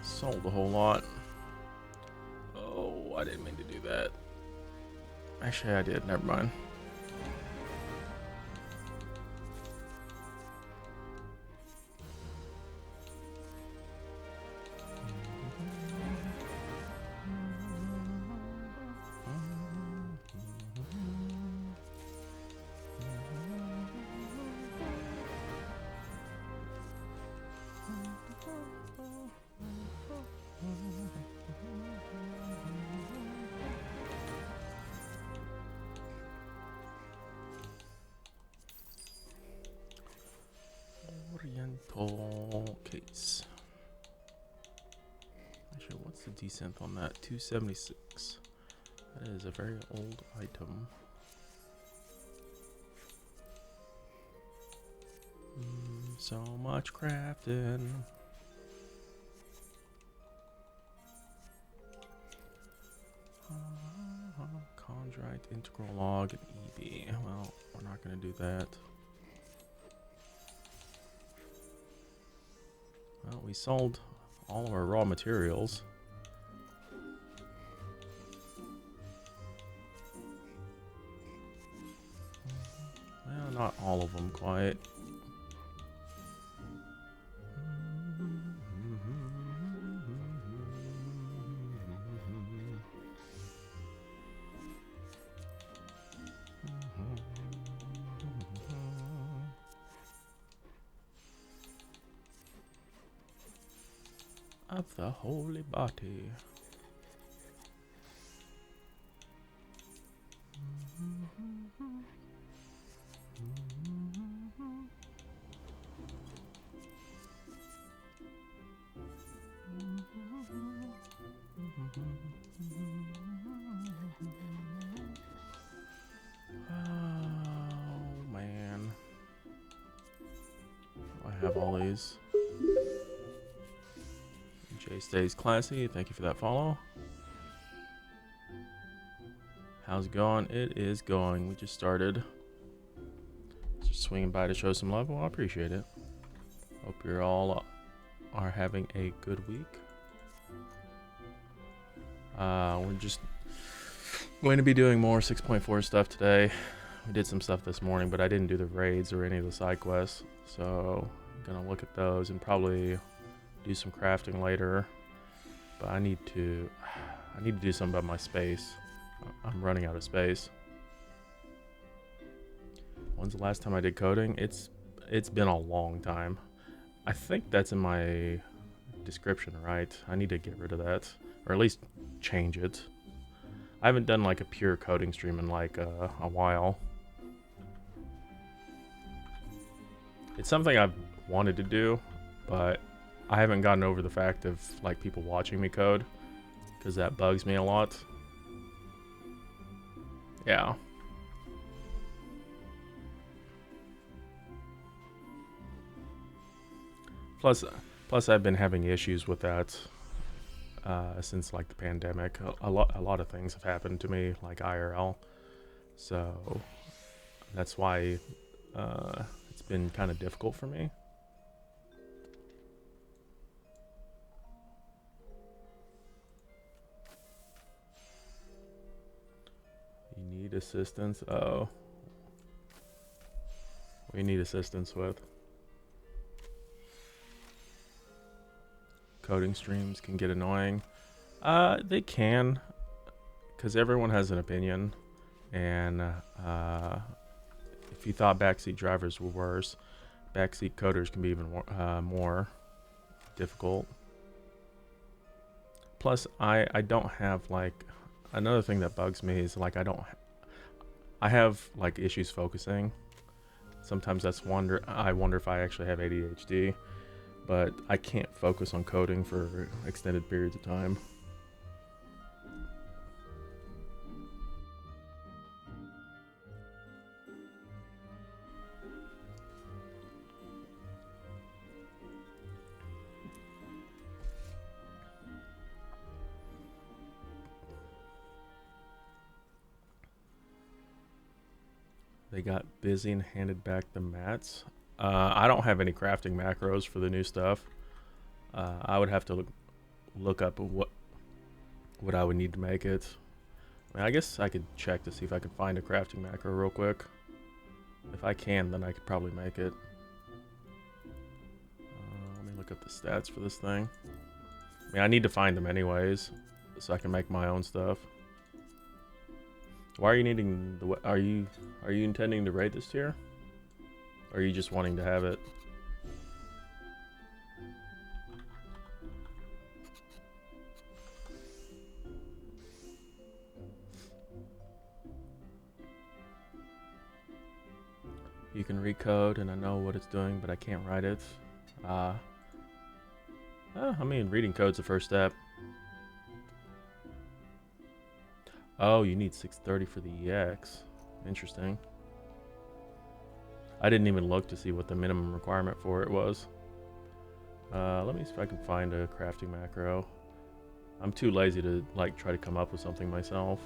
Sold a whole lot. Oh, I didn't mean to do that. Actually, I did. Never mind. Oriental case. Actually, what's the descent on that? 276. That is a very old item. So much crafting. Chondrite, integral log, and EB. Well, we're not going to do that. Well, we sold all of our raw materials. Well, not all of them quite. Of the holy body. Oh man, I have all these. Jay stays classy. Thank you for that follow. How's it going? It is going. We just started. Just swinging by to show some love. Well, I appreciate it. Hope you're all are having a good week. We're just going to be doing more 6.4 stuff today. We did some stuff this morning, but I didn't do the raids or any of the side quests. So I'm gonna look at those and probably do some crafting later. But I need to do something about my space. I'm running out of space. When's the last time I did coding? It's been a long time. I think that's in my description, right? I need to get rid of that, or at least change it. I haven't done like a pure coding stream in like a while. It's something I've wanted to do, but I haven't gotten over the fact of like people watching me code, because that bugs me a lot. Yeah. Plus I've been having issues with that since like the pandemic. A lot of things have happened to me like IRL, so that's why it's been kind of difficult for me. You need assistance? Oh. We need assistance with. Coding streams can get annoying. They can, because everyone has an opinion. And if you thought backseat drivers were worse, backseat coders can be even more difficult. Plus, I don't have like, another thing that bugs me is like I have like issues focusing. Sometimes I wonder if I actually have ADHD, but I can't focus on coding for extended periods of time. They got busy and handed back the mats. I don't have any crafting macros for the new stuff. I would have to look up what I would need to make it. I mean, I guess I could check to see if I can find a crafting macro real quick. If I can, then I could probably make it. Let me look up the stats for this thing. I mean, I need to find them anyways, so I can make my own stuff. Why are you needing the? Are you intending to raid this tier? Or are you just wanting to have it? You can recode, and I know what it's doing, but I can't write it. I mean, reading code's the first step. Oh, you need 630 for the EX. Interesting. I didn't even look to see what the minimum requirement for it was. Let me see if I can find a crafting macro. I'm too lazy to like try to come up with something myself.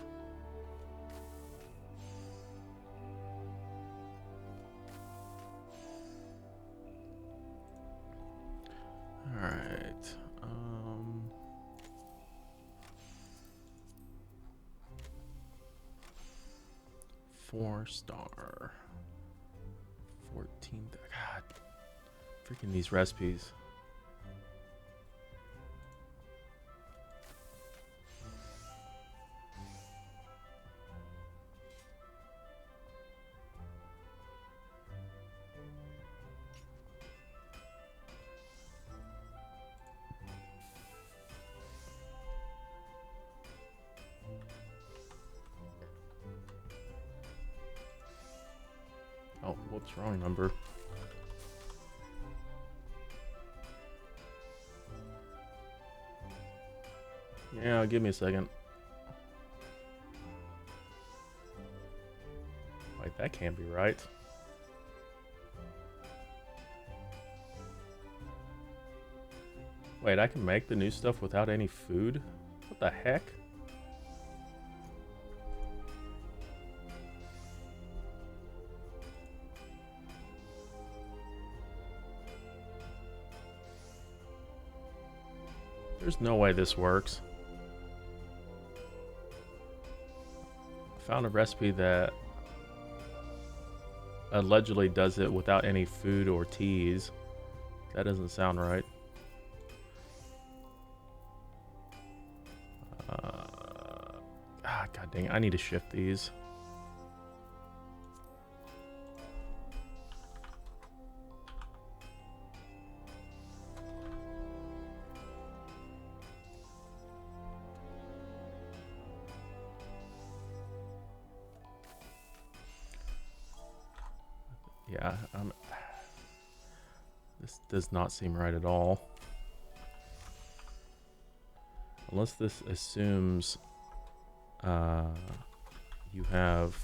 Alright. 4-star. 14. God. Freaking these recipes. Oh, whoops, wrong number. Yeah, give me a second. Wait, that can't be right. Wait, I can make the new stuff without any food? What the heck? There's no way this works. I found a recipe that allegedly does it without any food or teas. That doesn't sound right. God dang it, I need to shift these. Yeah, this does not seem right at all. Unless this assumes you have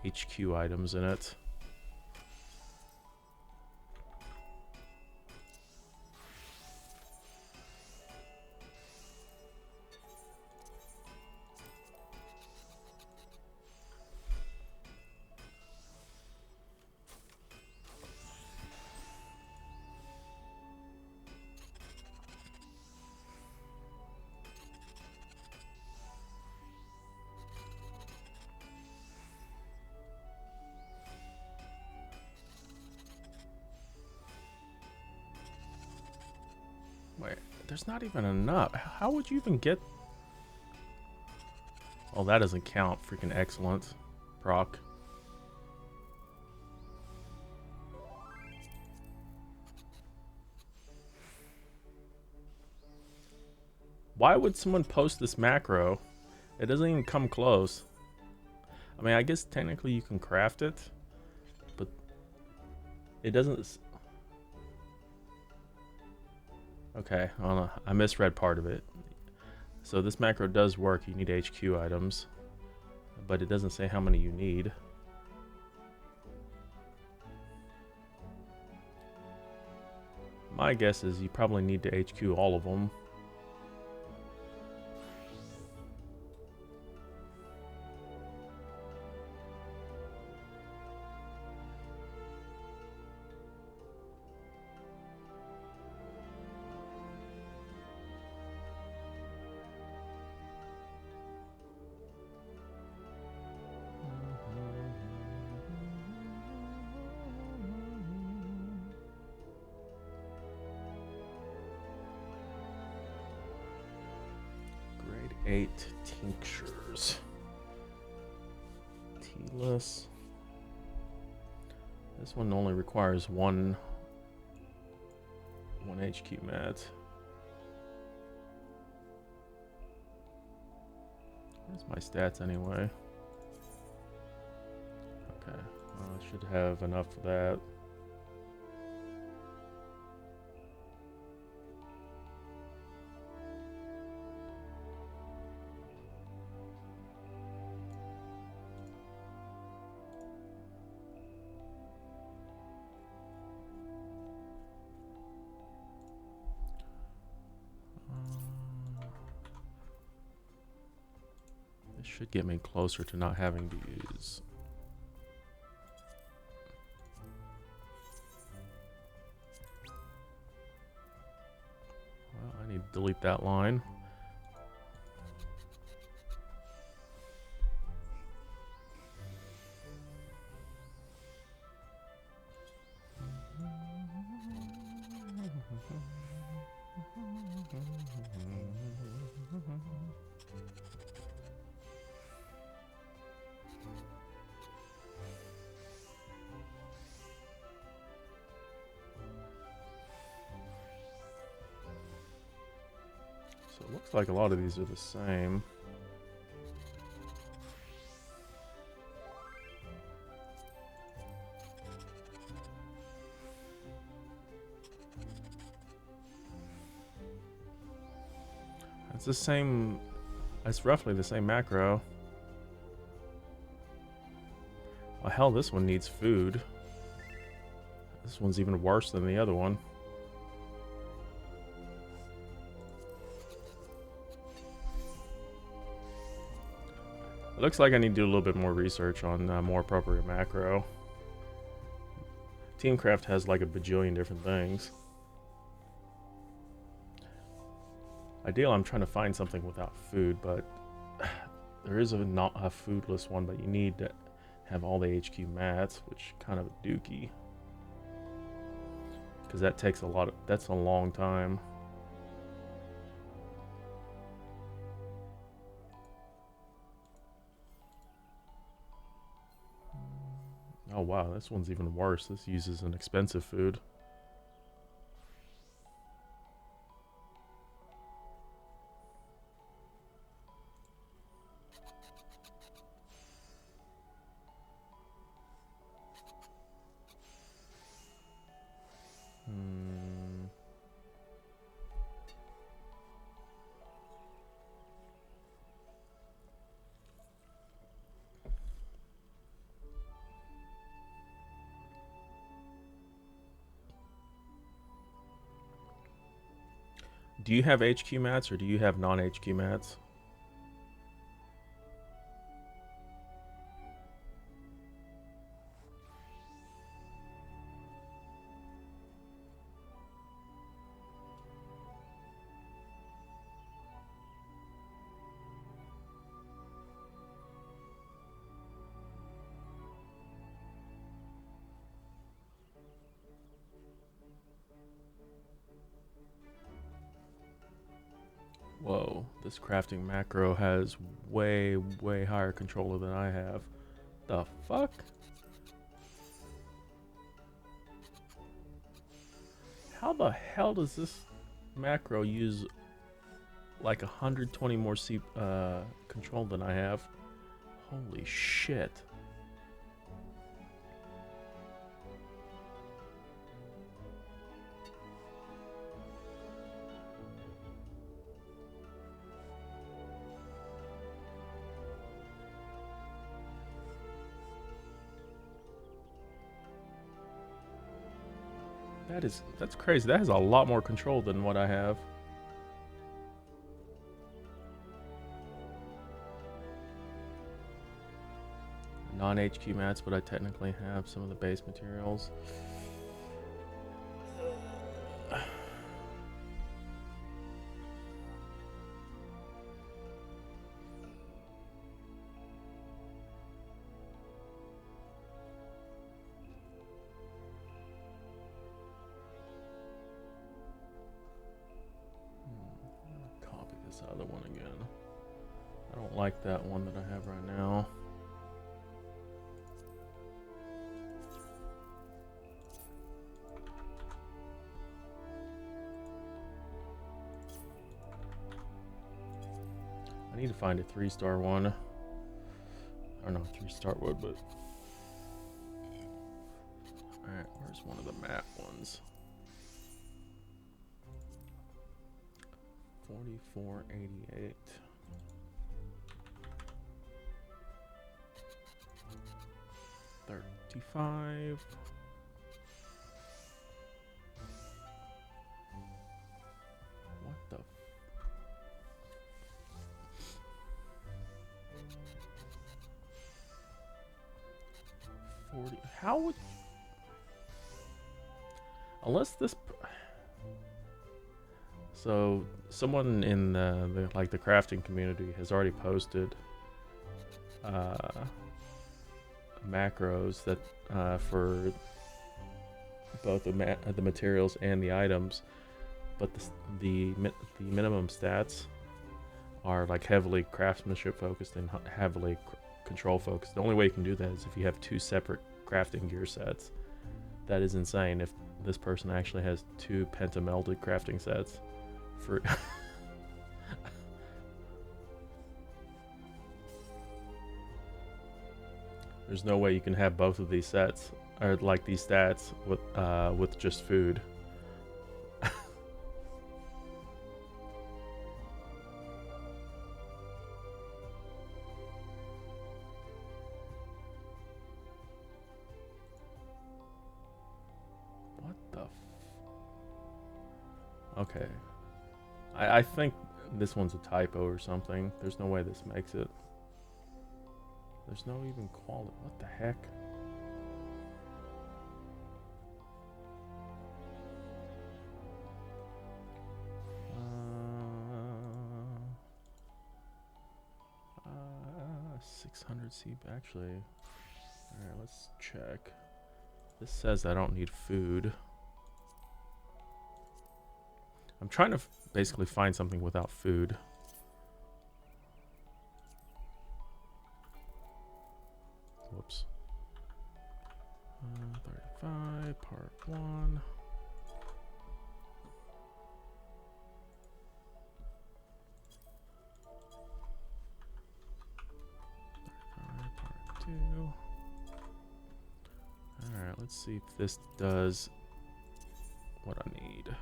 HQ items in it. Wait, there's not even enough. How would you even get... Oh, that doesn't count. Freaking excellent. Proc. Why would someone post this macro? It doesn't even come close. I mean, I guess technically you can craft it, but it doesn't... Okay, I misread part of it. So this macro does work. You need HQ items, but it doesn't say how many you need. My guess is you probably need to HQ all of them. 8 tinctures. Tealess. This one only requires one HQ mat. Where's my stats anyway? Okay, well, I should have enough for that. This should get me closer to not having to use. Well, I need to delete that line. So it looks like a lot of these are the same. It's the same, it's roughly the same macro. Well, hell, this one needs food. This one's even worse than the other one. It looks like I need to do a little bit more research on more appropriate macro. Teamcraft has like a bajillion different things. Ideally, I'm trying to find something without food, but there is not a foodless one, but you need to have all the HQ mats, which kind of a dookie. Because that takes a lot of, that's a long time. Oh wow, this one's even worse. This uses an expensive food. Do you have HQ mats or do you have non-HQ mats? Whoa, this crafting macro has way, way higher controller than I have. The fuck? How the hell does this macro use like 120 more control than I have? Holy shit. That's crazy. That has a lot more control than what I have. Non-HQ mats, but I technically have some of the base materials. Copy this other one again. don't like that one that I have right now. I need to find a 3-star one. I don't know, 3-star wood, but... Alright, where's one of the matte ones? 4488. $35. What the? 40. How would? Unless this. So someone in the crafting community has already posted macros that for both the materials and the items, but the minimum stats are like heavily craftsmanship focused and heavily control focused. The only way you can do that is if you have 2 separate crafting gear sets. That is insane if this person actually has 2 pentamelded crafting sets for There's no way you can have both of these sets or like these stats with just food. What the Okay. I think this one's a typo or something. There's no way this makes it. There's no even quality. What the heck? Uh, 600 C. Actually, all right. Let's check. This says I don't need food. I'm trying to basically find something without food. Whoops. 35, part 1. 35, part 2. Alright, let's see if this does what I need.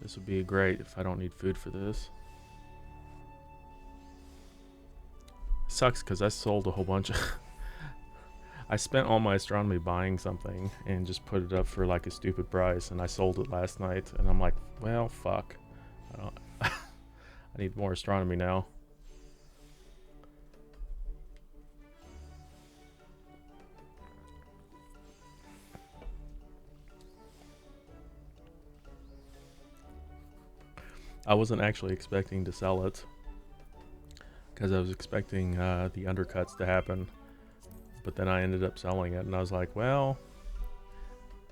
This would be great if I don't need food for this. Sucks because I sold a whole bunch of I spent all my astronomy buying something and just put it up for like a stupid price, and I sold it last night and I'm like, well, fuck. I need more astronomy now. I wasn't actually expecting to sell it because I was expecting the undercuts to happen, but then I ended up selling it and I was like, well,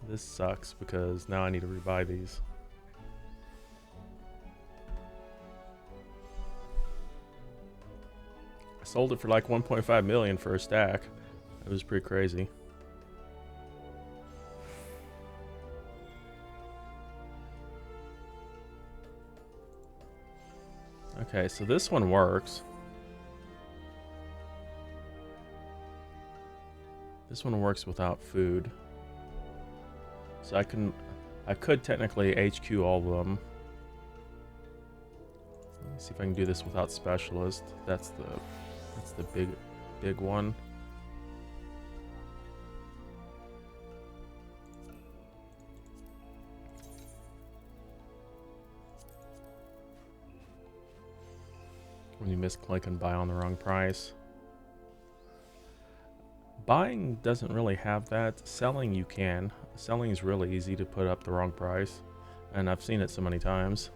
this sucks because now I need to rebuy these. I sold it for like 1.5 million for a stack. It was pretty crazy. Okay, so this one works. This one works without food. So I could technically HQ all of them. Let me see if I can do this without specialist. That's the big one. When you misclick and buy on the wrong price. Buying doesn't really have that. Selling you can. Selling is really easy to put up the wrong price. And I've seen it so many times.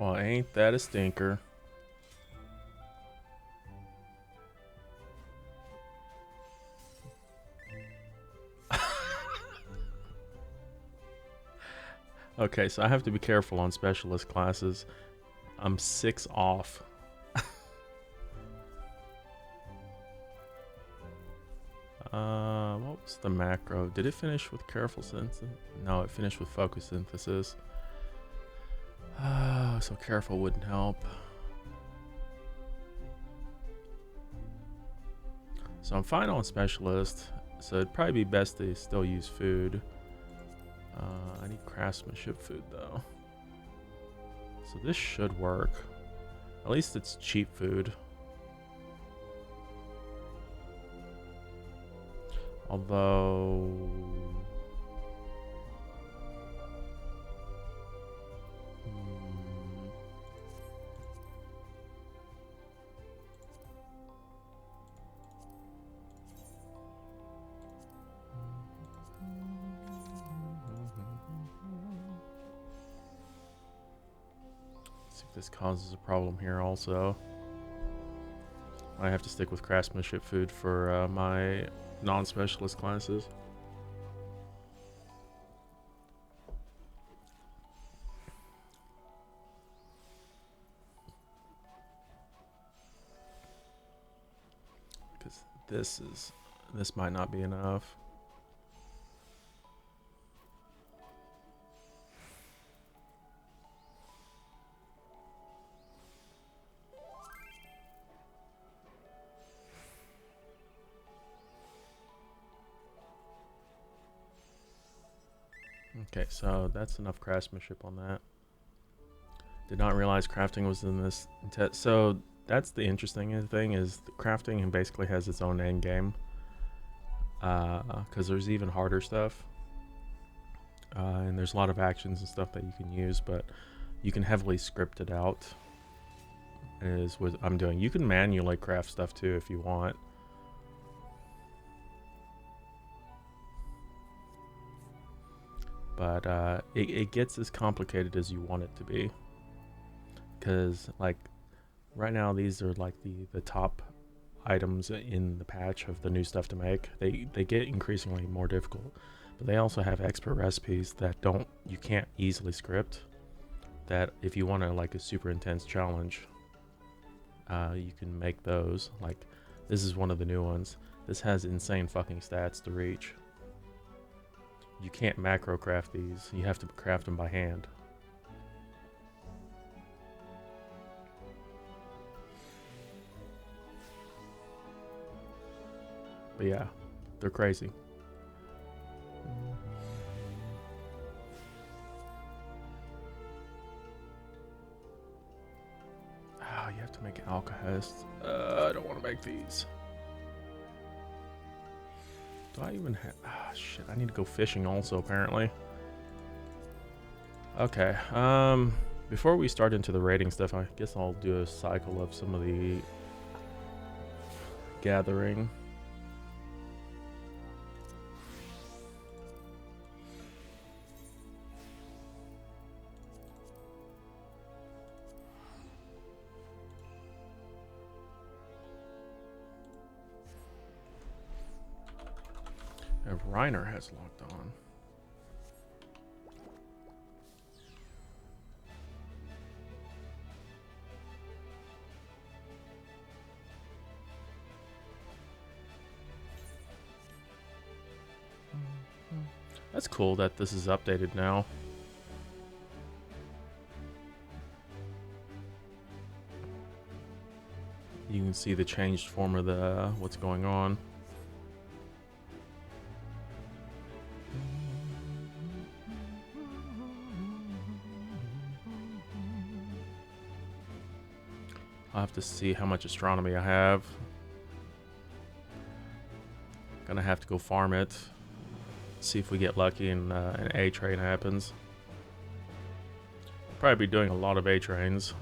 Well, ain't that a stinker? Okay, so I have to be careful on specialist classes. I'm 6 off. What was the macro? Did it finish with careful synthesis? No, it finished with focus synthesis. So careful wouldn't help. So I'm fine on specialist, so it'd probably be best to still use food. I need craftsmanship food though. So this should work. At least it's cheap food. Although... see if this causes a problem here also. I have to stick with craftsmanship food for my non-specialist classes. Because this might not be enough. Okay, so that's enough craftsmanship on that. Did not realize crafting was in this. So that's the interesting thing, is crafting basically has its own end game. Because there's even harder stuff. And there's a lot of actions and stuff that you can use, but you can heavily script it out. Is what I'm doing. You can manually craft stuff too if you want. But it gets as complicated as you want it to be. Because like right now these are like the top items in the patch of the new stuff to make. They get increasingly more difficult, but they also have expert recipes that you can't easily script, that if you want to like a super intense challenge, you can make those. Like this is one of the new ones. This has insane fucking stats to reach. You can't macro craft these, you have to craft them by hand. But yeah, they're crazy. Oh, you have to make an alkahest. I don't want to make these. Do I even have... Ah, shit, I need to go fishing also, apparently. Okay, before we start into the raiding stuff, I guess I'll do a cycle of some of the gathering. If Reiner has locked on. That's cool that this is updated now. You can see the changed form of the what's going on. I'll have to see how much astronomy I have. Gonna have to go farm it. See if we get lucky and an A train happens. Probably be doing a lot of A trains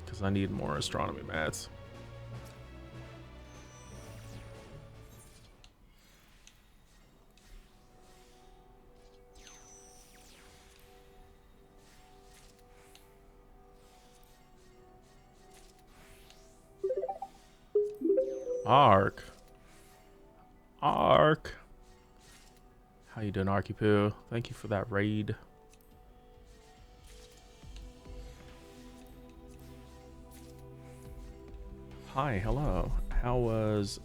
because I need more astronomy mats. Ark. Ark. How you doing, Arky-Poo? Thank you for that raid. Hi, hello. How was...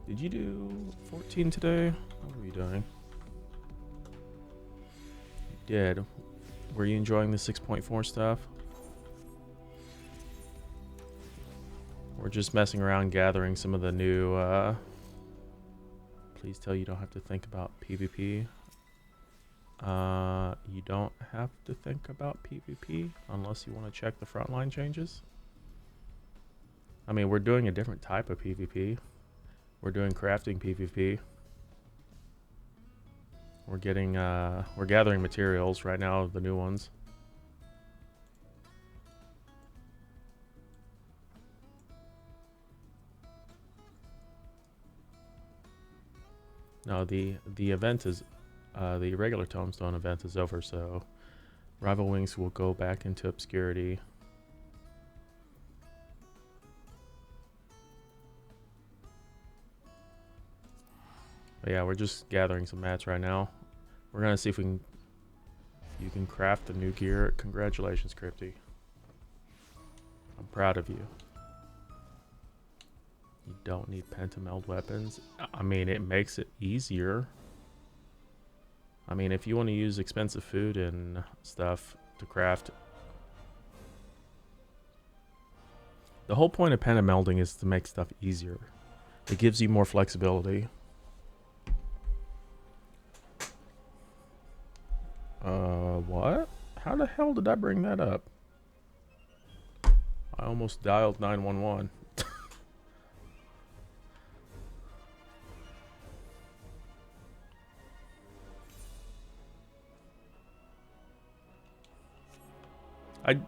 Did you do 14 today? What were you doing? You did. Were you enjoying the 6.4 stuff? We're just messing around gathering some of the new... Please tell you don't have to think about PvP. You don't have to think about PvP unless you want to check the frontline changes. I mean, we're doing a different type of PvP. We're doing crafting PvP. We're gathering materials right now, the new ones. No, the event is, the regular Tombstone event is over, so Rival Wings will go back into obscurity. But yeah, we're just gathering some mats right now. We're gonna see if we can. You can craft the new gear. Congratulations, Crypty. I'm proud of you. You don't need pentameld weapons. I mean, it makes it easier. I mean, if you want to use expensive food and stuff to craft. The whole point of pentamelding is to make stuff easier. It gives you more flexibility. What? How the hell did I bring that up? I almost dialed 911.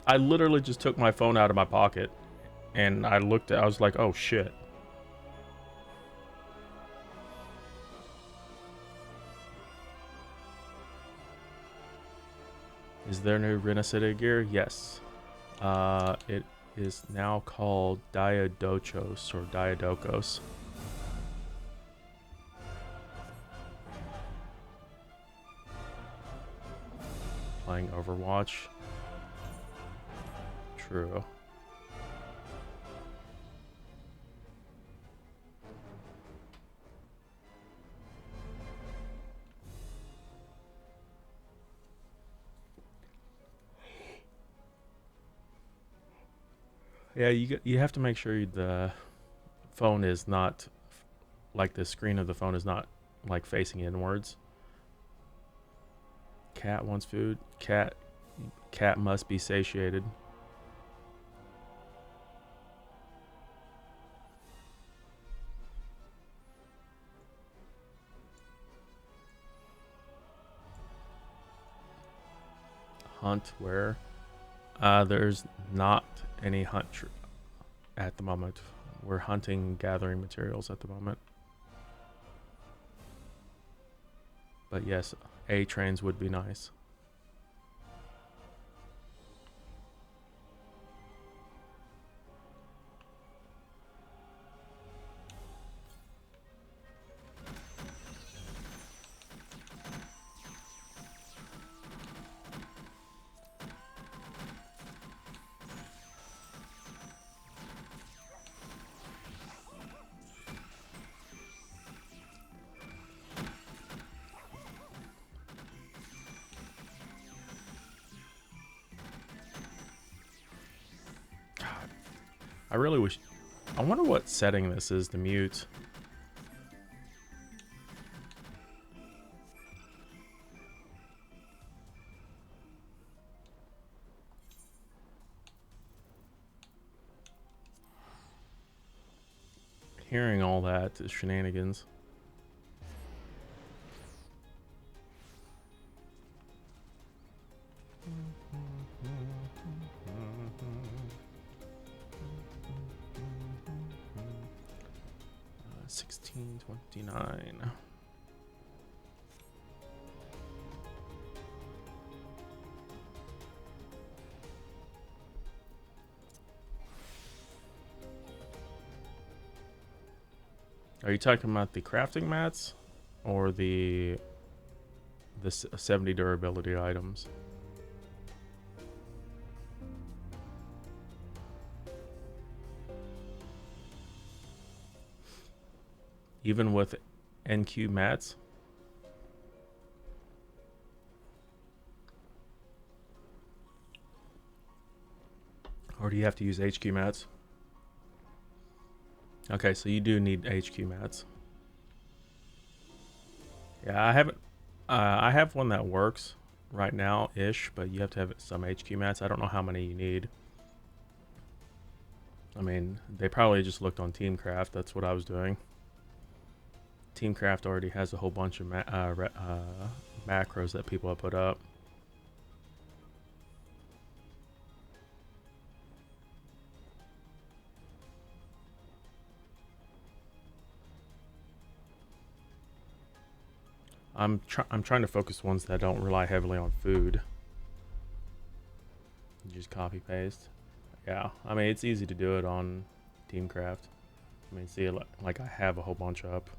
I literally just took my phone out of my pocket and I was like, oh shit. Is there new Renacida gear? Yes. It is now called Diadochos or Diadokos. Playing Overwatch. True. Yeah, you have to make sure the phone is not like the screen of the phone is not like facing inwards. Cat wants food. Cat must be satiated. Hunt where? There's not any hunt at the moment. We're hunting, gathering materials at the moment. But yes, A trains would be nice. I really wish... I wonder what setting this is to mute. Hearing all that is shenanigans. $16.29. Are you talking about the crafting mats or the 70 durability items? Even with NQ mats? Or do you have to use HQ mats? Okay, so you do need HQ mats. Yeah, I haven't. I have one that works right now ish, but you have to have some HQ mats. I don't know how many you need. I mean, they probably just looked on Teamcraft. That's what I was doing. Teamcraft already has a whole bunch of macros that people have put up. I'm trying to focus ones that don't rely heavily on food. You just copy paste. Yeah, I mean it's easy to do it on Teamcraft. I mean, see, like I have a whole bunch up.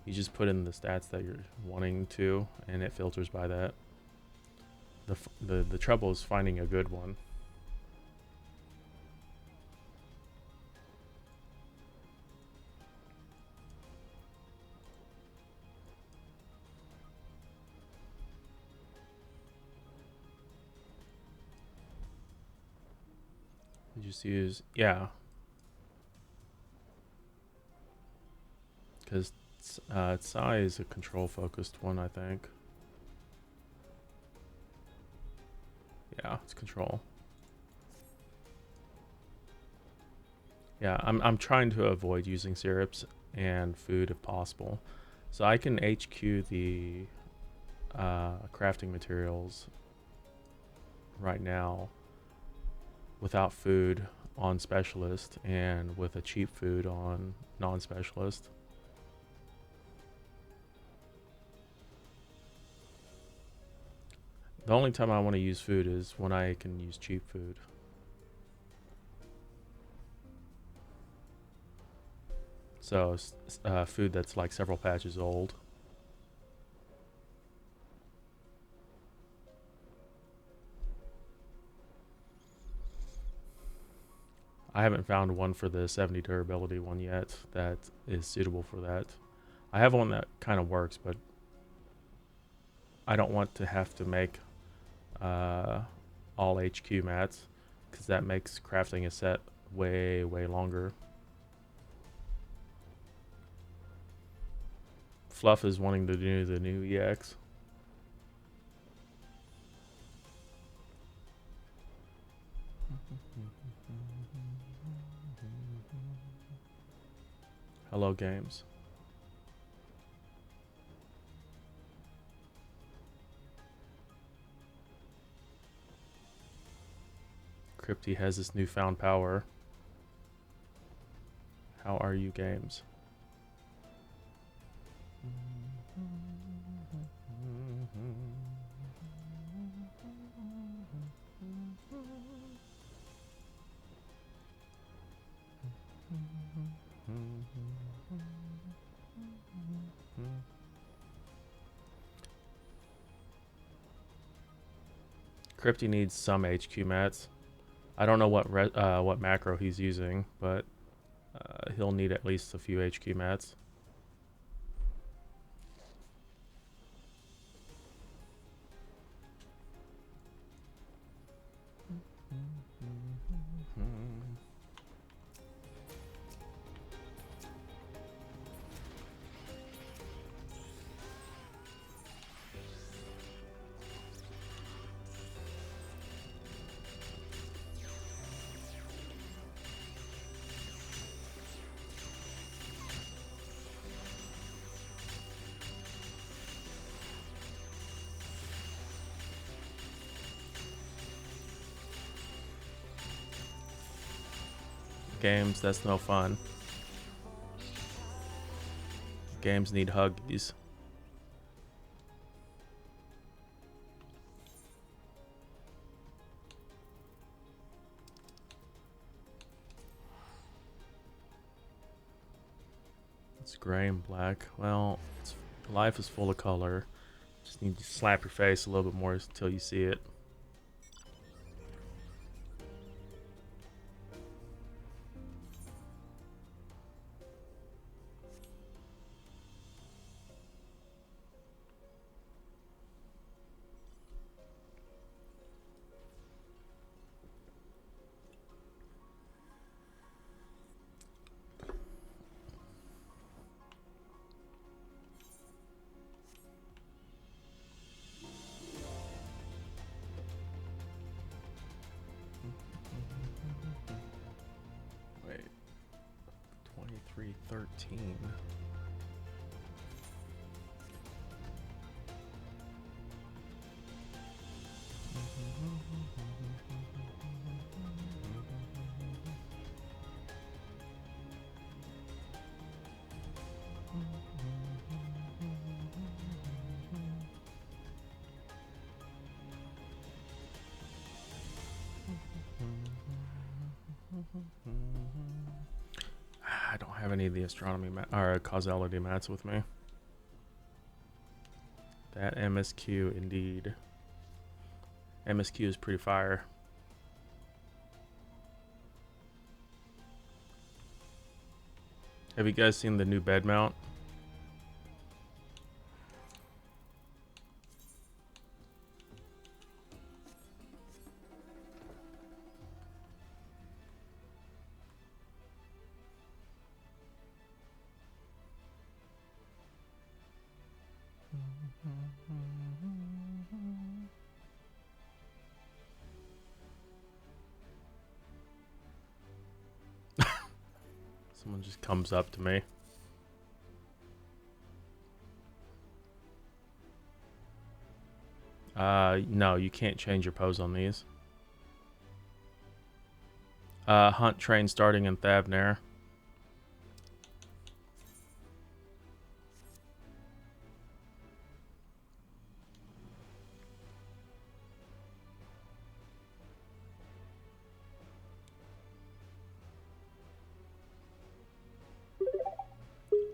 You just put in the stats that you're wanting to, and it filters by that. The trouble is finding a good one. You just use, yeah, because Psy is a control focused one, I think. Yeah, it's control. Yeah, I'm trying to avoid using syrups and food if possible. So I can HQ the crafting materials right now without food on specialist and with a cheap food on non-specialist. The only time I want to use food is when I can use cheap food. So food that's like several patches old. I haven't found one for the 70 durability one yet that is suitable for that. I have one that kind of works, but I don't want to have to make all HQ mats because that makes crafting a set way longer. Fluff is wanting to do the new EX. Hello games. Crypty has this newfound power. How are you games? Crypty needs some HQ mats. I don't know what macro he's using, but he'll need at least a few HQ mats. Games, that's no fun. Games need huggies. It's gray and black. Well, life is full of color. Just need to slap your face a little bit more until you see it. Wait, 2313. I don't have any of the astronomy or causality mats with me. That MSQ indeed. MSQ is pretty fire. Have you guys seen the new bed mount? Someone just comes up to me. No, you can't change your pose on these. Hunt train starting in Thavnair.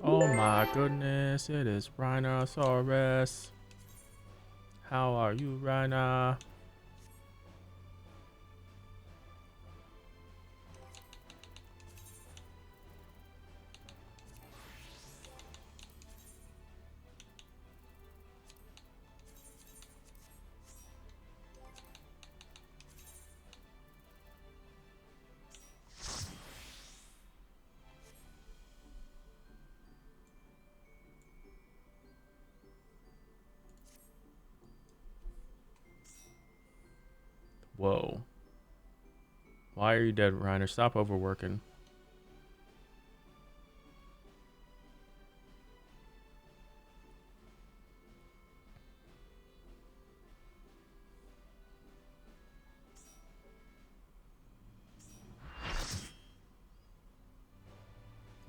Oh my goodness, it is Rhinosaurus. How are you, Rhina? Whoa. Why are you dead, Reiner? Stop overworking.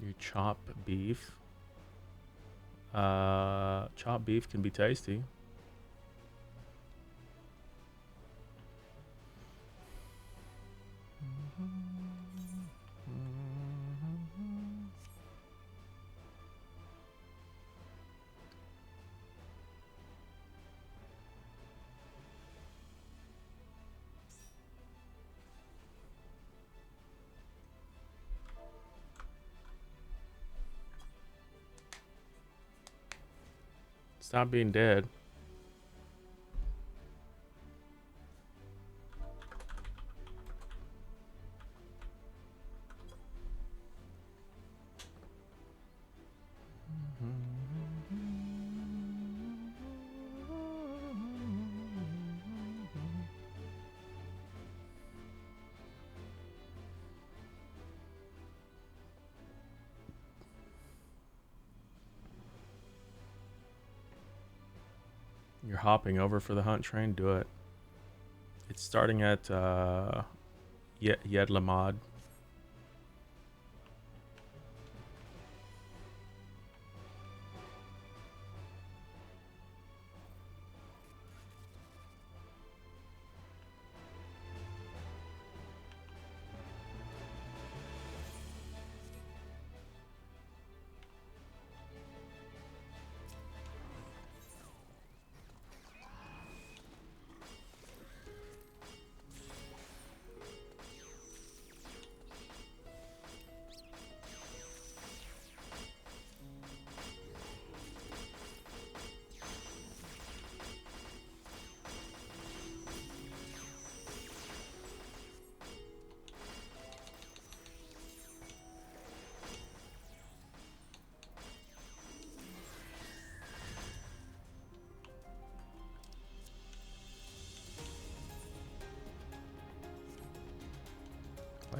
You chop beef. Chopped beef can be tasty. Stop being dead. You're hopping over for the hunt train? Do it. It's starting at Yedlamad.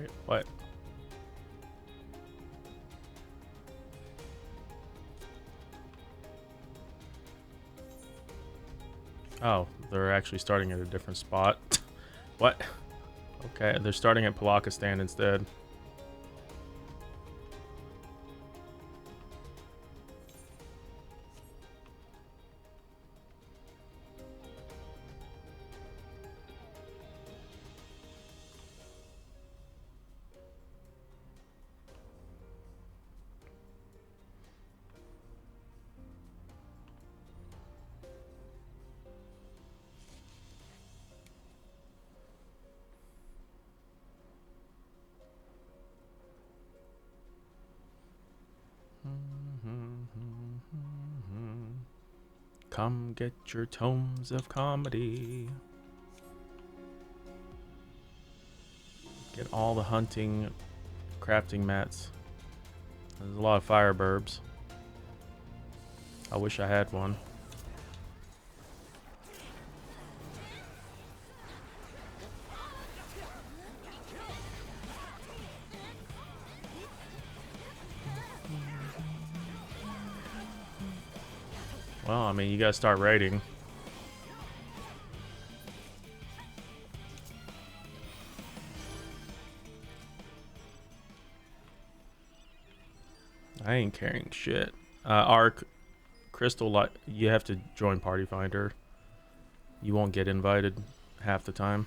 Wait, what? Oh, they're actually starting at a different spot. What? Okay, they're starting at Palakistan instead. Come get your tomes of comedy. Get all the hunting, crafting mats. There's a lot of fire burbs. I wish I had one. Well, I mean, you gotta start raiding. I ain't carrying shit. Arc, Crystal, you have to join Party Finder. You won't get invited half the time.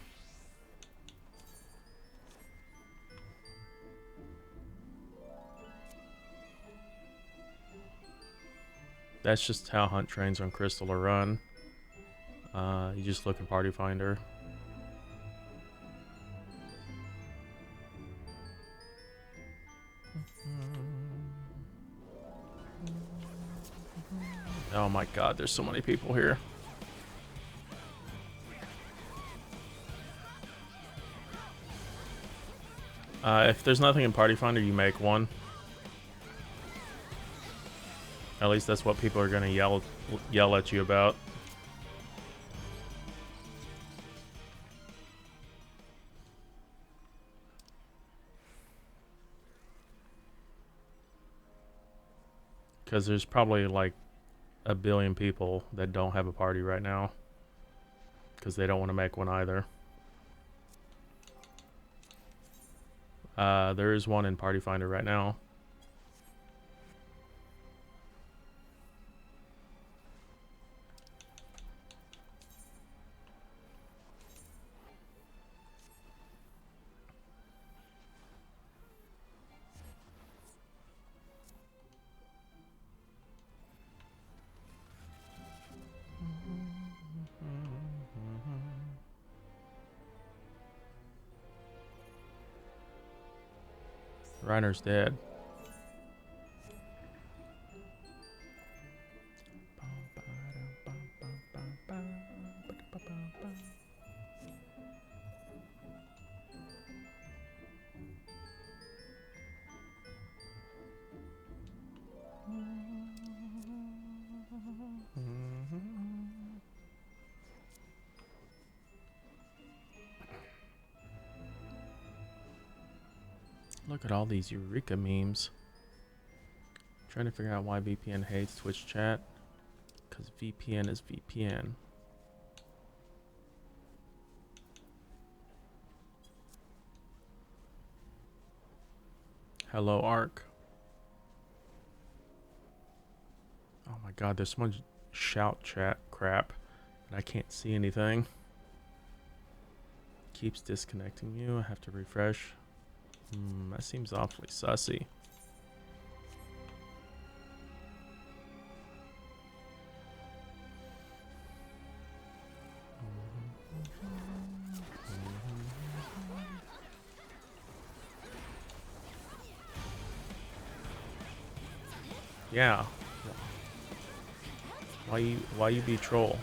That's just how hunt trains on Crystal are run. You just look in Party Finder. Oh my god, there's so many people here. If there's nothing in Party Finder, you make one. At least that's what people are gonna yell at you about. Because there's probably like a billion people that don't have a party right now. Because they don't want to make one either. There is one in Party Finder right now. Reiner's dead. Look at all these Eureka memes. Trying to figure out why VPN hates Twitch chat. Because VPN is VPN. Hello, Arc. Oh my god, there's so much shout chat crap. And I can't see anything. Keeps disconnecting you. I have to refresh. That seems awfully sussy. Yeah. Why you be troll?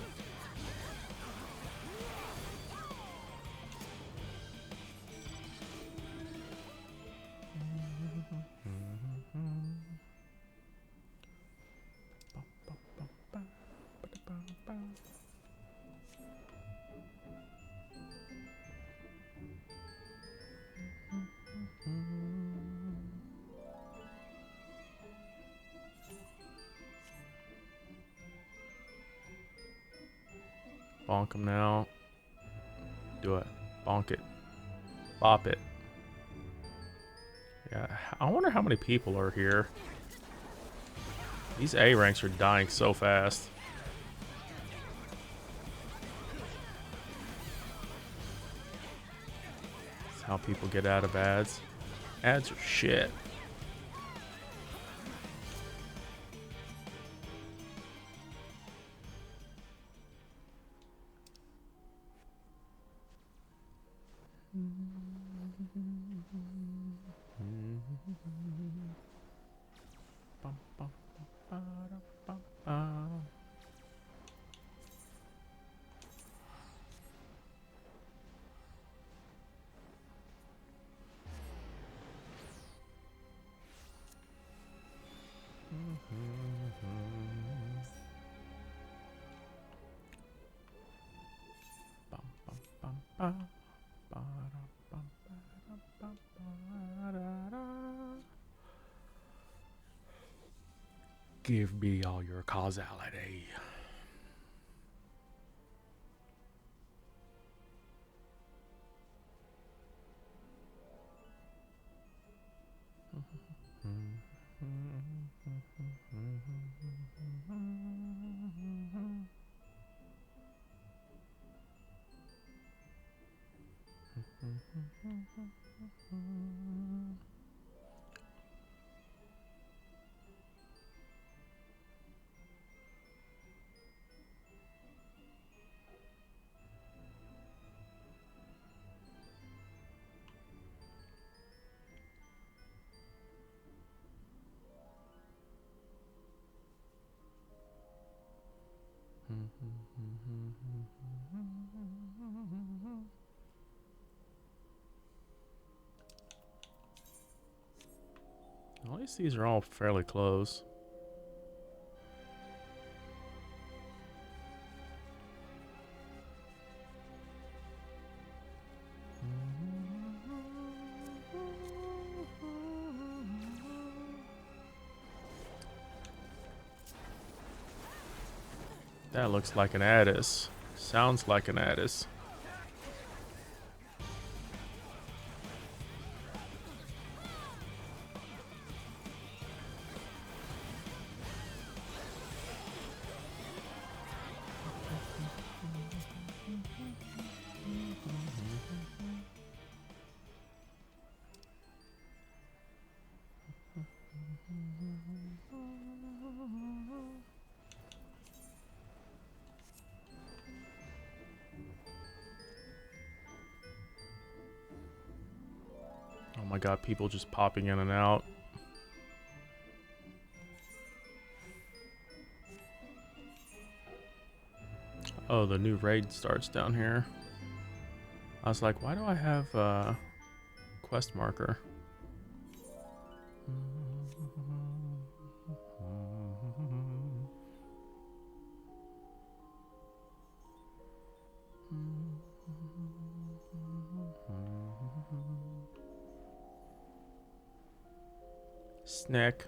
Bonk him now. Do it. Bonk it. Bop it. Yeah, I wonder how many people are here. These A ranks are dying so fast. That's how people get out of ads. Ads are shit. Give me all your causality. At least these are all fairly close. That looks like an Addis. Sounds like an Addis. Oh my god, people just popping in and out. Oh, the new raid starts down here. I was like, why do I have a quest marker? Snack.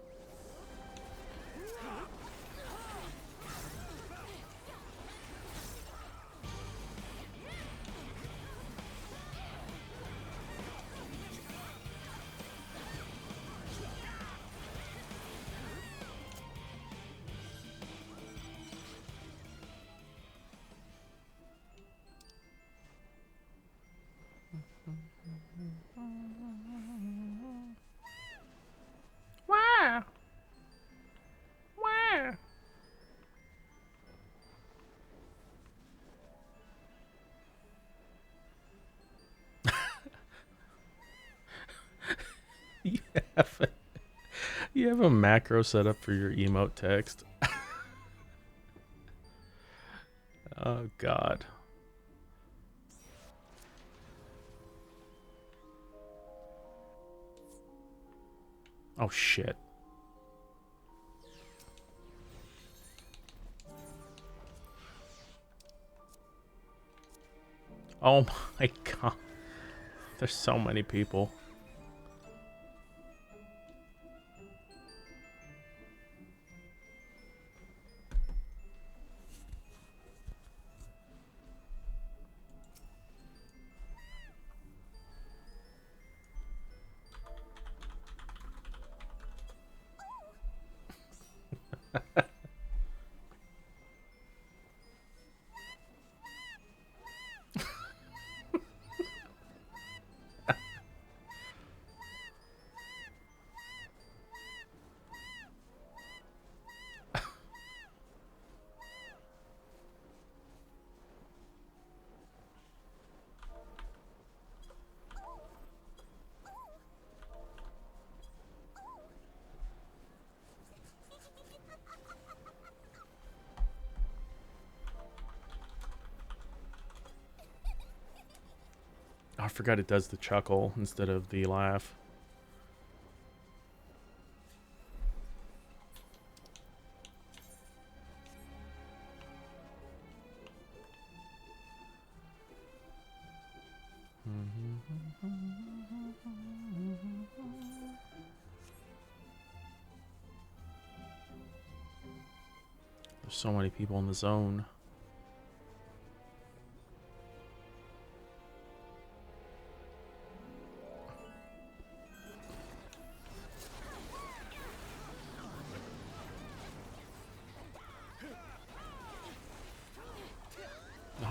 Wow. Wow. You have a macro set up for your emote text. Oh god. Oh shit. Oh my god. There's so many people. I forgot it does the chuckle instead of the laugh. There's so many people in the zone.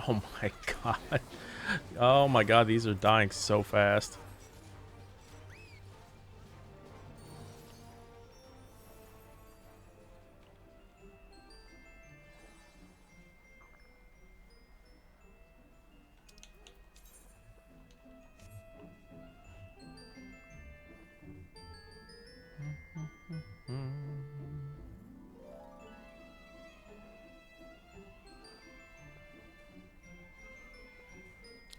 Oh my god. Oh my god, these are dying so fast.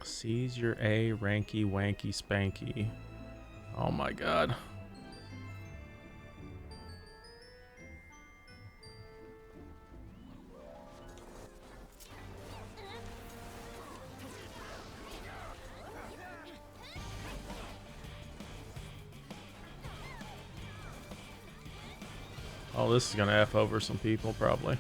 Seize your A, ranky, wanky, spanky. Oh my god. Oh, this is gonna F over some people, probably.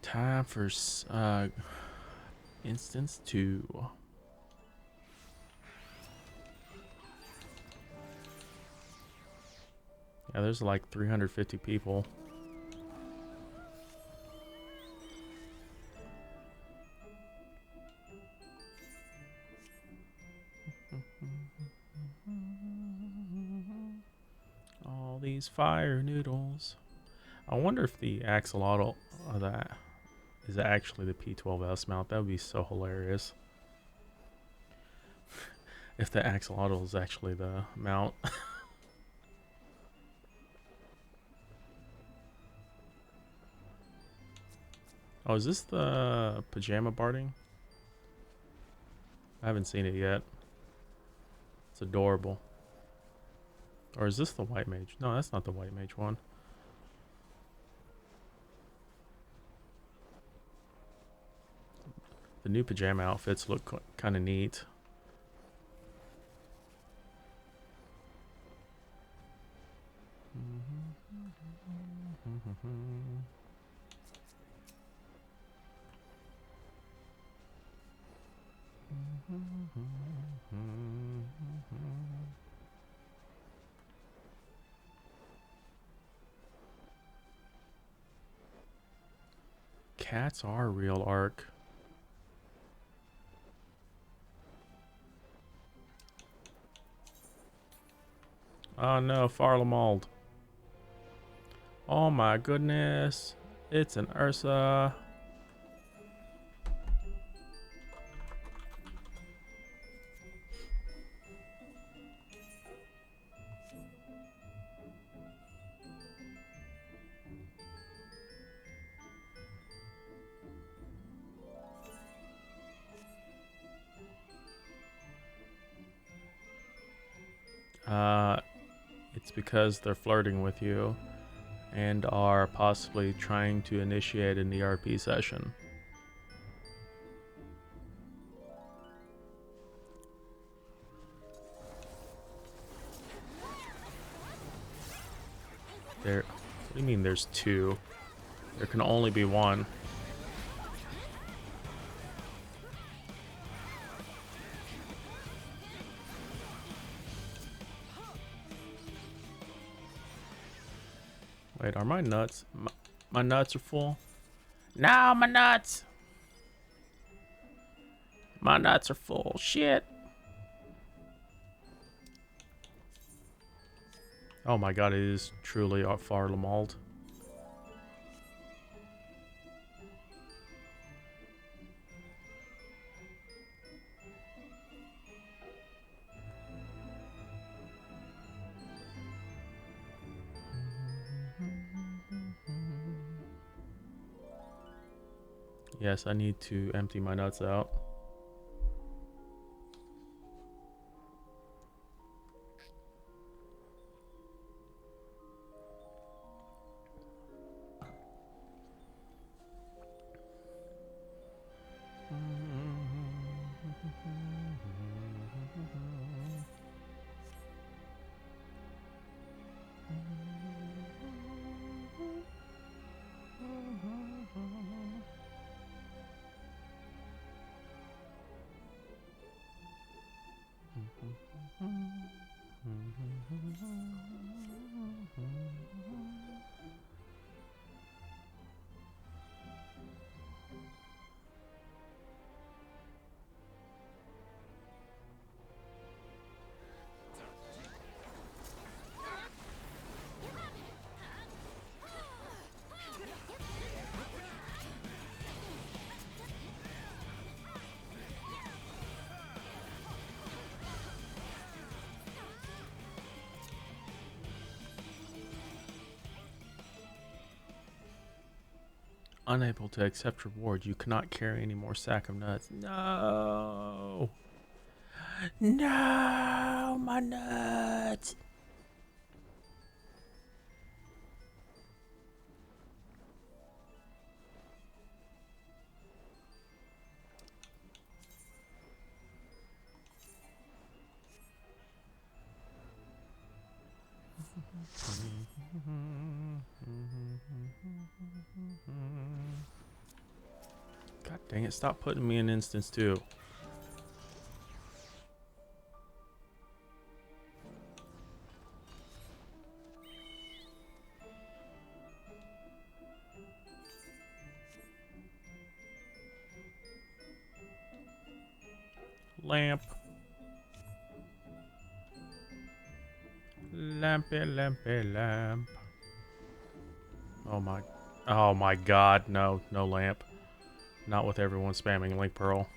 Time for instance 2. Yeah, there's like 350 people. All these fire noodles. I wonder if the axolotl that is actually the P12S mount. That would be so hilarious. If the axolotl is actually the mount. Oh, is this the pajama barding? I haven't seen it yet. It's adorable. Or is this the white mage? No, that's not the white mage one. The new pajama outfits look kind of neat. Cats are real arc. Oh no, Farlamald. Oh my goodness. It's an Ursa. It's because they're flirting with you and are possibly trying to initiate an ERP session. There. What do you mean there's two? There can only be one. Wait, are my nuts? My nuts are full? No, my nuts! My nuts are full. Shit. Oh my god, it is truly far Lamald. Yes, I need to empty my nuts out. Unable to accept reward. You cannot carry any more sack of nuts. No. No, my nuts. God dang it, stop putting me in instance too. Lamp. Lampy, lampy, lamp. Oh my god, no lamp. Not with everyone spamming Link Pearl.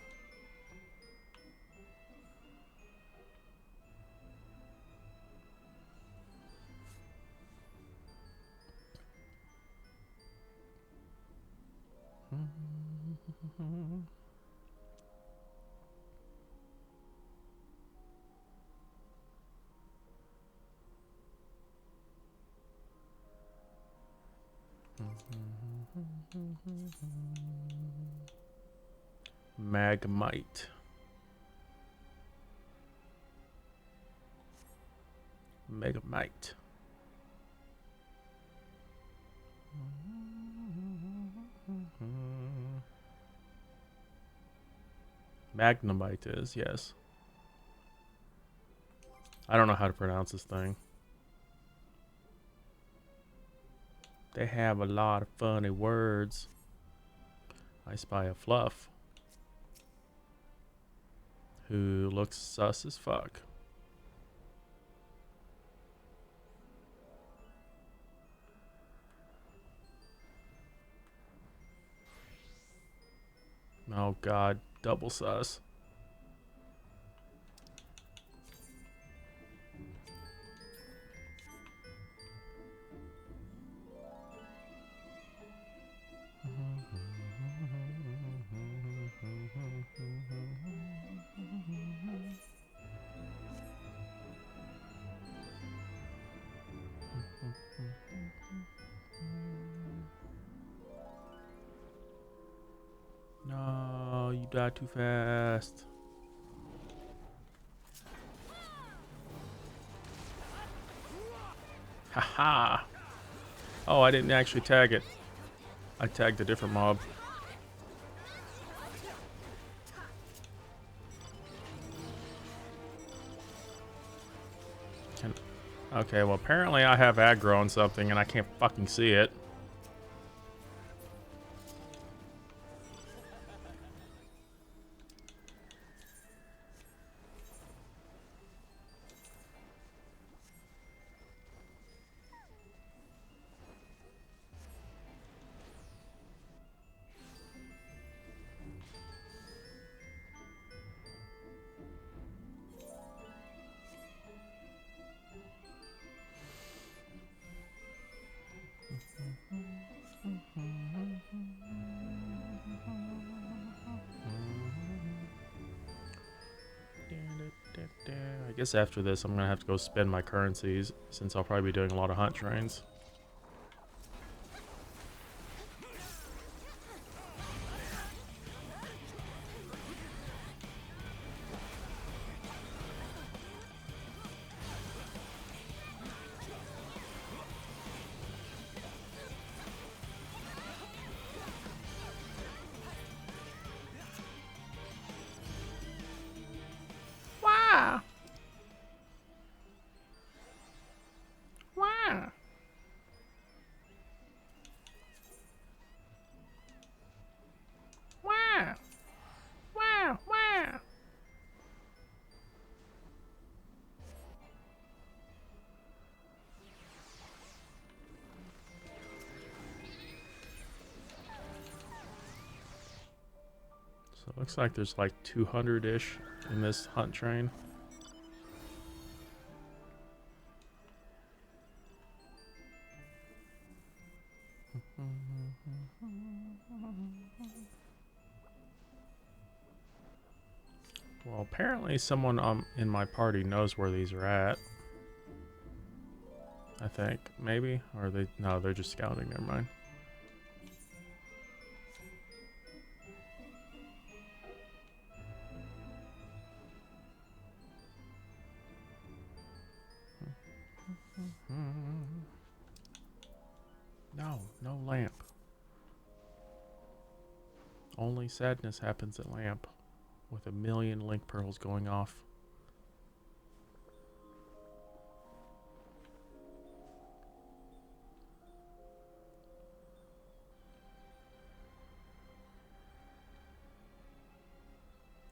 Magmite. Megamite. Magnemite is, yes. I don't know how to pronounce this thing. They have a lot of funny words. I spy a fluff who looks sus as fuck. Oh god, double sus. No, you died too fast. Haha. Oh, I didn't actually tag it. I tagged a different mob. Okay, well apparently I have aggro on something and I can't fucking see it. I guess after this I'm gonna have to go spend my currencies since I'll probably be doing a lot of hunt trains. Wow! Wow! Wow! Wow! Wow! So it looks like there's like 200-ish in this hunt train. Well, apparently someone in my party knows where these are at. I think, maybe? Or they... No, they're just scouting, never mind. No, no lamp. Only sadness happens at lamp, with a million link pearls going off.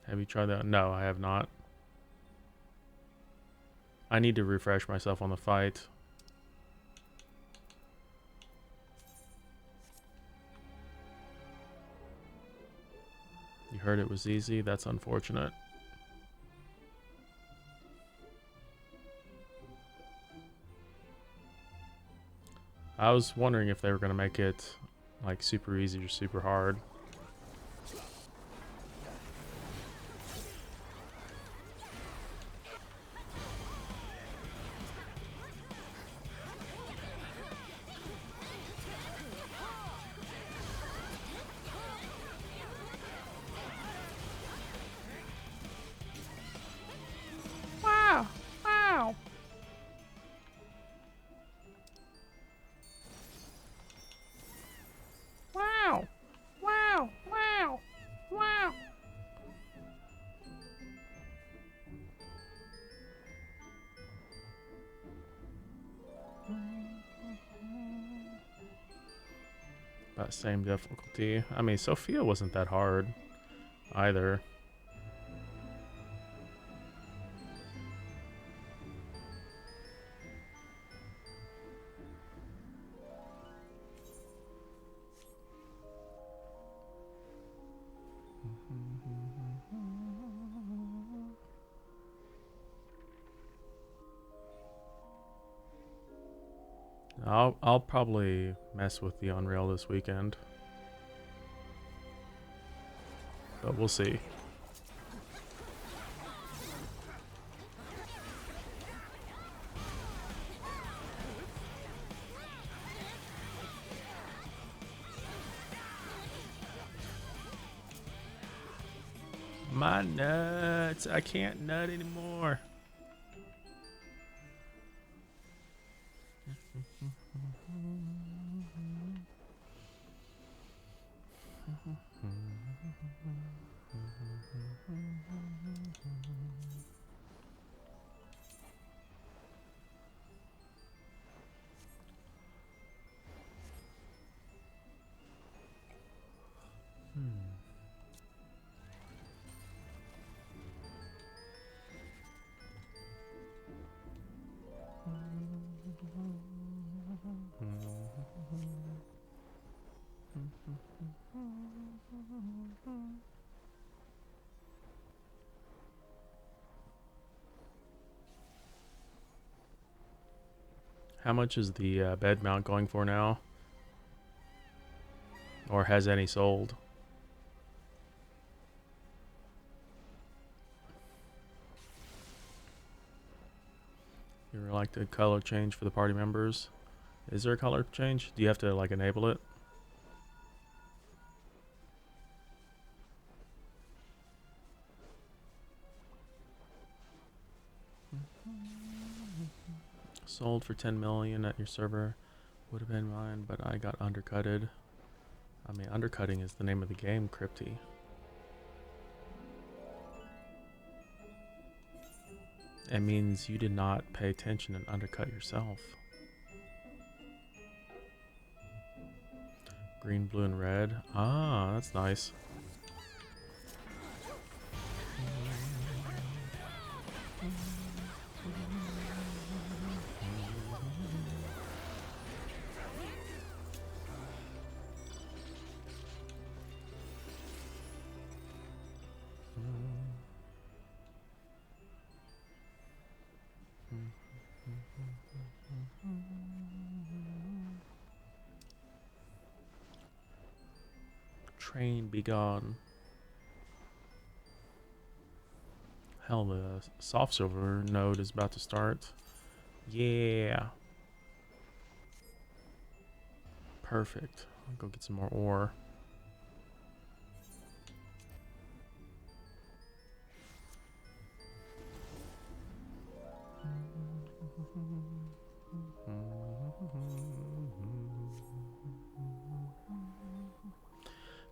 Have you tried that? No, I have not. I need to refresh myself on the fight. You heard it was easy? That's unfortunate. I was wondering if they were going to make it like super easy or super hard. Wow! Wow! Wow! Wow! Wow! Wow! About same difficulty. I mean, Sophia wasn't that hard either. I'll probably mess with the Unreal this weekend, but we'll see. My nuts! I can't nut anymore. How much is the bed mount going for now? Or has any sold? You like the color change for the party members? Is there a color change? Do you have to like enable it? Sold for 10 million at your server. Would have been mine, but I got undercutted. I mean, undercutting is the name of the game, Crypty. It means you did not pay attention and undercut yourself. Green, blue, and red. Ah, that's nice. Train be gone. Hell, the soft silver node is about to start. Yeah. Perfect. I'll go get some more ore.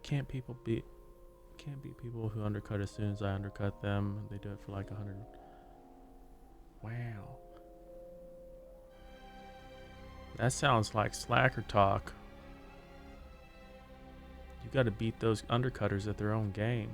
Can't be people who undercut as soon as I undercut them. They do it for like 100. Wow. That sounds like slacker talk. You gotta beat those undercutters at their own game.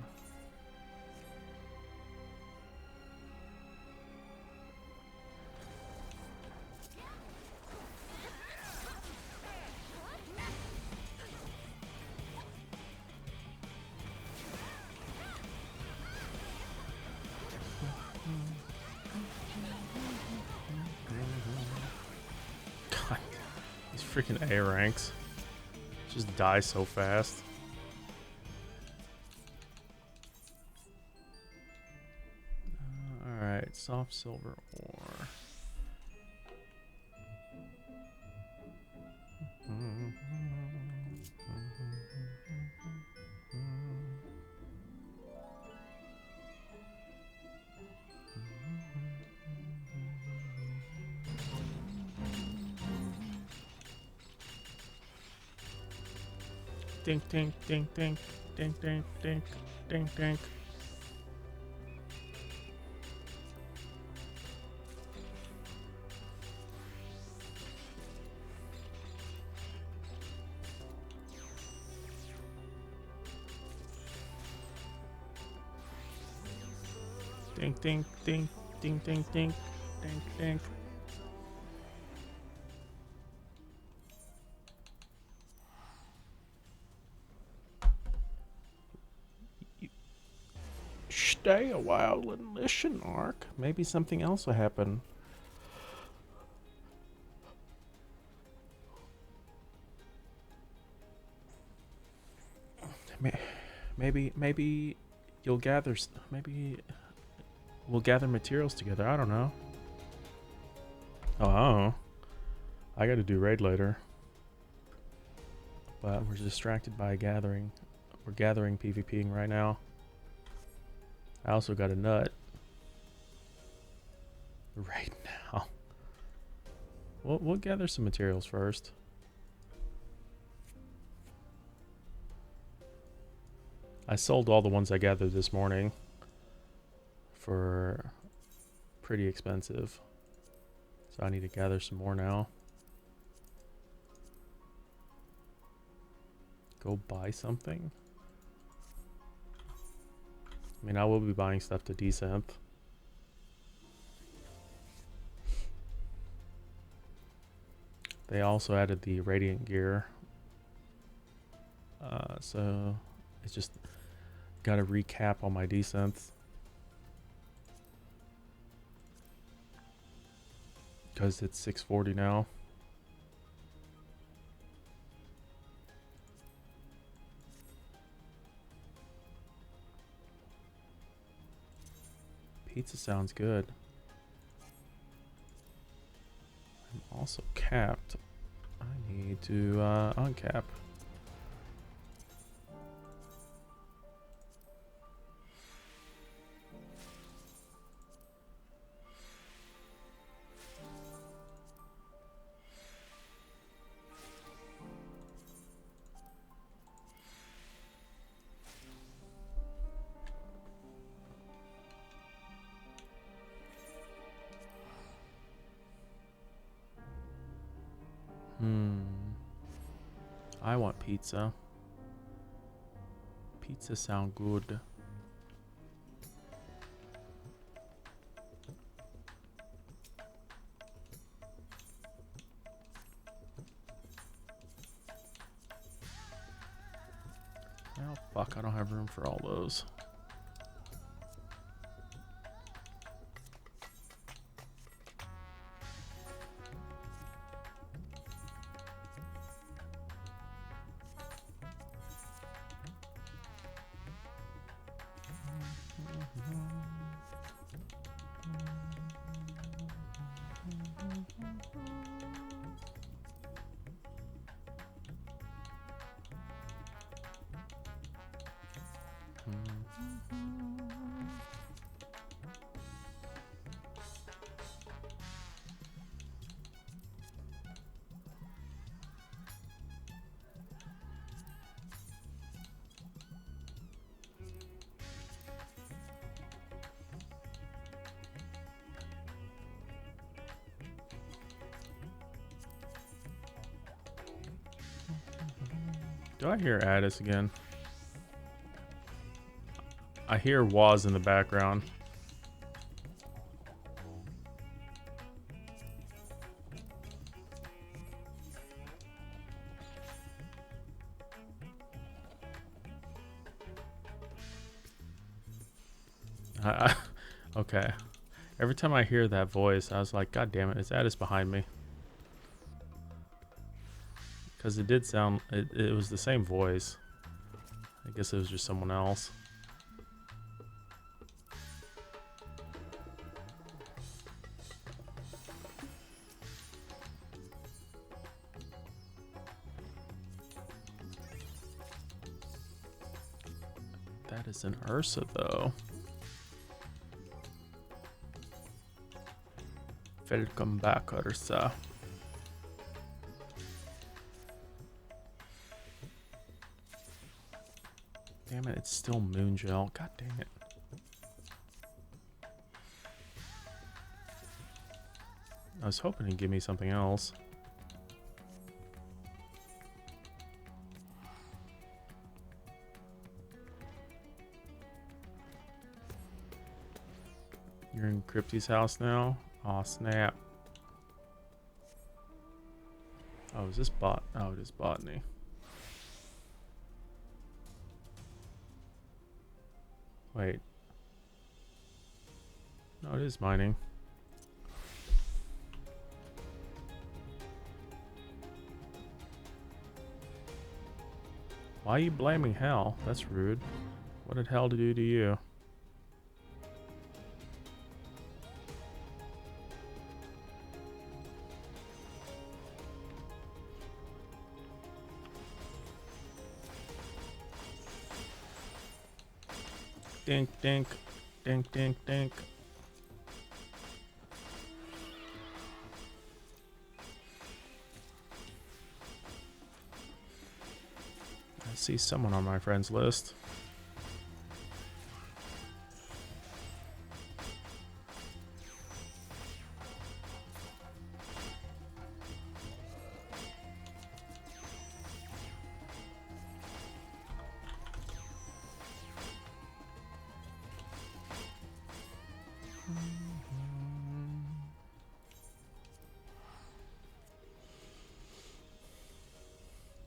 God, these freaking A ranks just die so fast. Alright, soft silver ore. Dink, dink, dink, dink, dink, dink, dink, dink, dink. Dink, dink, dink, dink, dink, dink, dink, dink. Stay a while and listen, Ark. Maybe something else will happen. Maybe you'll gather. Maybe we'll gather materials together. I don't know. Oh, I got to do raid later. But we're distracted by gathering. We're gathering PvPing right now. I also got a nut. Right now. We'll gather some materials first. I sold all the ones I gathered this morning for pretty expensive. So I need to gather some more now. Go buy something? I mean, I will be buying stuff to desynth. They also added the radiant gear. So it's just got to recap on my descents because it's 640 now. Pizza sounds good. I'm also capped. I need to uncap. I want pizza. Pizza sound good. Oh fuck, I don't have room for all those. Do I hear Addis again? I hear Waz in the background. Okay. Every time I hear that voice, I was like, God damn it, it's Addis behind me. Because it did sound, it was the same voice. I guess it was just someone else. That is an Ursa, though. Welcome back, Ursa. Damn it, it's still Moongel. God dang it. I was hoping he'd give me something else. You're in Crypty's house now? Aw, snap. Oh, is this bot? Oh, it is botany. Wait. No, it is mining. Why are you blaming Hell? That's rude. What did Hell do to you? Dink, dink, dink, dink, dink. I see someone on my friends list.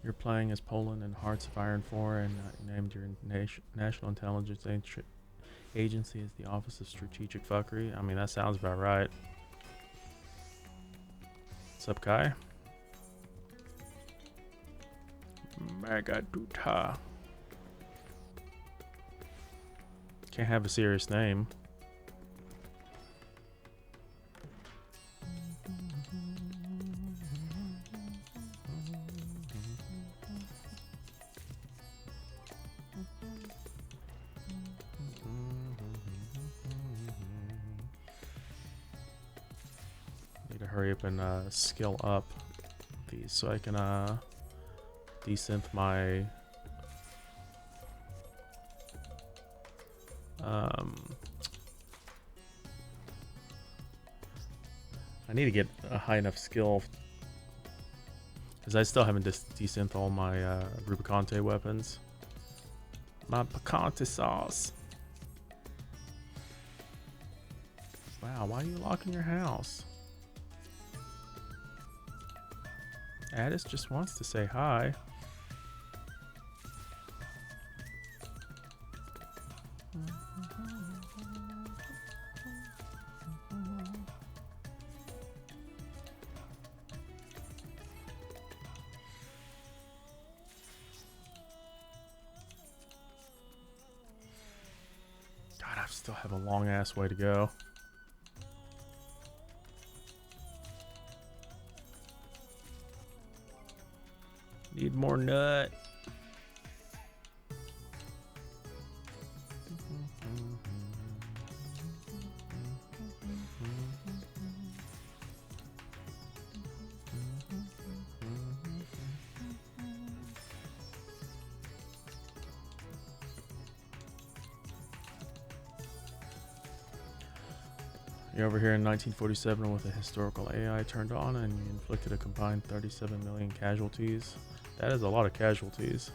You're playing as Poland in Hearts of Iron 4 and named your national intelligence agency as the Office of Strategic Fuckery. I mean, that sounds about right. What's up, Kai? Magaduta. Can't have a serious name. Need to hurry up and skill up these so I can desynth my I need to get a high enough skill because I still haven't desynth all my Rubicante weapons. My picante sauce. Wow, why are you locking your house? Addis just wants to say hi. God, I still have a long ass way to go. Need more nut. You're over here in 1947 with a historical AI turned on and you inflicted a combined 37 million casualties. That is a lot of casualties.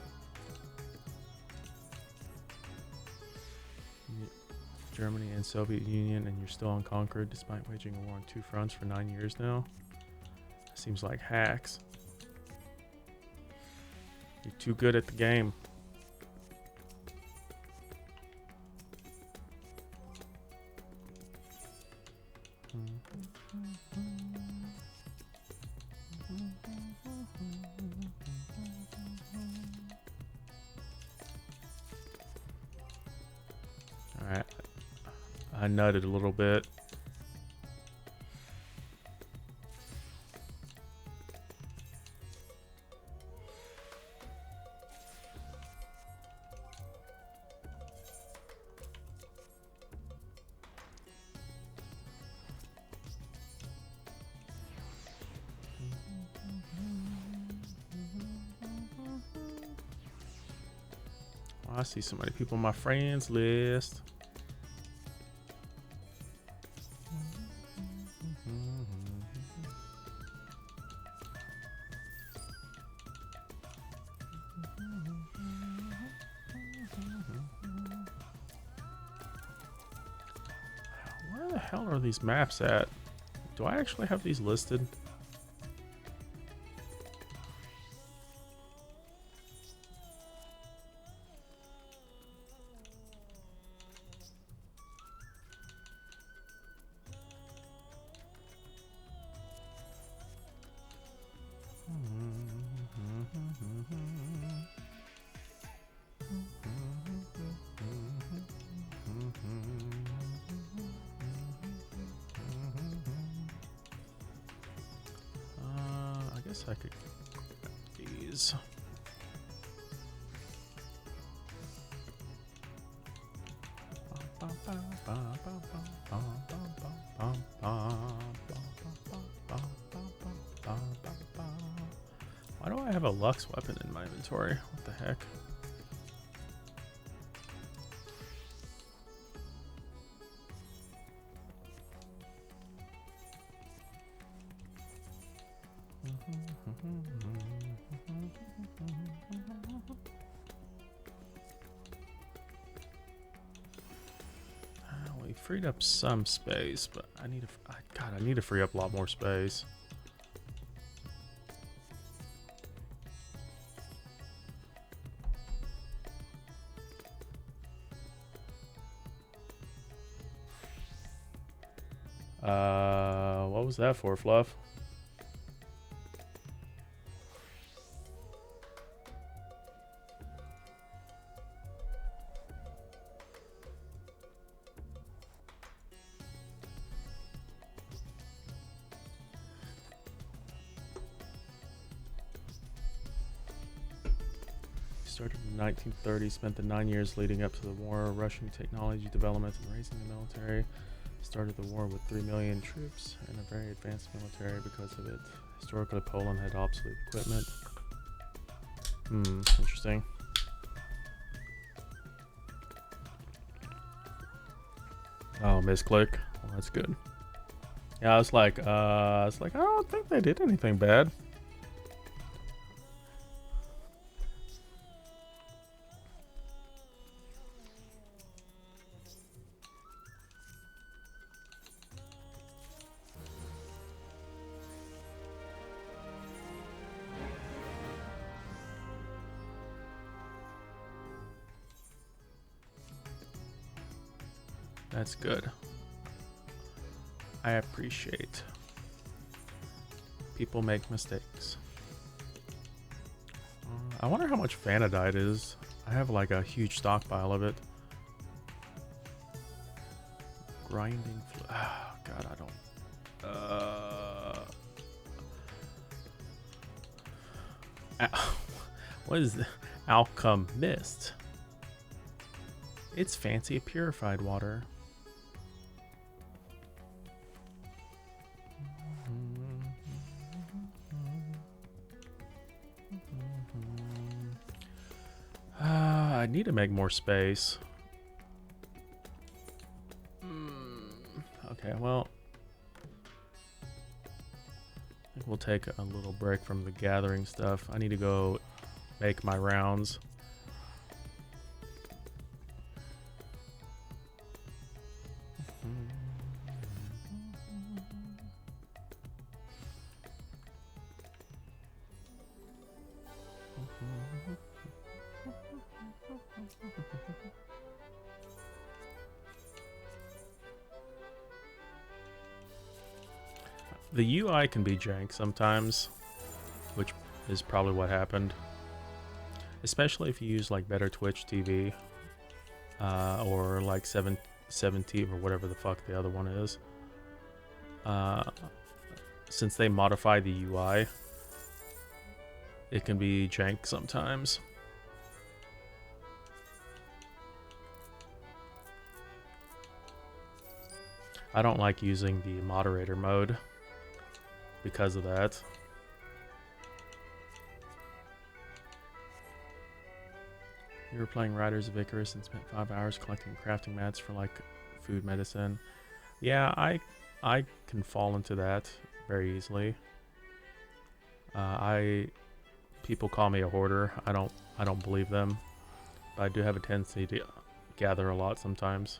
Germany and Soviet Union, and you're still unconquered despite waging a war on two fronts for 9 years now. Seems like hacks. You're too good at the game. Alright. I nutted a little bit. I see so many people on my friends list. Where the hell are these maps at? Do I actually have these listed? I guess I could grab these. Why do I have a Lux weapon in my inventory? What the heck? We freed up some space, but I need to. God, I need to free up a lot more space. What was that for, Fluff? Started in the 1930s, spent the 9 years leading up to the war, rushing technology development and raising the military. Started the war with 3 million troops and a very advanced military because of it. Historically, Poland had obsolete equipment. Interesting. Oh, misclick. Well, that's good. Yeah, I was like, I don't think they did anything bad. That's good. I appreciate people make mistakes. I wonder how much Vanadite is. I have like a huge stockpile of it. Grinding oh god, I don't what is the alchemist? It's fancy purified water. I need to make more space. Okay, well, I think we'll take a little break from the gathering stuff. I need to go make my rounds. The UI can be jank sometimes, which is probably what happened. Especially if you use like better Twitch TV, or like 7T or whatever the fuck the other one is. Since they modify the UI, it can be jank sometimes. I don't like using the moderator mode because of that. You were playing Riders of Icarus and spent 5 hours collecting crafting mats for like food medicine. Yeah, I can fall into that very easily. People call me a hoarder. I don't believe them, but I do have a tendency to gather a lot sometimes.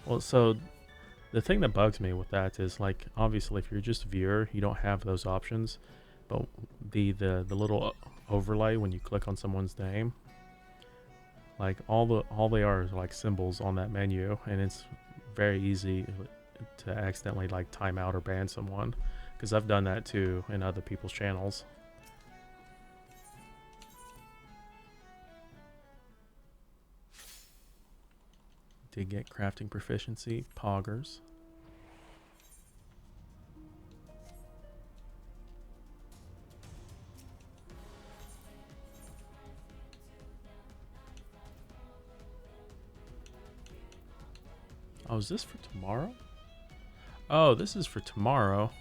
Well, so the thing that bugs me with that is, like, obviously if you're just a viewer, you don't have those options, but the little overlay when you click on someone's name, like all they are is like symbols on that menu, and it's very easy to accidentally like time out or ban someone, because I've done that too in other people's channels. Did get crafting proficiency, poggers. Oh, is this for tomorrow? Oh, this is for tomorrow.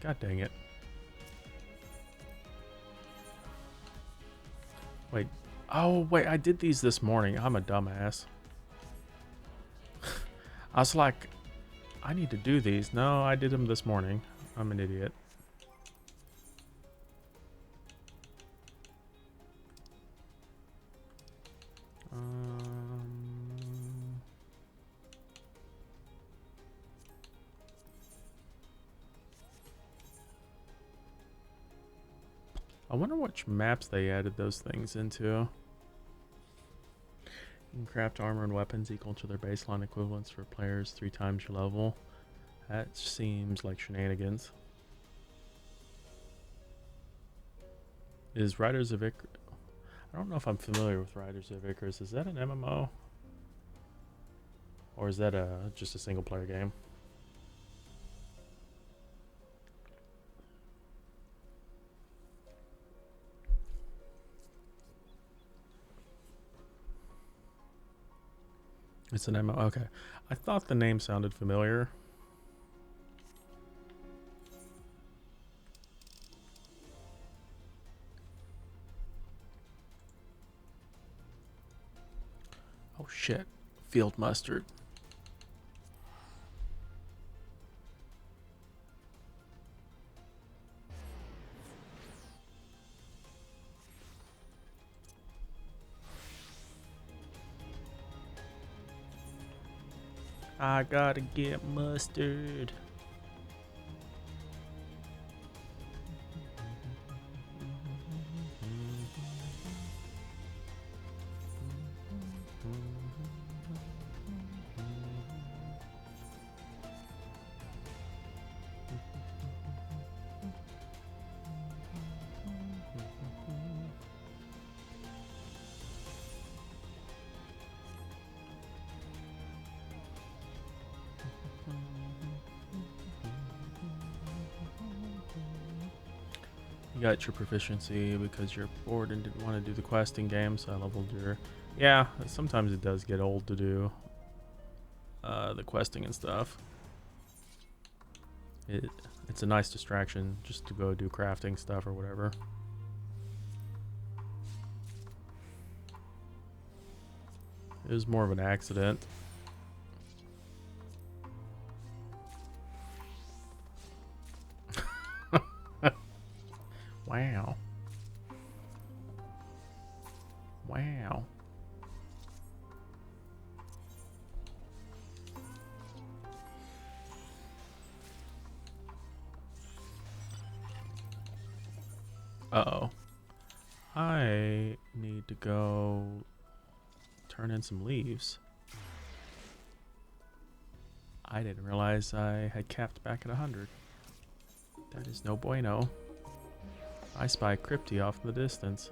God dang it. Wait. Oh, wait, I did these this morning. I'm a dumbass. I was like, I need to do these. No, I did them this morning. I'm an idiot. I wonder which maps they added those things into. You can craft armor and weapons equal to their baseline equivalents for players 3 times your level. That seems like shenanigans. Is Riders of Icarus... I don't know if I'm familiar with Riders of Icarus. Is that an MMO? Or is that just a single player game? It's an MMO. Okay. I thought the name sounded familiar. Oh shit. Field mustard. I gotta get mustard. You got your proficiency because you're bored and didn't want to do the questing game, so I leveled your... Yeah, sometimes it does get old to do the questing and stuff. It's a nice distraction just to go do crafting stuff or whatever. It was more of an accident. Wow. Wow. Uh-oh. I need to go turn in some leaves. I didn't realize I had capped back at 100. That is no bueno. I spy Crypty off in the distance.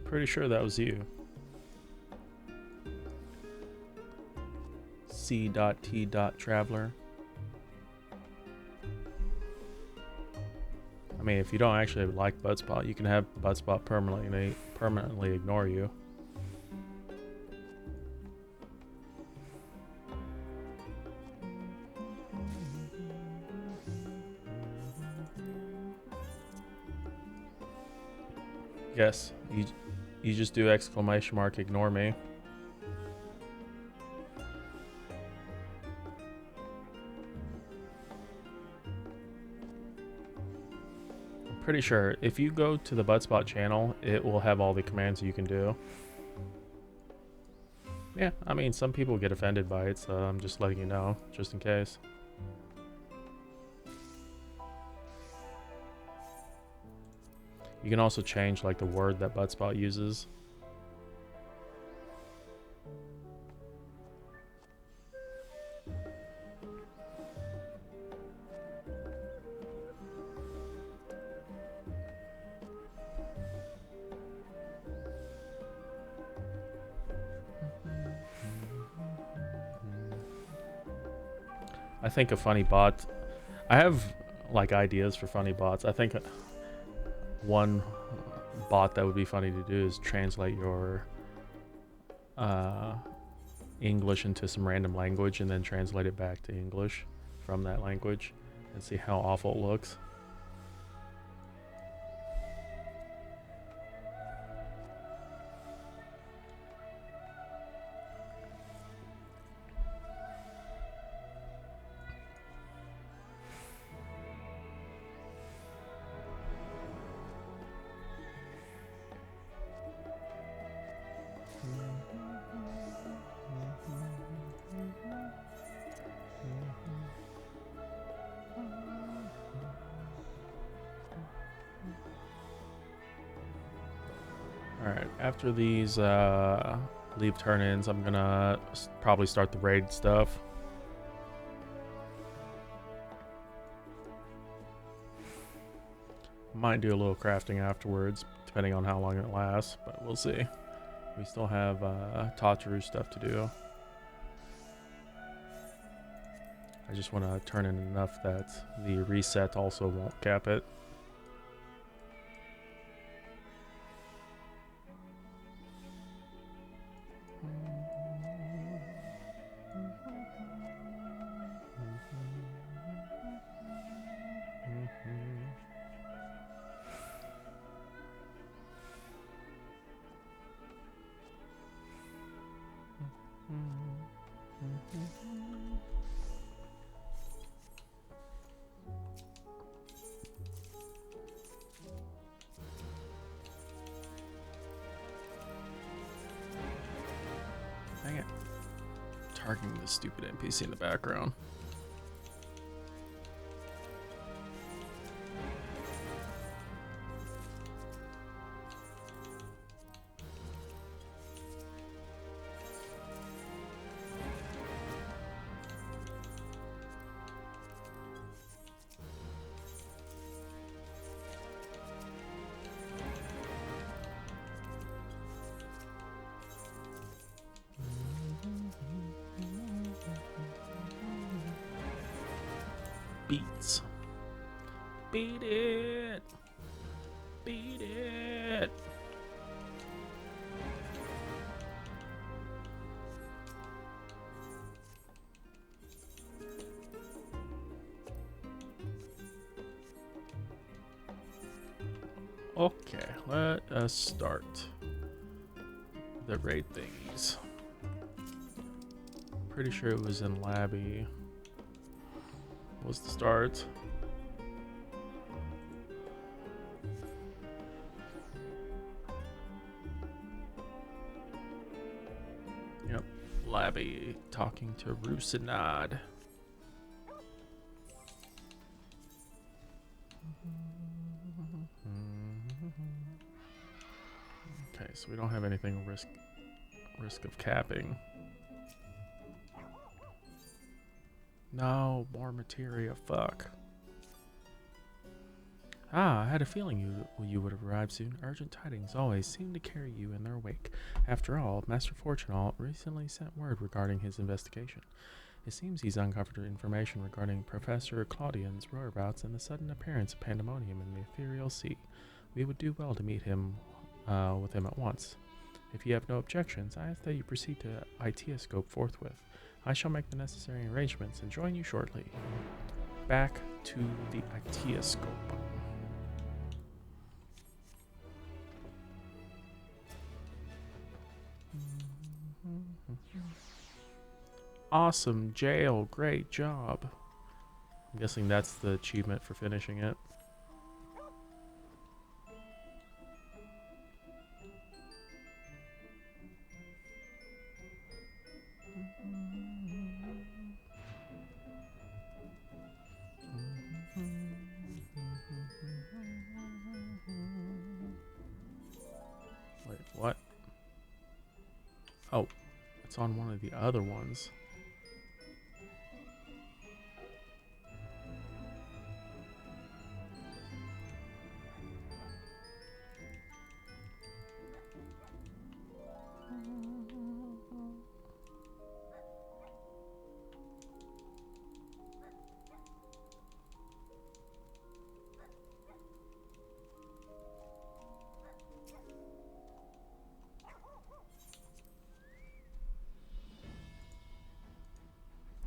Pretty sure that was you. C.T.Traveler. I mean, if you don't actually like Budspot, you can have Budspot permanently ignore you. Yes, you just do exclamation mark ignore me. Pretty sure if you go to the Budspot channel, it will have all the commands you can do. Yeah, I mean, some people get offended by it, so I'm just letting you know, just in case. You can also change like the word that Budspot uses. I think a funny bot... I have like ideas for funny bots. I think one bot that would be funny to do is translate your English into some random language and then translate it back to English from that language and see how awful it looks. After these leave turn-ins, I'm gonna probably start the raid stuff. Might do a little crafting afterwards, depending on how long it lasts, but we'll see. We still have Tataru stuff to do. I just want to turn in enough that the reset also won't cap it. Dang it. Targeting this stupid NPC in the background. Beats. Beat it. Beat it. Okay, let us start the raid thingies. Pretty sure it was in Labby. Was the start. Yep, Labby talking to Rusinad. Okay, so we don't have anything risk of capping. No, more materia, fuck. Ah, I had a feeling you would have arrived soon. Urgent tidings always seem to carry you in their wake. After all, Master Fortunal recently sent word regarding his investigation. It seems he's uncovered information regarding Professor Claudian's whereabouts and the sudden appearance of pandemonium in the ethereal sea. We would do well to meet him with him at once. If you have no objections, I ask that you proceed to Itioscope forthwith. I shall make the necessary arrangements and join you shortly. Back to the Itioscope. Awesome jail, great job. I'm guessing that's the achievement for finishing it. Wait, what? Oh, it's on one of the other ones.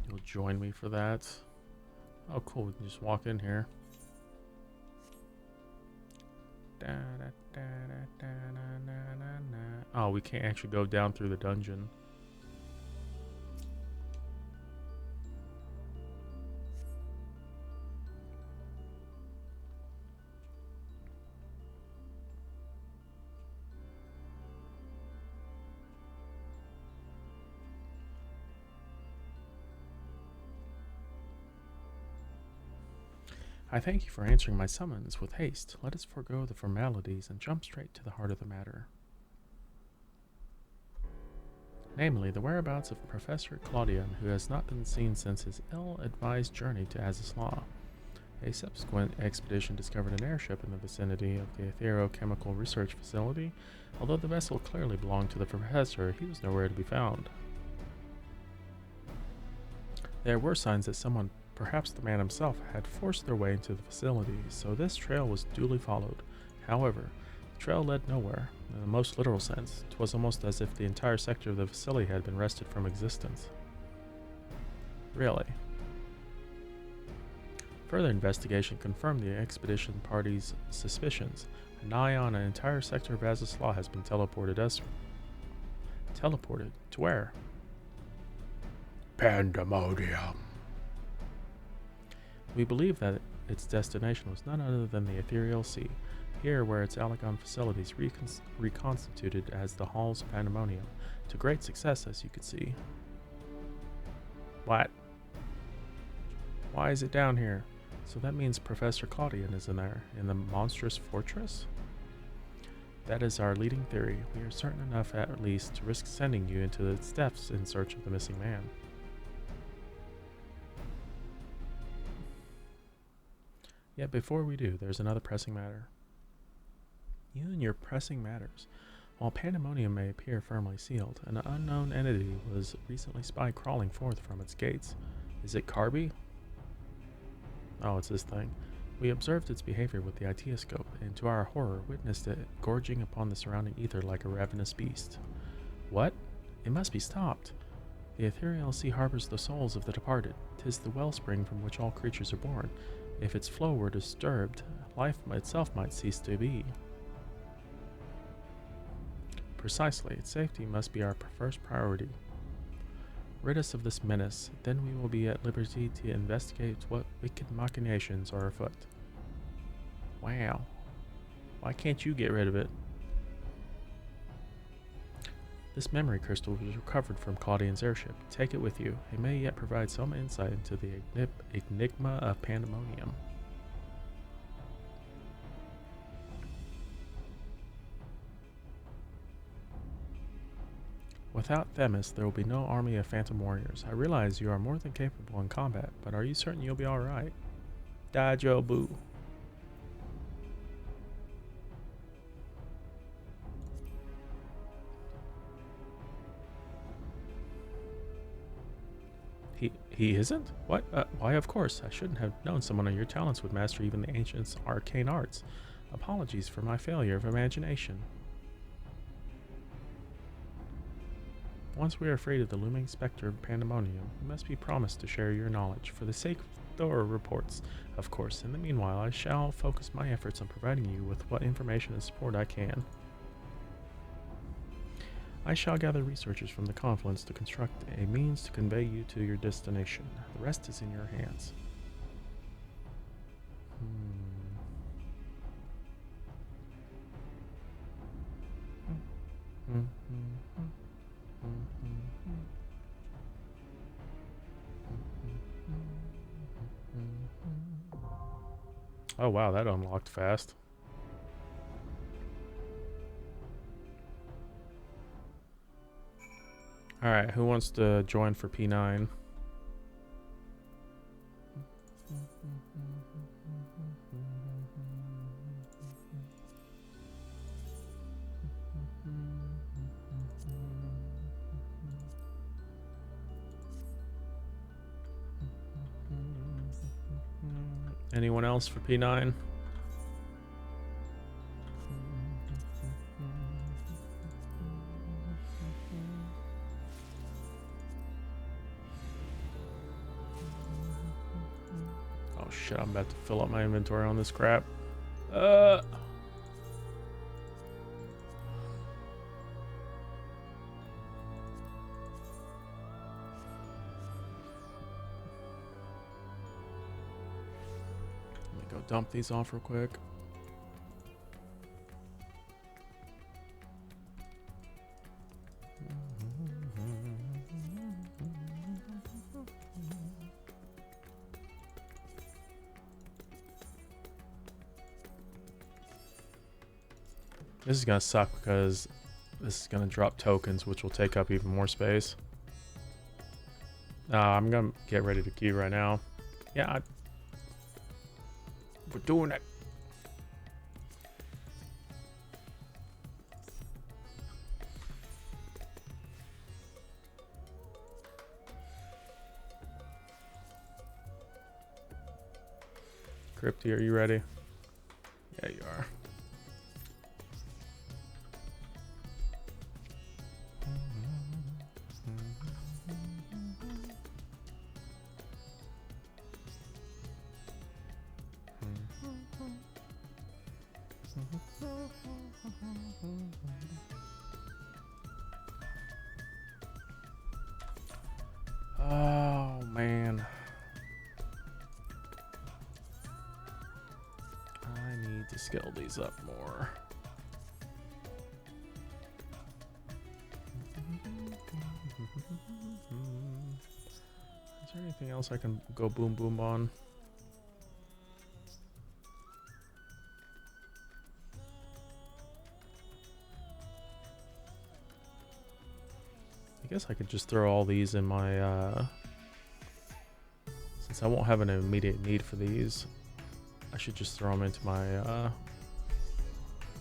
You'll join me for that. Oh, cool. We can just walk in here. Oh, we can't actually go down through the dungeon. I thank you for answering my summons with haste. Let us forego the formalities and jump straight to the heart of the matter. namely the whereabouts of Professor Claudian, who has not been seen since his ill-advised journey to Azizlaw. A subsequent expedition discovered an airship in the vicinity of the Etherochemical Research Facility. Although the vessel clearly belonged to the professor, he was nowhere to be found. There were signs that someone, perhaps the man himself, had forced their way into the facility, so this trail was duly followed. However, the trail led nowhere. In the most literal sense, it was almost as if the entire sector of the facility had been wrested from existence. Really. Further investigation confirmed the expedition party's suspicions. Nigh on an entire sector of Azizlaw has been teleported elsewhere. Teleported? To where? Pandemonium. We believe that its destination was none other than the Ethereal Sea, here where its Alagon facilities reconstituted as the Halls of Pandemonium, to great success, as you could see. What? Why is it down here? So that means Professor Claudian is in there, in the monstrous fortress? That is our leading theory. We are certain enough, at least, to risk sending you into its depths in search of the missing man. Yet before we do, there's another pressing matter. You and your pressing matters. While Pandemonium may appear firmly sealed, an unknown entity was recently spied crawling forth from its gates. Is it Carby? Oh, it's this thing. We observed its behavior with the Itioscope, and to our horror witnessed it gorging upon the surrounding ether like a ravenous beast. What? It must be stopped. The Ethereal Sea harbors the souls of the departed. 'Tis the wellspring from which all creatures are born. If its flow were disturbed, life itself might cease to be. Precisely, its safety must be our first priority. Rid us of this menace, then we will be at liberty to investigate what wicked machinations are afoot. Wow. Why can't you get rid of it? This memory crystal was recovered from Claudian's airship. Take it with you. It may yet provide some insight into the enigma of Pandemonium. Without Themis, there will be no army of phantom warriors. I realize you are more than capable in combat, but are you certain you'll be alright? Dajo Boo. He isn't? What? Why, of course. I shouldn't have known someone of your talents would master even the ancient arcane arts. Apologies for my failure of imagination. Once we are freed of the looming specter of Pandemonium, we must be promised to share your knowledge, for the sake of thorough reports, of course. In the meanwhile, I shall focus my efforts on providing you with what information and support I can. I shall gather researchers from the confluence to construct a means to convey you to your destination. The rest is in your hands. Oh wow, that unlocked fast. Alright, who wants to join for P9? Anyone else for P9? Oh shit, I'm about to fill up my inventory on this crap. Go dump these off real quick. This is gonna suck because This is going to drop tokens, which will take up even more space. I'm going to get ready to queue right now. Yeah, we're doing it. Crypty, are you ready? Yeah, you are. Oh, man. I need to scale these up more. Is there anything else I can go boom boom on? I guess I could just throw all these in my, since I won't have an immediate need for these, I should just throw them into my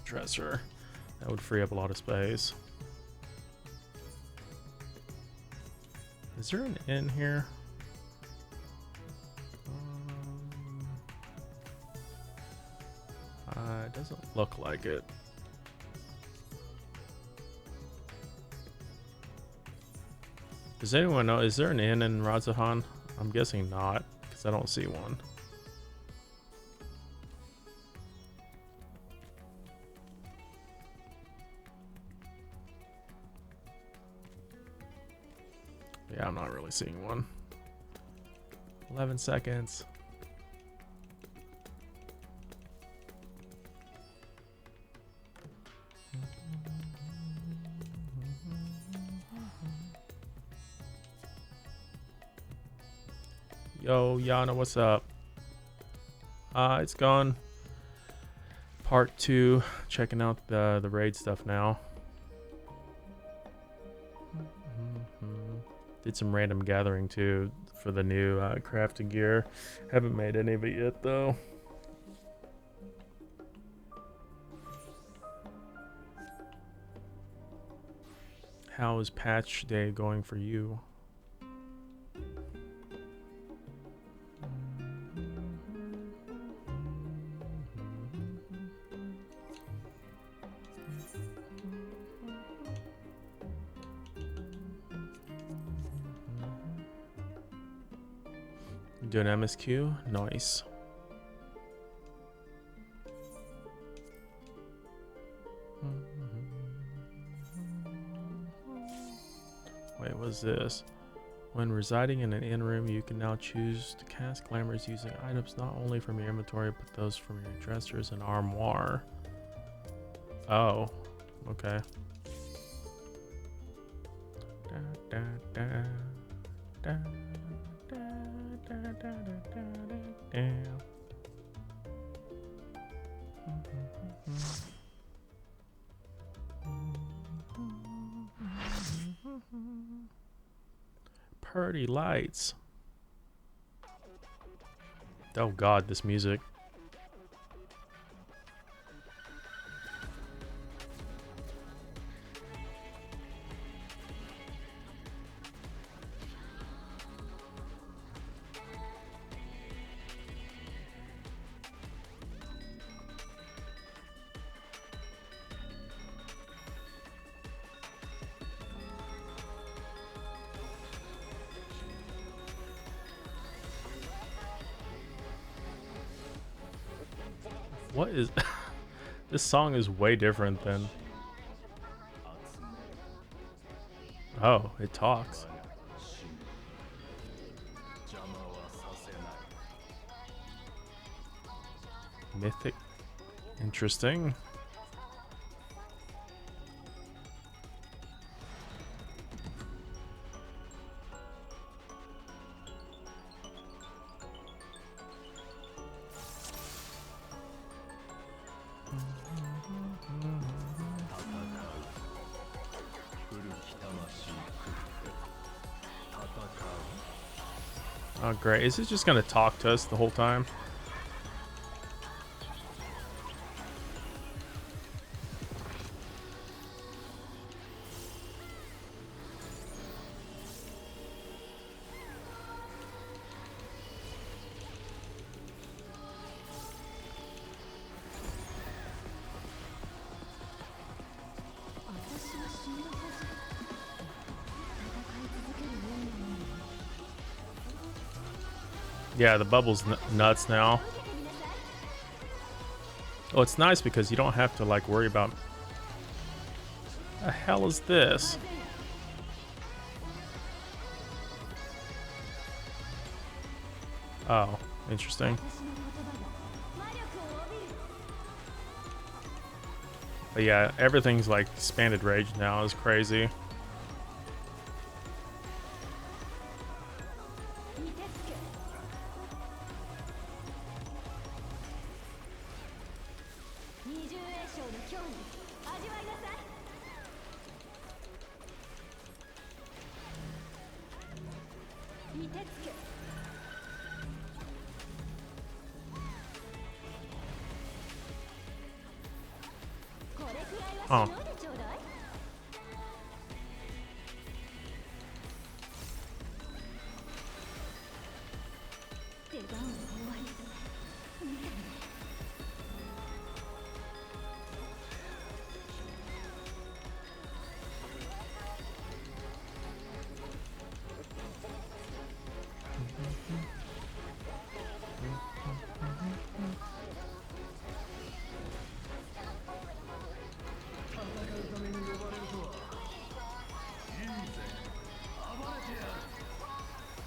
dresser. That would free up a lot of space. Is there an inn here? It doesn't look like it. Does anyone know? Is there an inn in Razahan? I'm guessing not, because I don't see one. Yeah, I'm not really seeing one. 11 seconds. Yo, Yana, what's up? It's gone. Part 2, checking out the raid stuff now. Did some random gathering too for the new crafting gear. Haven't made any of it yet though. How is patch day going for you? Doing MSQ? Nice. Wait, what's this? When residing in an inn room, you can now choose to cast glamours using items not only from your inventory, but those from your dressers and armoire. Oh, okay. Da, da, da, da. Pretty lights. Oh god, this music. What is this song is way different than oh, it talks. Mythic. Interesting. Oh, great. Is it just going to talk to us the whole time? Yeah, the bubble's nuts now. Oh, it's nice because you don't have to like worry about. The hell is this? Oh, interesting. But yeah, everything's like expanded rage now is crazy. Oh.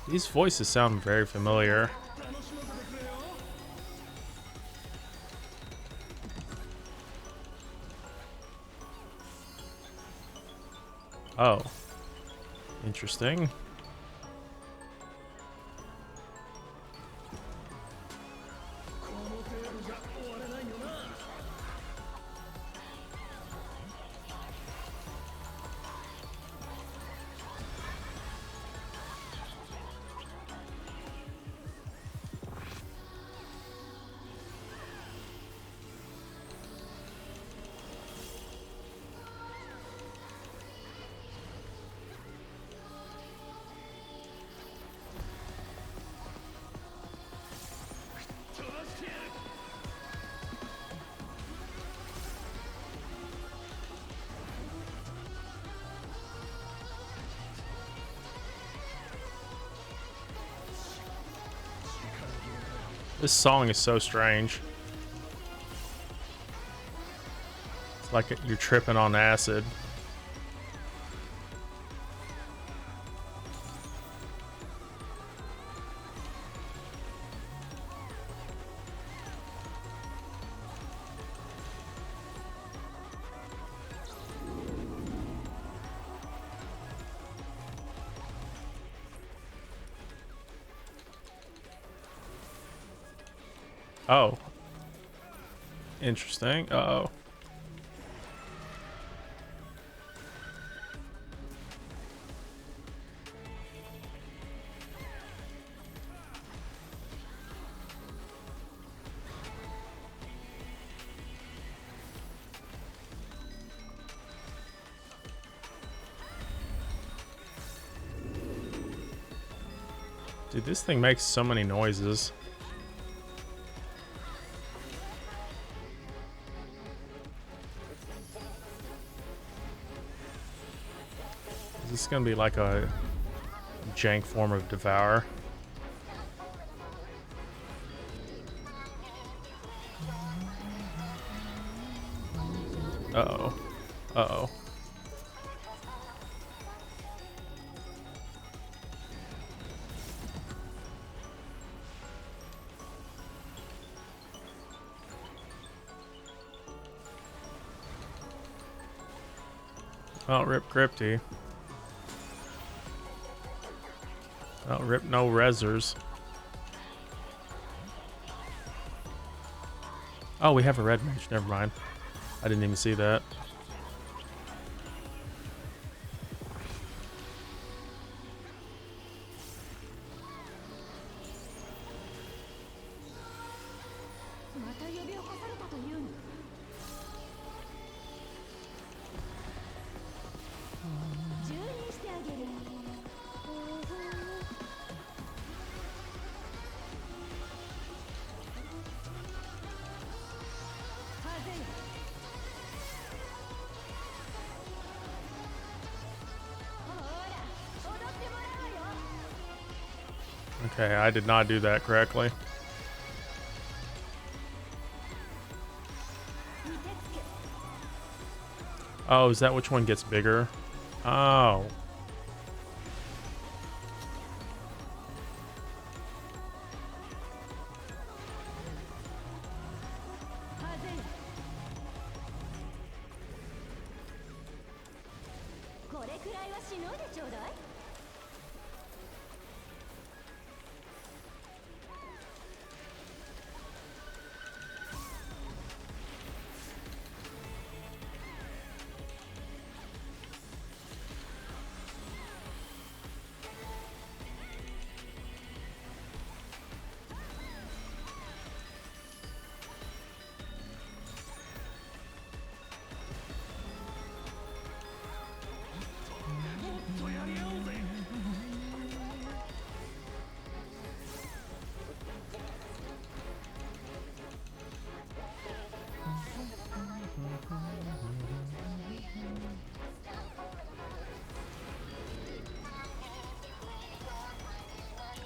These voices sound very familiar. Oh. Interesting. This song is so strange. It's like you're tripping on acid. Oh. Interesting. Uh-oh. Dude, this thing makes so many noises. Is this gonna be like a jank form of Devour? Uh-oh. Uh-oh. Oh, rip Crypty. Oh, rip no resers. Oh, we have a red mage. Never mind. I didn't even see that. Okay, I did not do that correctly. Oh, is that which one gets bigger? Oh.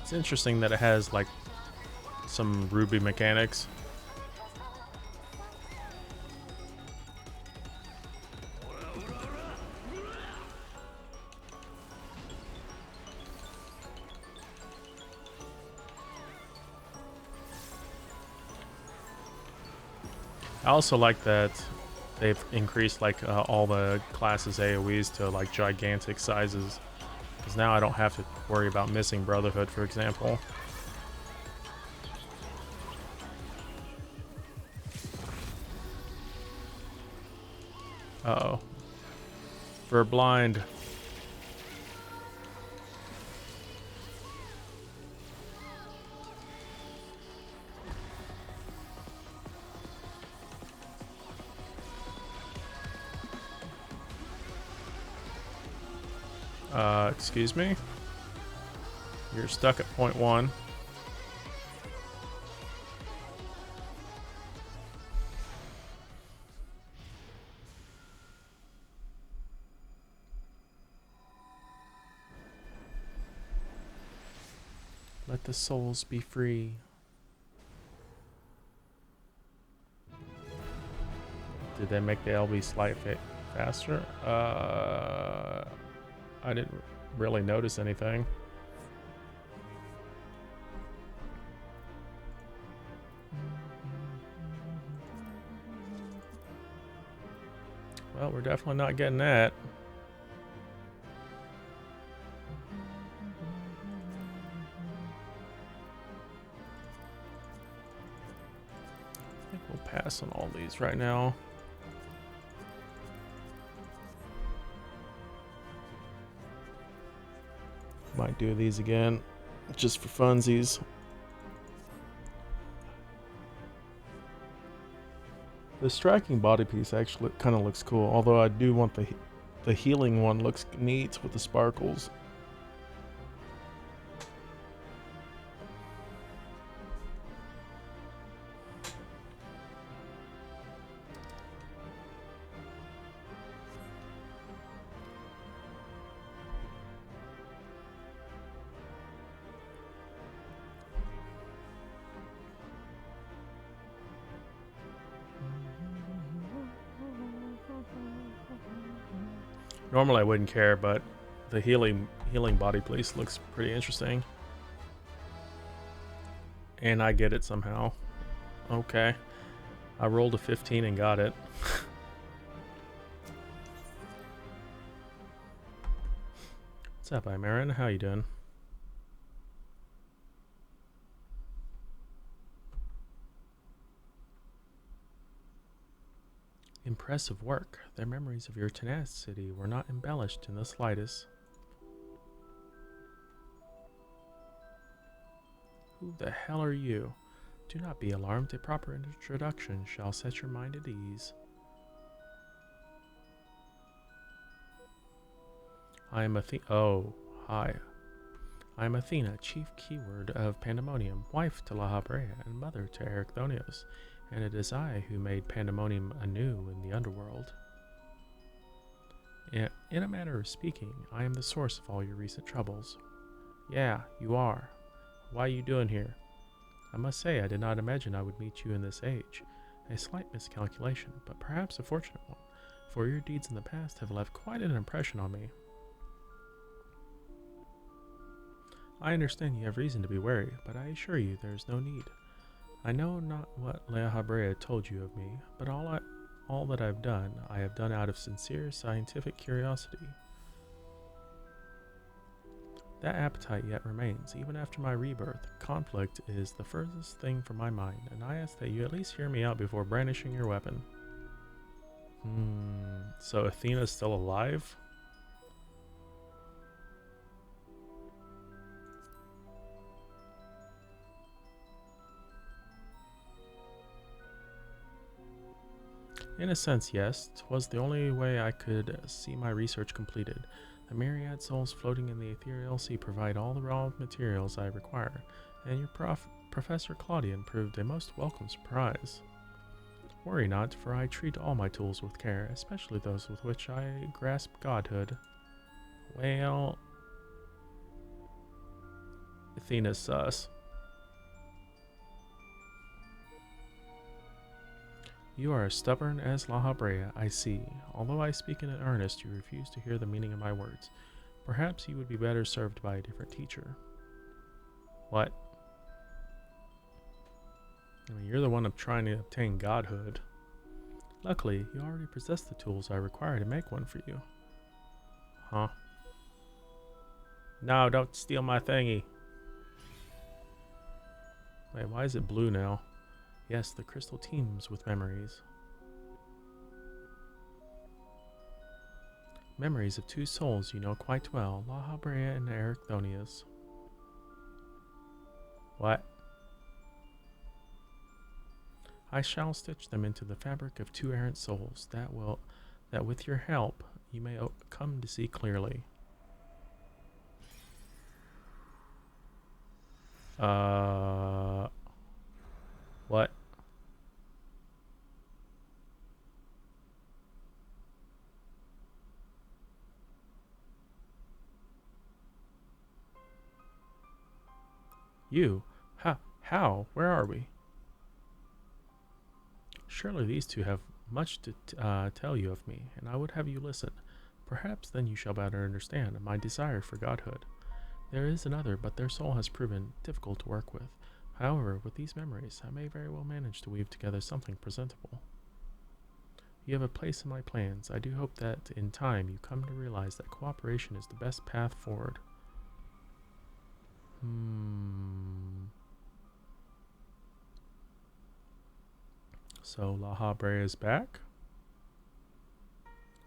It's interesting that it has like some Ruby mechanics. I also like that they've increased like all the classes AoEs to like gigantic sizes, because now I don't have to worry about missing Brotherhood, for example. Uh-oh. For blind. Excuse me? You're stuck at point 1. Let the souls be free. Did they make the LB slight faster? I didn't really notice anything. Well, we're definitely not getting that. I think we'll pass on all these right now. Might do these again, just for funsies. The striking body piece actually kind of looks cool, although I do want the healing one. Looks neat with the sparkles. Normally I wouldn't care, but the healing body piece looks pretty interesting. And I get it somehow. Okay. I rolled a 15 and got it. What's up, Imarin? How you doing? Impressive work. Their memories of your tenacity were not embellished in the slightest. Who the hell are you? Do not be alarmed. A proper introduction shall set your mind at ease. I am Athena. Oh, hi. I am Athena, chief keyword of Pandemonium, wife to La Habrea, and mother to Ericthonios. And it is I who made Pandemonium anew in the underworld. In a manner of speaking, I am the source of all your recent troubles. Yeah, you are. Why are you doing here? I must say I did not imagine I would meet you in this age. A slight miscalculation, but perhaps a fortunate one, for your deeds in the past have left quite an impression on me. I understand you have reason to be wary, but I assure you there is no need. I know not what La Habrea told you of me, but all that I have done out of sincere scientific curiosity. That appetite yet remains, even after my rebirth. Conflict is the furthest thing from my mind, and I ask that you at least hear me out before brandishing your weapon. So Athena's still alive? In a sense, yes. 'Twas the only way I could see my research completed. The myriad souls floating in the ethereal sea provide all the raw materials I require, and your Professor Claudian proved a most welcome surprise. Worry not, for I treat all my tools with care, especially those with which I grasp godhood. Well, Athena's sus. You are as stubborn as La Habrea, I see. Although I speak in earnest, you refuse to hear the meaning of my words. Perhaps you would be better served by a different teacher. What? I mean, you're the one trying to obtain godhood. Luckily, you already possess the tools I require to make one for you. Huh? No, don't steal my thingy. Wait, why is it blue now? Yes, the crystal teems with memories. Memories of two souls you know quite well, La Habrea and Ericthonius. What? I shall stitch them into the fabric of two errant souls, that with your help you may come to see clearly. What? You? How? Where are we? Surely these two have much to tell you of me, and I would have you listen. Perhaps then you shall better understand my desire for godhood. There is another, but their soul has proven difficult to work with. However, with these memories, I may very well manage to weave together something presentable. You have a place in my plans. I do hope that in time you come to realize that cooperation is the best path forward. So La Habrea is back?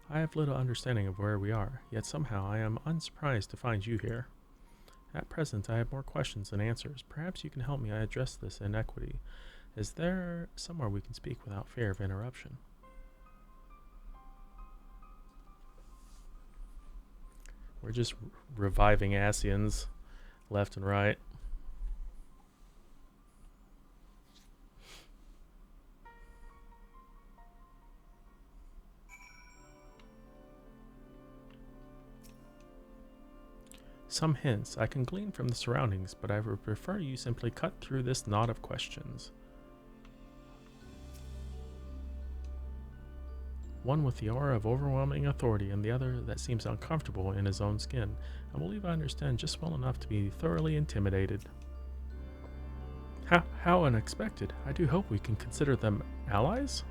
I have little understanding of where we are, yet somehow I am unsurprised to find you here. At present, I have more questions than answers. Perhaps you can help me address this inequity. Is there somewhere we can speak without fear of interruption? We're just reviving Asians left and right. Some hints I can glean from the surroundings, but I would prefer you simply cut through this knot of questions. One with the aura of overwhelming authority and the other that seems uncomfortable in his own skin. I believe I understand just well enough to be thoroughly intimidated. How unexpected. I do hope we can consider them allies?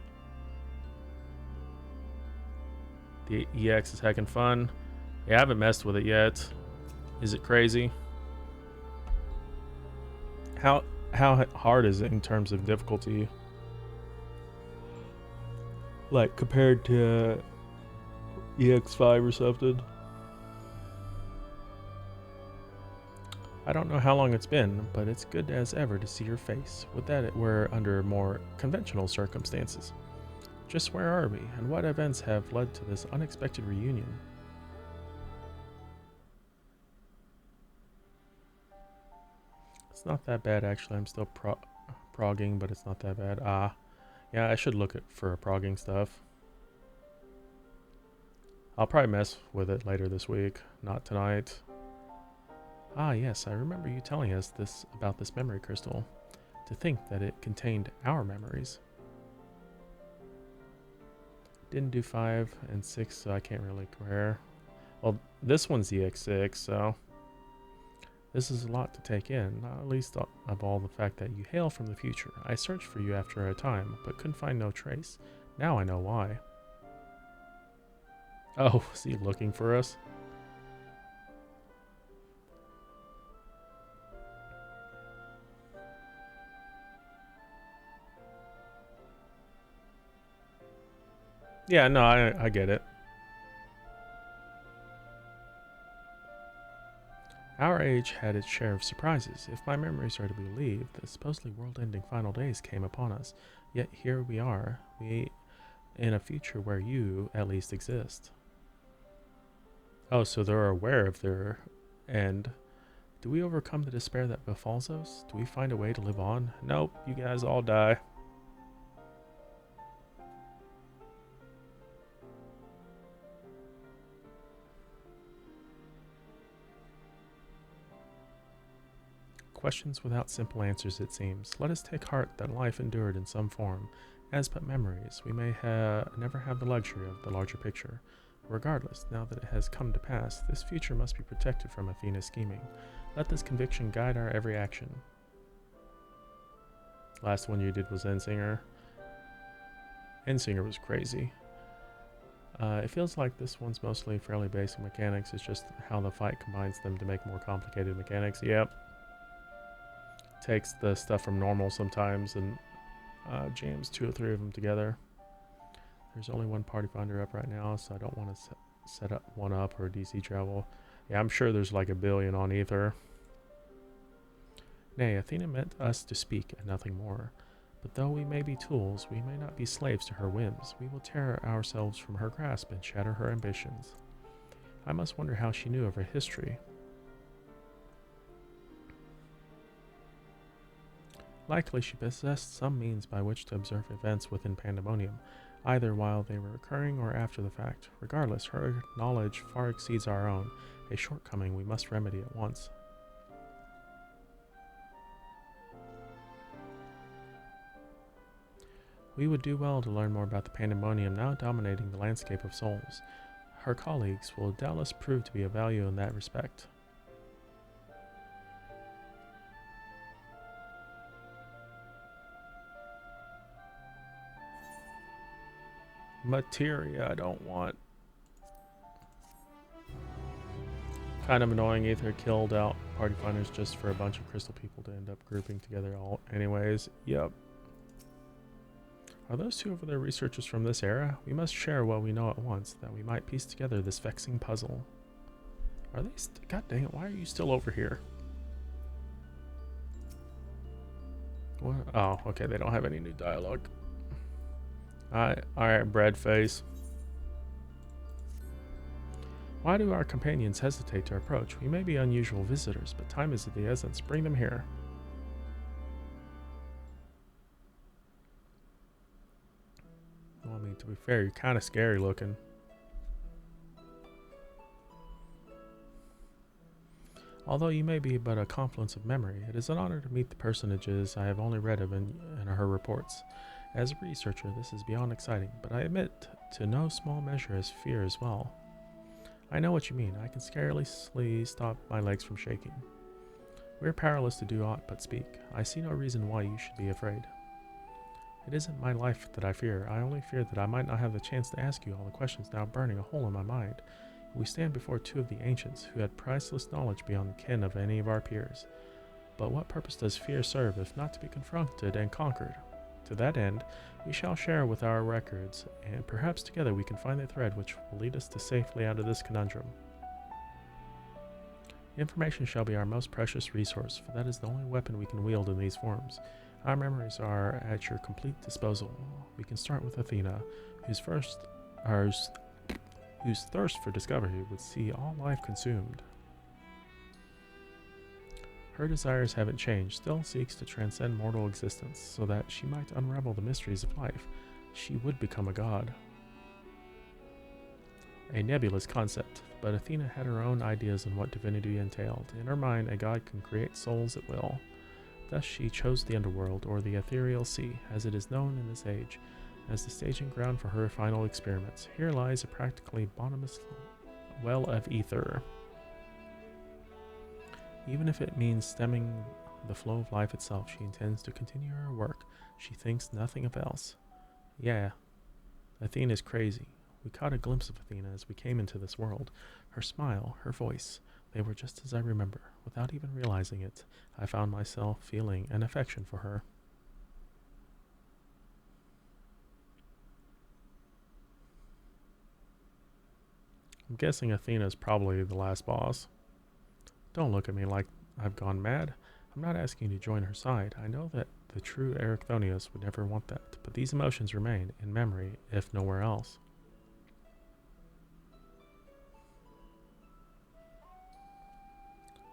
The EX is heckin' fun. I haven't messed with it yet. Is it crazy? How hard is it in terms of difficulty? Like compared to EX5 or something? I don't know how long it's been, but it's good as ever to see your face. Would that it were under more conventional circumstances. Just where are we, and what events have led to this unexpected reunion? It's not that bad, actually. I'm still progging, but it's not that bad. Yeah, I should look for progging stuff. I'll probably mess with it later this week, not tonight. Ah, yes, I remember you telling us this about this memory crystal. To think that it contained our memories. Didn't do 5 and 6, so I can't really compare. Well, this one's the X6, so this is a lot to take in, not least of all the fact that you hail from the future. I searched for you after a time, but couldn't find no trace. Now I know why. Oh, is he looking for us? Yeah, no, I get it. Our age had its share of surprises. If my memories are to be believed, the supposedly world-ending final days came upon us. Yet here we are, we in a future where you, at least, exist. Oh, so they're aware of their end. Do we overcome the despair that befalls us? Do we find a way to live on? Nope, you guys all die. Questions without simple answers, it seems. Let us take heart that life endured in some form. As but memories, we may never have the luxury of the larger picture. Regardless, now that it has come to pass, this future must be protected from Athena's scheming. Let this conviction guide our every action. Last one you did was Ensinger. Ensinger was crazy. It feels like this one's mostly fairly basic mechanics. It's just how the fight combines them to make more complicated mechanics. Yep. Takes the stuff from normal sometimes and jams 2 or 3 of them together. There's only one party finder up right now, so I don't want to set up one up or DC travel. Yeah, I'm sure there's like a billion on Ether. Nay, Athena meant us to speak and nothing more. But though we may be tools, we may not be slaves to her whims. We will tear ourselves from her grasp and shatter her ambitions. I must wonder how she knew of her history. Likely she possessed some means by which to observe events within Pandemonium, either while they were occurring or after the fact. Regardless, her knowledge far exceeds our own, a shortcoming we must remedy at once. We would do well to learn more about the Pandemonium now dominating the landscape of souls. Her colleagues will doubtless prove to be of value in that respect. Materia I don't want. Kind of annoying Ether killed out party finders just for a bunch of crystal people to end up grouping together all anyways. Yep. Are those two over there researchers from this era? We must share what we know at once, that we might piece together this vexing puzzle. Are they God dang it, why are you still over here? What? Oh, okay, they don't have any new dialogue. Alright, bread face. Why do our companions hesitate to approach? We may be unusual visitors, but time is of the essence. Bring them here. Well, I mean, to be fair, you're kind of scary looking. Although you may be but a confluence of memory, it is an honor to meet the personages I have only read of in her reports. As a researcher, this is beyond exciting, but I admit to no small measure as fear as well. I know what you mean. I can scarcely stop my legs from shaking. We are powerless to do aught but speak. I see no reason why you should be afraid. It isn't my life that I fear. I only fear that I might not have the chance to ask you all the questions now burning a hole in my mind. We stand before 2 of the ancients who had priceless knowledge beyond the ken of any of our peers. But what purpose does fear serve if not to be confronted and conquered? To that end, we shall share with our records, and perhaps together we can find the thread which will lead us to safely out of this conundrum. Information shall be our most precious resource, for that is the only weapon we can wield in these forms. Our memories are at your complete disposal. We can start with Athena, whose thirst for discovery would see all life consumed. Her desires haven't changed, still seeks to transcend mortal existence, so that she might unravel the mysteries of life. She would become a god. A nebulous concept. but Athena had her own ideas on what divinity entailed. In her mind, a god can create souls at will. Thus she chose the underworld, or the ethereal sea, as it is known in this age, as the staging ground for her final experiments. Here lies a practically bottomless well of ether. Even if it means stemming the flow of life itself, she intends to continue her work. She thinks nothing of else. Yeah, Athena's crazy. We caught a glimpse of Athena as we came into this world. Her smile, her voice, they were just as I remember. Without even realizing it, I found myself feeling an affection for her. I'm guessing Athena's probably the last boss. Don't look at me like I've gone mad. I'm not asking you to join her side. I know that the true Ericthonius would never want that, but these emotions remain in memory, if nowhere else.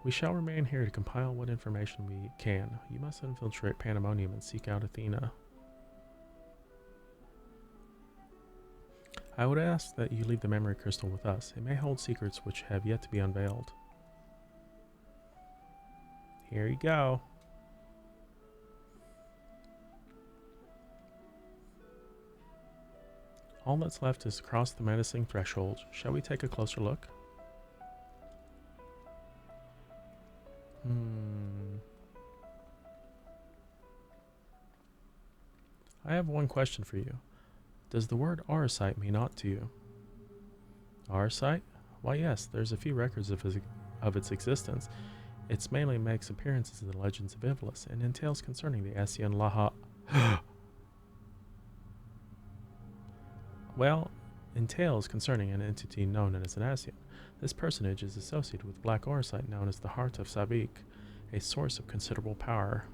We shall remain here to compile what information we can. You must infiltrate Pandemonium and seek out Athena. I would ask that you leave the memory crystal with us. It may hold secrets which have yet to be unveiled. Here you go. All that's left is to cross the menacing threshold. Shall we take a closer look? I have one question for you. Does the word Auracite mean aught to you? Auracite? Why yes, there's a few records of its existence. It mainly makes appearances in the legends of Ivlis and entails concerning the Asian Laha... Well, entails concerning an entity known as an Asian. This personage is associated with black Auracite known as the Heart of Sabik, a source of considerable power.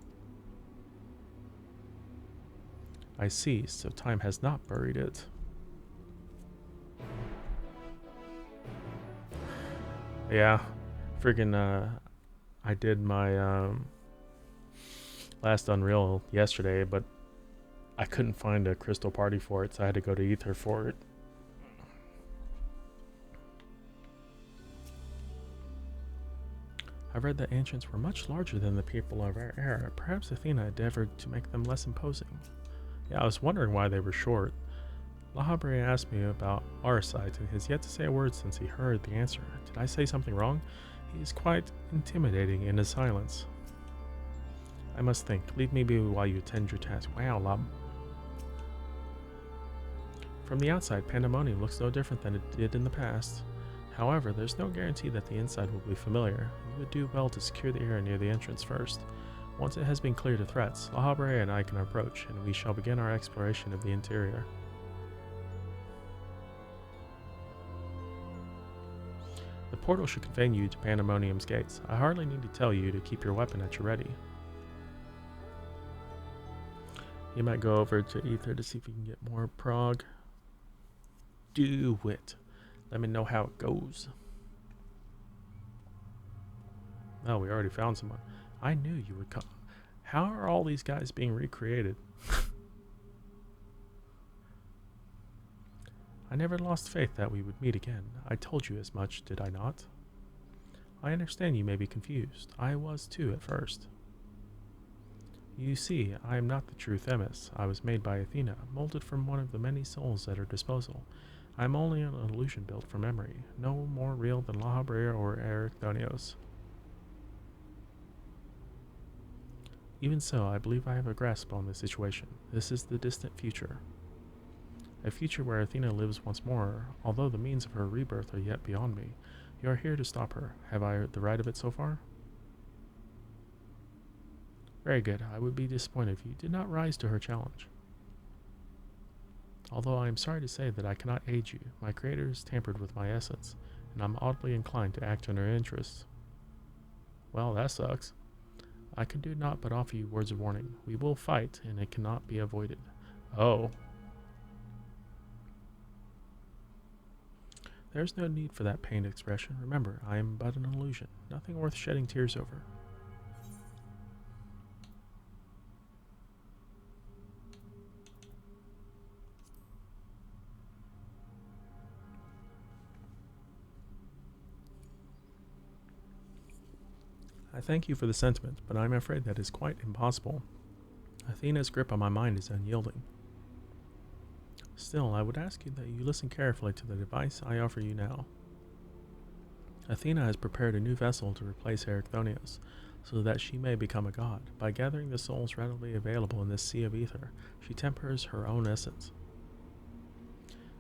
I see, so time has not buried it. Yeah, friggin' I did my last Unreal yesterday, but I couldn't find a crystal party for it, so I had to go to Ether for it. I've read that ancients were much larger than the people of our era. Perhaps Athena endeavored to make them less imposing. Yeah, I was wondering why they were short. Lahabre asked me about Auracite and has yet to say a word since he heard the answer. Did I say something wrong? He is quite intimidating in his silence. I must think. Leave me be while you attend your task. Wow, Lab. From the outside, Pandemonium looks no different than it did in the past. However, there's no guarantee that the inside will be familiar. You would do well to secure the area near the entrance first. Once it has been cleared of threats, Lahabre and I can approach, and we shall begin our exploration of the interior. The portal should convey you to Pandemonium's gates. I hardly need to tell you to keep your weapon at your ready. You might go over to Ether to see if you can get more prog. Do it. Let me know how it goes. Oh, we already found someone. I knew you would come. How are all these guys being recreated? I never lost faith that we would meet again. I told you as much, did I not? I understand you may be confused. I was too at first. You see, I am not the true Themis. I was made by Athena, molded from one of the many souls at her disposal. I am only an illusion built for memory, no more real than Lahabre or Ericthonios. Even so, I believe I have a grasp on the situation. This is the distant future. A future where Athena lives once more, although the means of her rebirth are yet beyond me. You are here to stop her. Have I the right of it so far? Very good. I would be disappointed if you did not rise to her challenge. Although I am sorry to say that I cannot aid you, my creator has tampered with my essence, and I'm oddly inclined to act in her interests. Well, that sucks. I can do naught but offer you words of warning. We will fight, and it cannot be avoided. Oh. There's no need for that pained expression. Remember, I am but an illusion, nothing worth shedding tears over. thank you for the sentiment, but I'm afraid that is quite impossible. Athena's grip on my mind is unyielding. Still, I would ask you that you listen carefully to the advice I offer you now. Athena has prepared a new vessel to replace Erechthonios, so that she may become a god. By gathering the souls readily available in this sea of ether, she tempers her own essence.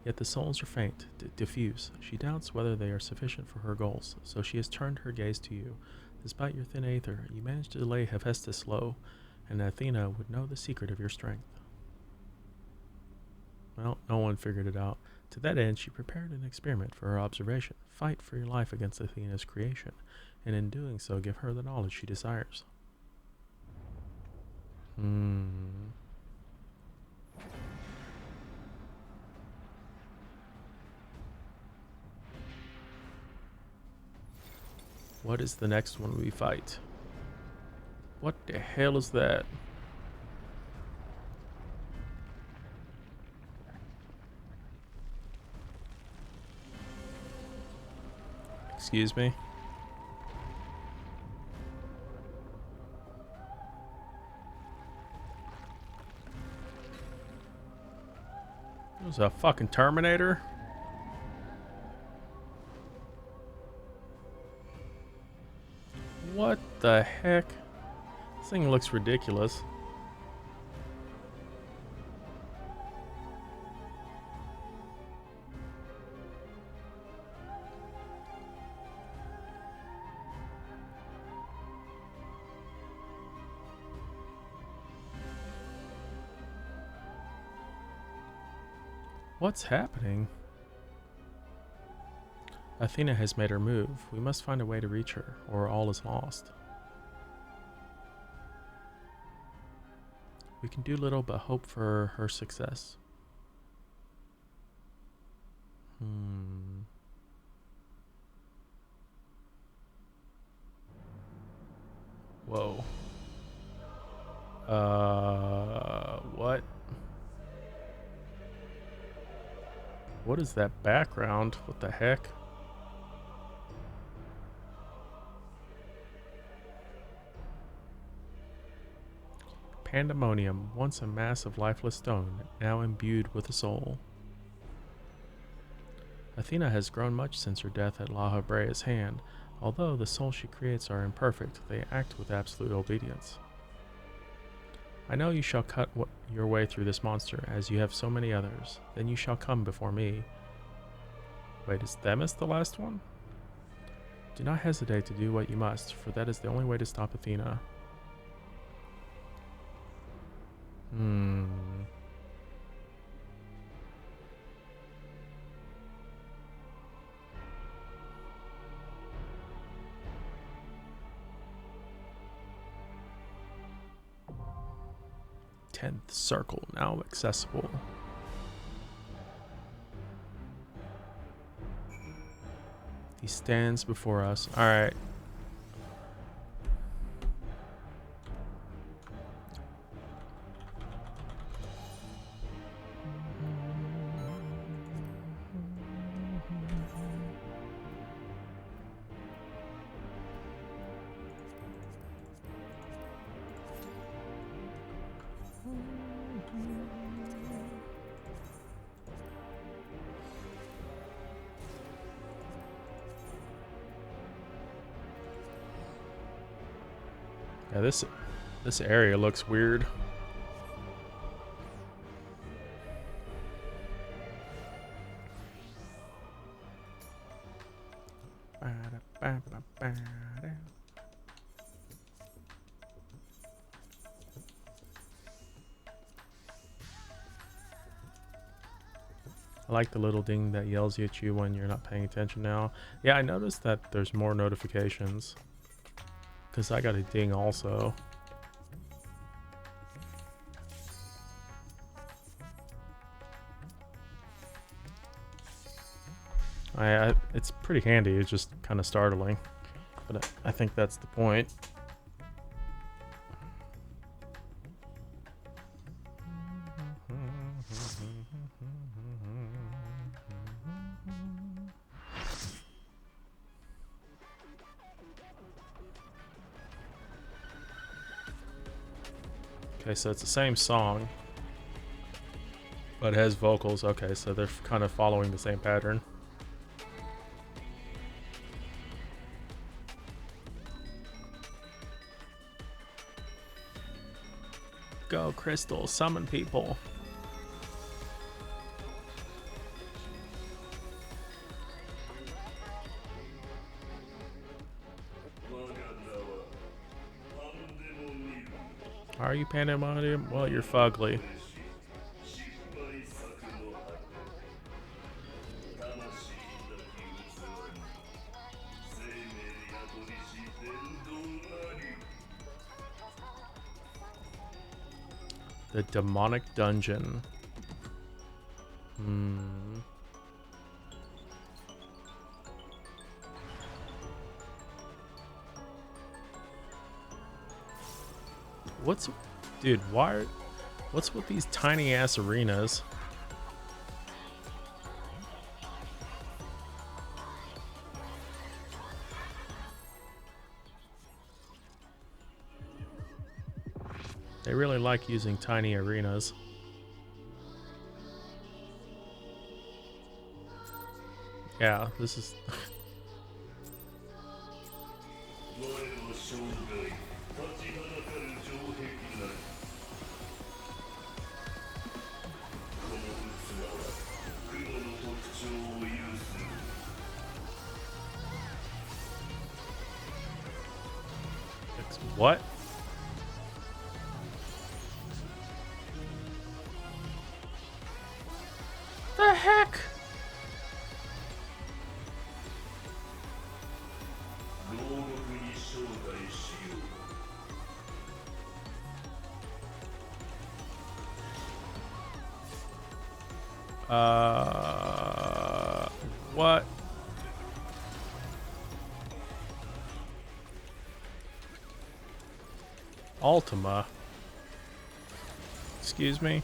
Yet the souls are faint, diffuse. She doubts whether they are sufficient for her goals, so she has turned her gaze to you. Despite your thin aether, you managed to lay Hephaestus low, and Athena would know the secret of your strength. Well, no one figured it out. To that end, she prepared an experiment for her observation. Fight for your life against Athena's creation, and in doing so, give her the knowledge she desires. What is the next one we fight? What the hell is that? Excuse me? It was a fucking Terminator? What the heck? This thing looks ridiculous. What's happening? Athena has made her move. We must find a way to reach her, or all is lost. We can do little but hope for her success. Whoa. What? What is that background? What the heck? Pandemonium, once a mass of lifeless stone, now imbued with a soul. Athena has grown much since her death at La Hebrea's hand. Although the souls she creates are imperfect, they act with absolute obedience. I know you shall cut your way through this monster, as you have so many others. Then you shall come before me. Wait, is Themis the last one? Do not hesitate to do what you must, for that is the only way to stop Athena. 10th circle now accessible. He stands before us. All right. Yeah, this area looks weird. I like the little ding that yells at you when you're not paying attention now. Yeah, I noticed that there's more notifications. Because I got a ding also. It's pretty handy. It's just kind of startling. But I think that's the point. Okay, so it's the same song, but it has vocals. Okay, so they're kind of following the same pattern. Go, Crystal, summon people. Are you pandemonium? Well, you're fugly. The demonic dungeon. What's... Dude, why... What's with these tiny ass arenas? They really like using tiny arenas. Yeah, this is... What? The heck? What? Ultima. Excuse me?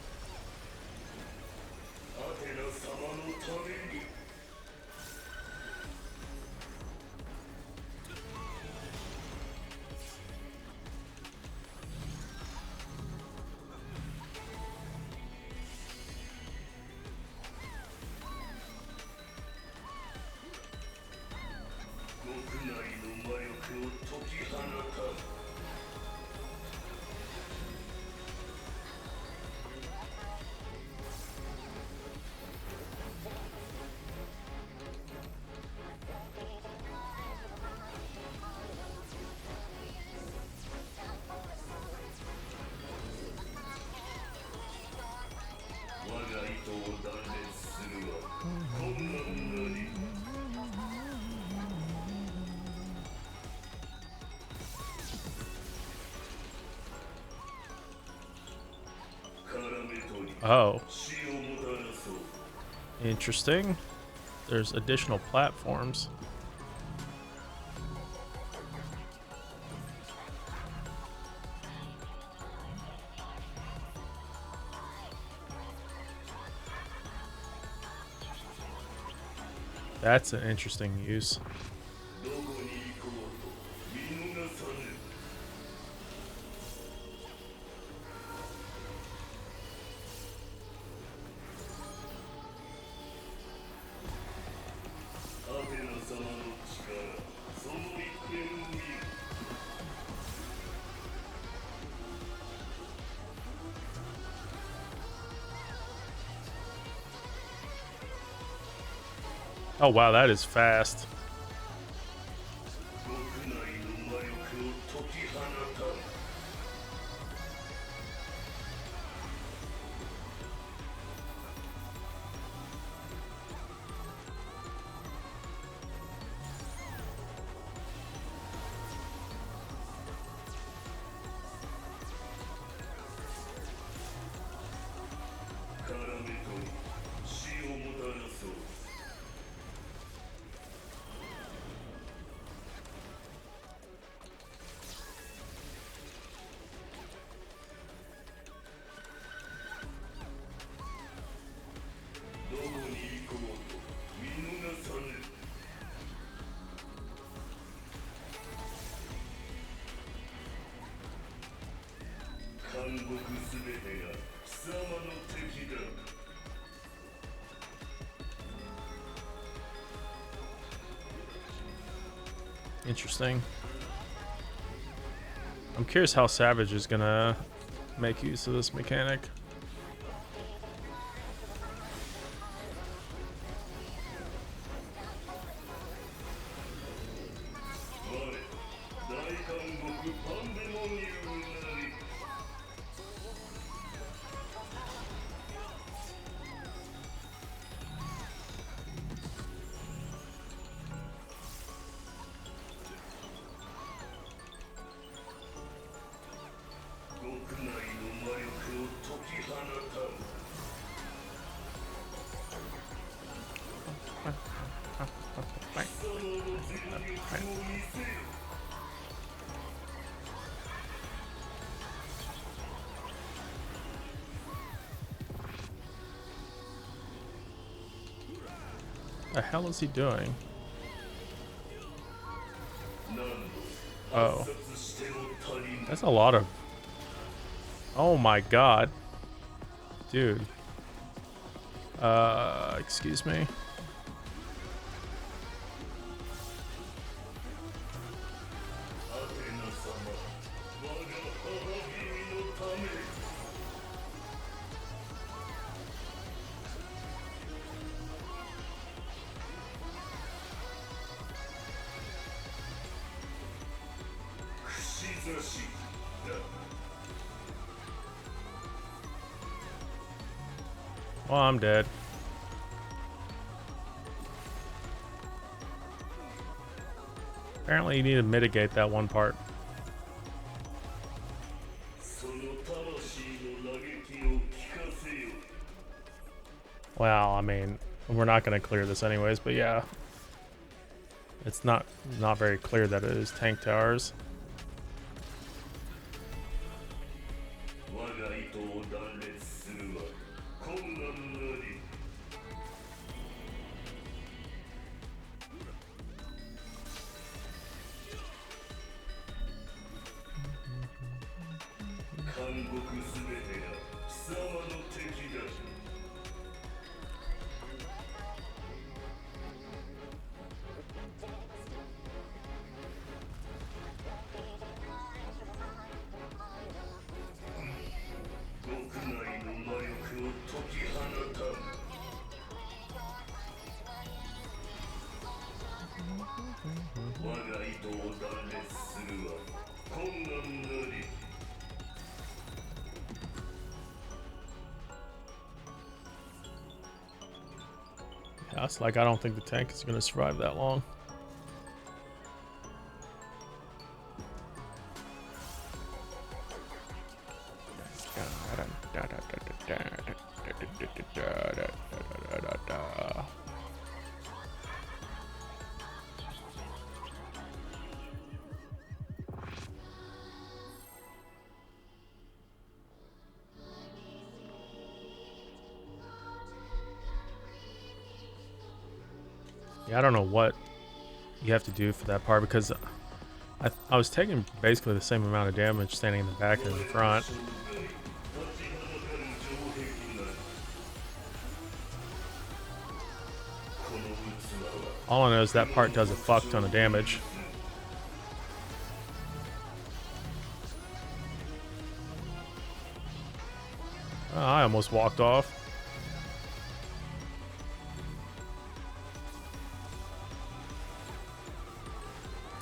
Oh. Interesting. There's additional platforms. That's an interesting use. Oh wow, that is fast. Interesting. I'm curious how Savage is gonna make use of this mechanic. The hell is he doing? Oh. That's a lot of... Oh my god. Dude. Excuse me. Well, I'm dead. Apparently you need to mitigate that one part. Well, I mean, we're not going to clear this anyways, but yeah. It's not very clear that it is tank towers. Yeah, it's like I don't think the tank is going to survive that long. Yeah, I don't know what you have to do for that part because I was taking basically the same amount of damage standing in the back and in the front. All I know is that part does a fuck ton of damage. Oh, I almost walked off.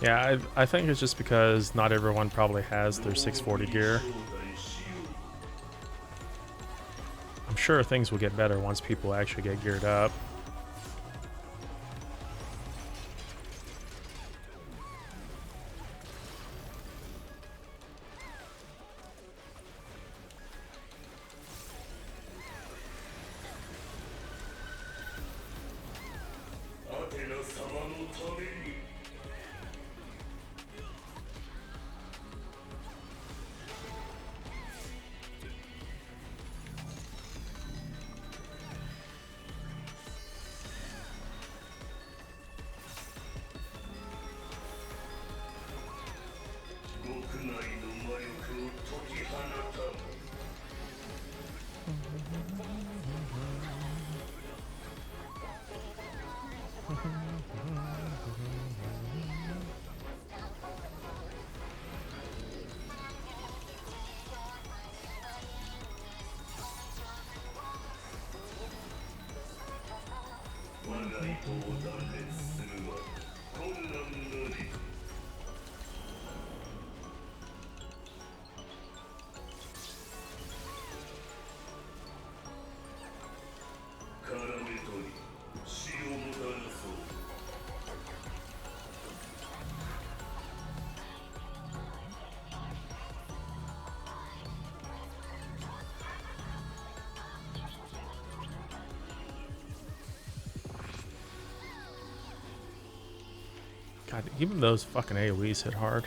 Yeah, I think it's just because not everyone probably has their 640 gear. I'm sure things will get better once people actually get geared up. God, even those fucking AoEs hit hard.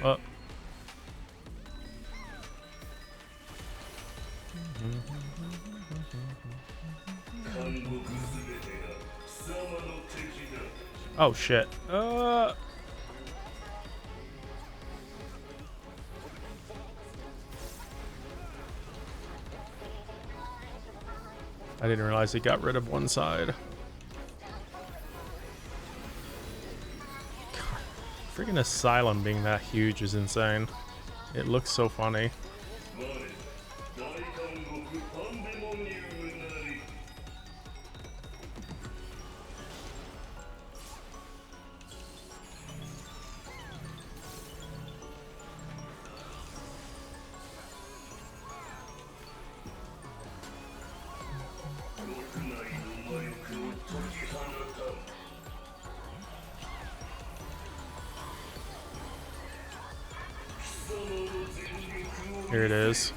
Oh. Oh shit. I didn't realize he got rid of one side. God, freaking Asylum being that huge is insane. It looks so funny. Here it is.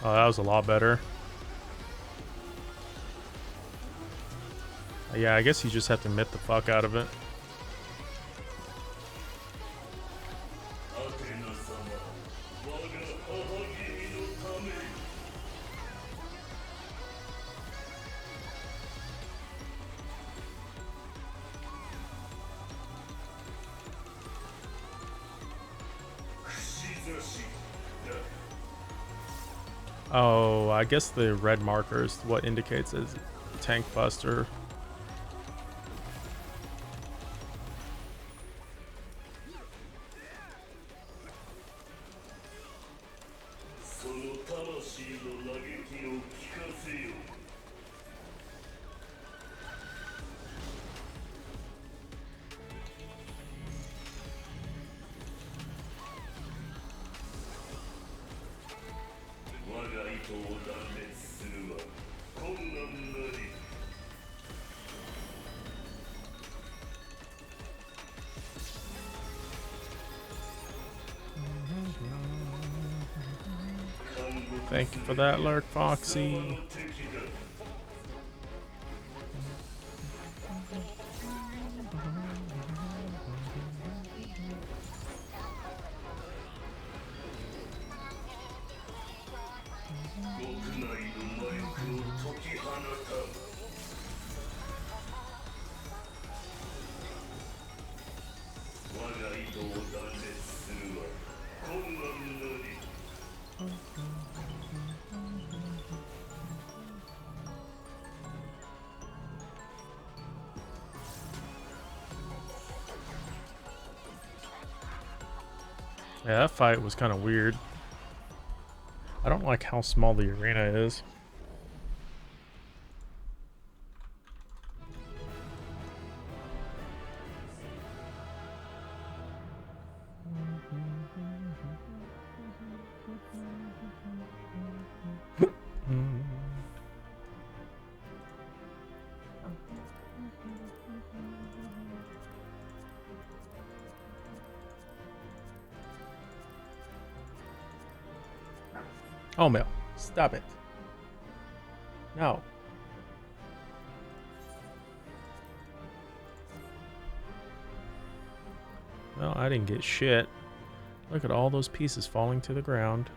Oh, that was a lot better. Yeah, I guess you just have to mitt the fuck out of it. Oh, I guess the red marker is what indicates as tank buster. Thank you for that, Lurk Foxy. Yeah, that fight was kind of weird. I don't like how small the arena is. Oh, Mel, stop it. No. Well, I didn't get shit. Look at all those pieces falling to the ground.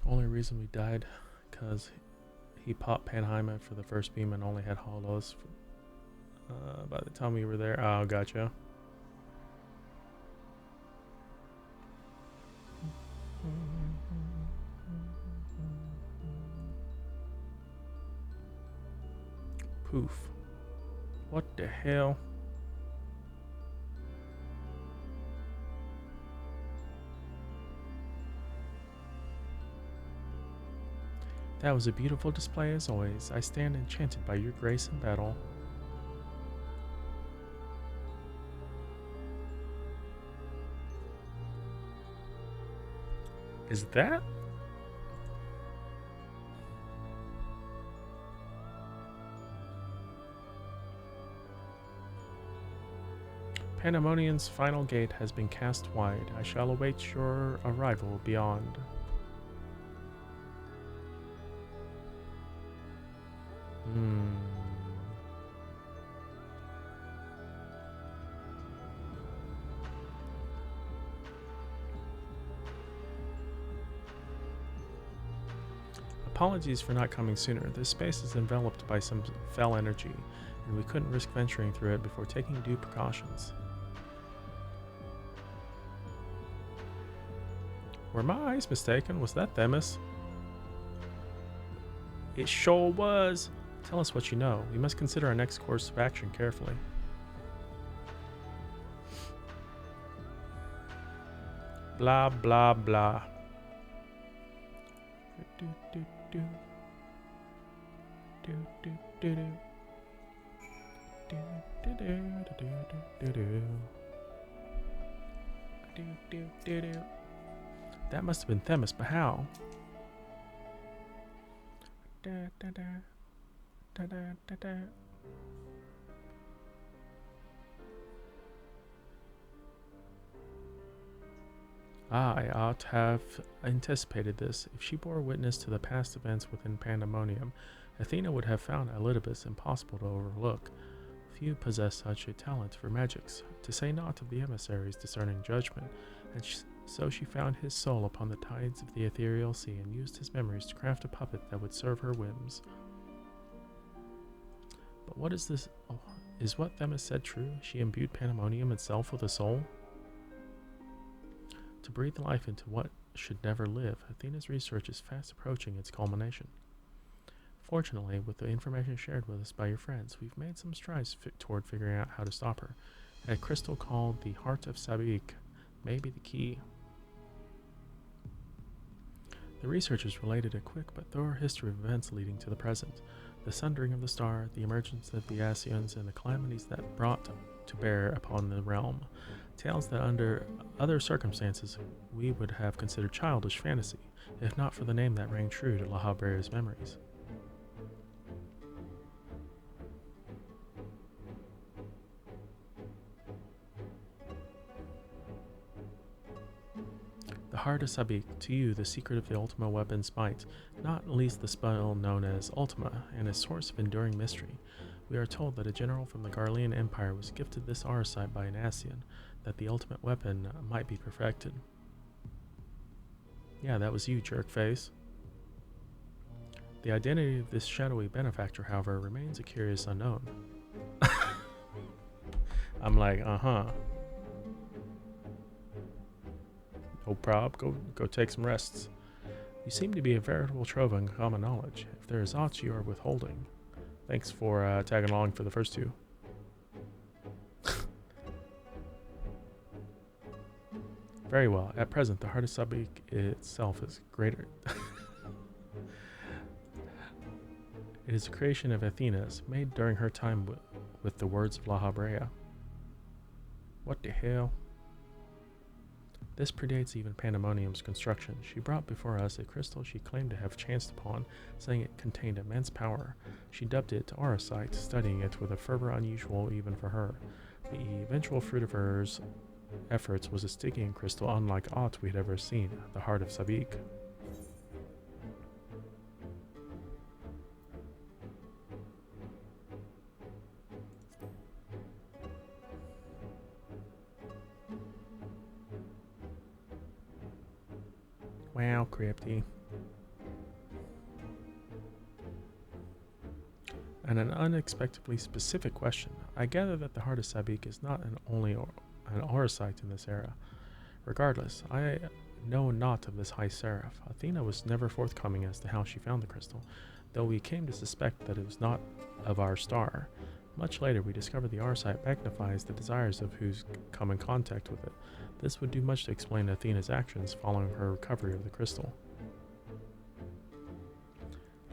Only reason we died because he popped Panheimer for the first beam and only had hollows by the time we were there. Oh, gotcha. Poof. What the hell? That was a beautiful display as always. I stand enchanted by your grace in battle. Is that? Pandemonium's final gate has been cast wide. I shall await your arrival beyond. Apologies for not coming sooner. This space is enveloped by some fell energy, and we couldn't risk venturing through it before taking due precautions. Were my eyes mistaken? Was that Themis? It sure was. Tell us what you know. We must consider our next course of action carefully. Blah, blah, blah. That must have been Themis, but how? I ought to have anticipated this. If she bore witness to the past events within Pandemonium, Athena would have found Elidibus impossible to overlook. Few possess such a talent for magics, to say naught of the emissary's discerning judgment, and so she found his soul upon the tides of the ethereal sea and used his memories to craft a puppet that would serve her whims. But what is this? Oh, is what Themis said true? She imbued Pandemonium itself with a soul? To breathe life into what should never live, Athena's research is fast approaching its culmination. Fortunately, with the information shared with us by your friends, we've made some strides toward figuring out how to stop her. A crystal called the Heart of Sabik may be the key. The researchers related a quick but thorough history of events leading to the present, the sundering of the star, the emergence of the Asians, and the calamities that brought to bear upon the realm. Tales that under other circumstances we would have considered childish fantasy, if not for the name that rang true to La Habre's memories. The Heart of Sabik, to you the secret of the Ultima weapon's might, not least the spell known as Ultima, and a source of enduring mystery. We are told that a general from the Garlean Empire was gifted this Arsite by an Asian, that the ultimate weapon might be perfected. Yeah, that was you, jerkface. The identity of this shadowy benefactor, however, remains a curious unknown. I'm like, No prob, go take some rests. You seem to be a veritable trove of common knowledge, if there is aught you are withholding. Thanks for tagging along for the first two. Very well. At present, the heart of Sabik itself is greater. It is a creation of Athena's, made during her time with the words of La Habrea. What the hell? This predates even Pandemonium's construction. She brought before us a crystal she claimed to have chanced upon, saying it contained immense power. She dubbed it Aurosite, studying it with a fervor unusual even for her. The eventual fruit of her efforts was a Stygian crystal unlike aught we had ever seen, the heart of Sabik. Wow, Crypty. And an unexpectedly specific question. I gather that the heart of Sabik is not only an Aurosite in this era. Regardless, I know not of this high seraph. Athena was never forthcoming as to how she found the crystal, though we came to suspect that it was not of our star. Much later, we discovered the Aurosite magnifies the desires of whose come in contact with it. This would do much to explain Athena's actions following her recovery of the crystal.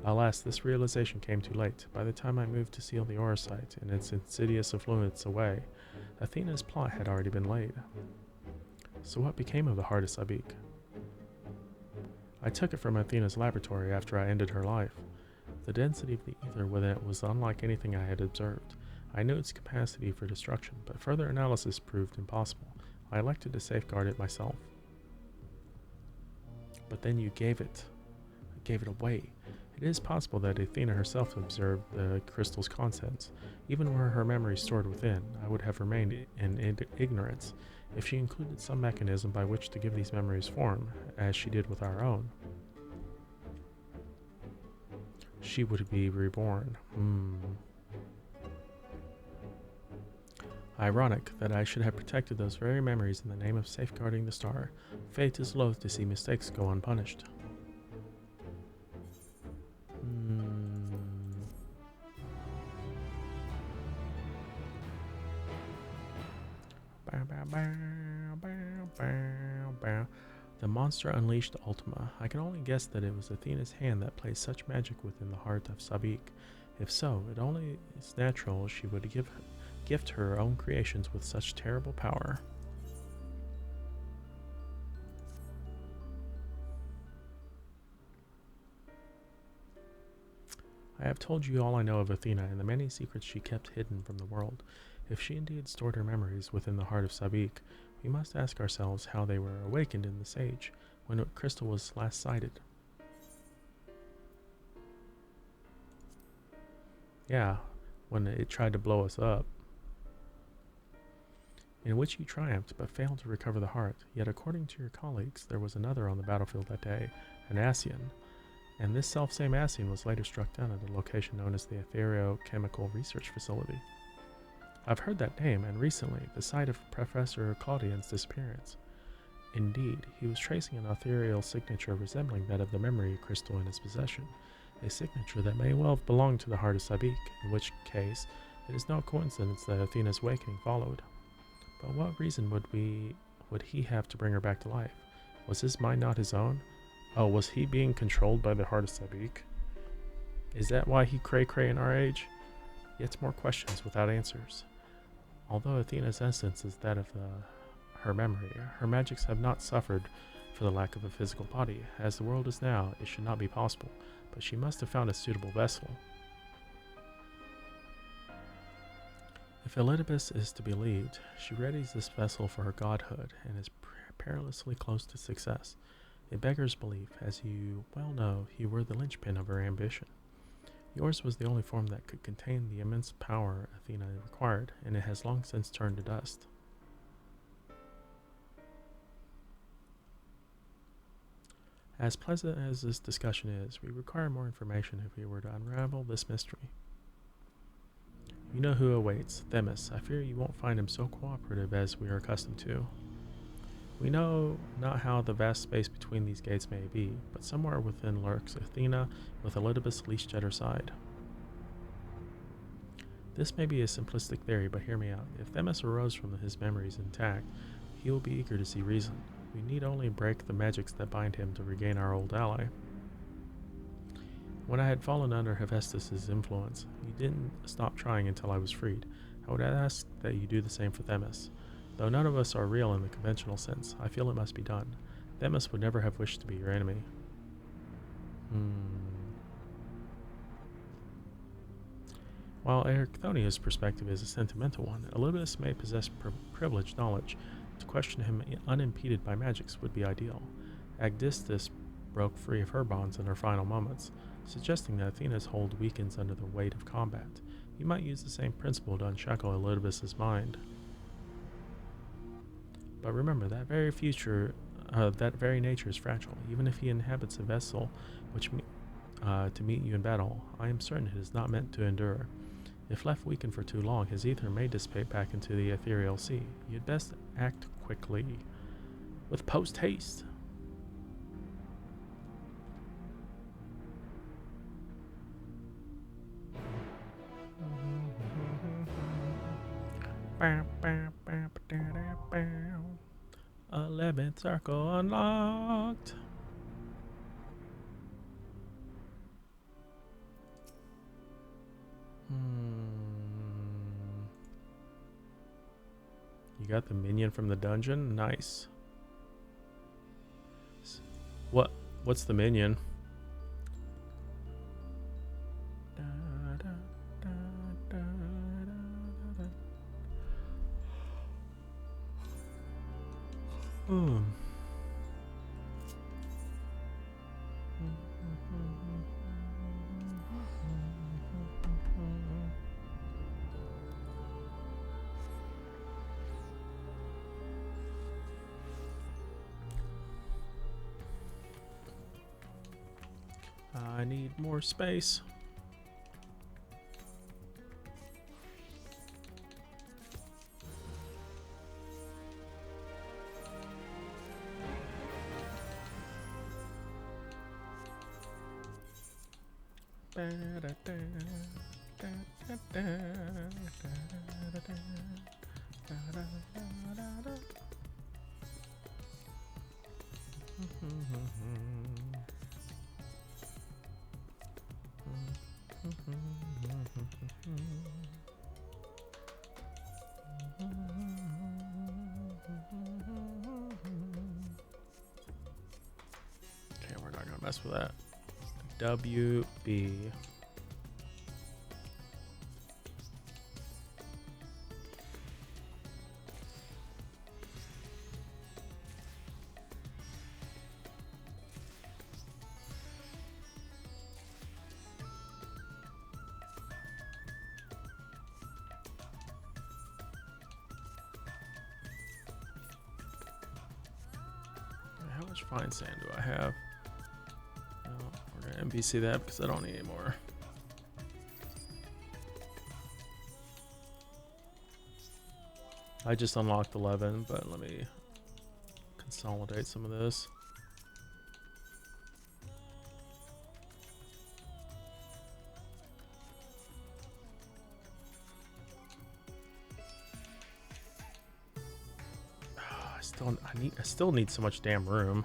Alas, this realization came too late. By the time I moved to seal the Aurosite and its insidious influence away, Athena's plot had already been laid. So what became of the heart of Sabik? I took it from Athena's laboratory after I ended her life. The density of the ether within it was unlike anything I had observed. I knew its capacity for destruction, but further analysis proved impossible. I elected to safeguard it myself. But then you gave it away. It is possible that Athena herself observed the crystal's contents. Even were her memory stored within, I would have remained in ignorance. If she included some mechanism by which to give these memories form, as she did with our own, she would be reborn. Ironic that I should have protected those very memories in the name of safeguarding the star. Fate is loath to see mistakes go unpunished. The monster unleashed Ultima. I can only guess that it was Athena's hand that placed such magic within the heart of Sabik. If so, it only is natural she would gift her own creations with such terrible power. I have told you all I know of Athena and the many secrets she kept hidden from the world. If she indeed stored her memories within the heart of Sabik, we must ask ourselves how they were awakened in this age, when the crystal was last sighted. Yeah, when it tried to blow us up. In which you triumphed, but failed to recover the heart. Yet according to your colleagues, there was another on the battlefield that day, an Ascian. And this selfsame Ascian was later struck down at a location known as the Ethereochemical Research Facility. I've heard that name, and recently, the site of Professor Claudian's disappearance. Indeed, he was tracing an ethereal signature resembling that of the memory crystal in his possession, a signature that may well have belonged to the heart of Sabik, in which case, it is no coincidence that Athena's awakening followed. But what reason would he have to bring her back to life? Was his mind not his own? Oh, was he being controlled by the heart of Sabik? Is that why he cray-cray in our age? Yet more questions without answers. Although Athena's essence is that of her memory, her magics have not suffered for the lack of a physical body. As the world is now, it should not be possible, but she must have found a suitable vessel. If Elidibus is to be believed, she readies this vessel for her godhood and is perilously close to success. A beggar's belief, as you well know, you were the linchpin of her ambition. Yours was the only form that could contain the immense power Athena required, and it has long since turned to dust. As pleasant as this discussion is, we require more information if we were to unravel this mystery. You know who awaits, Themis. I fear you won't find him so cooperative as we are accustomed to. We know not how the vast space between these gates may be, but somewhere within lurks Athena with Elidibus leashed at her side. This may be a simplistic theory, but hear me out. If Themis arose from his memories intact, he will be eager to see reason. We need only break the magics that bind him to regain our old ally. When I had fallen under Hephaestus' influence, he didn't stop trying until I was freed. I would ask that you do the same for Themis. Though none of us are real in the conventional sense, I feel it must be done. Themis would never have wished to be your enemy. While Ericthonia's perspective is a sentimental one, Elidibus may possess privileged knowledge. To question him unimpeded by magics would be ideal. Agdistis broke free of her bonds in her final moments, suggesting that Athena's hold weakens under the weight of combat. You might use the same principle to unshackle Elidibus' mind. But remember, that very nature is fragile. Even if he inhabits a vessel to meet you in battle, I am certain it is not meant to endure. If left weakened for too long, his ether may dissipate back into the ethereal sea. You'd best act quickly, with post-haste. 11th circle unlocked. You got the minion from the dungeon? Nice. What's the minion? I need more space. Okay, we're not gonna mess with that. WB. How much fine sand do I have? No, we're gonna NPC that because I don't need any more. I just unlocked 11, but let me consolidate some of this. I still need so much damn room.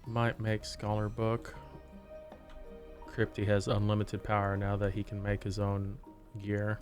Might make Scholar Book. Crypty has unlimited power now that he can make his own gear.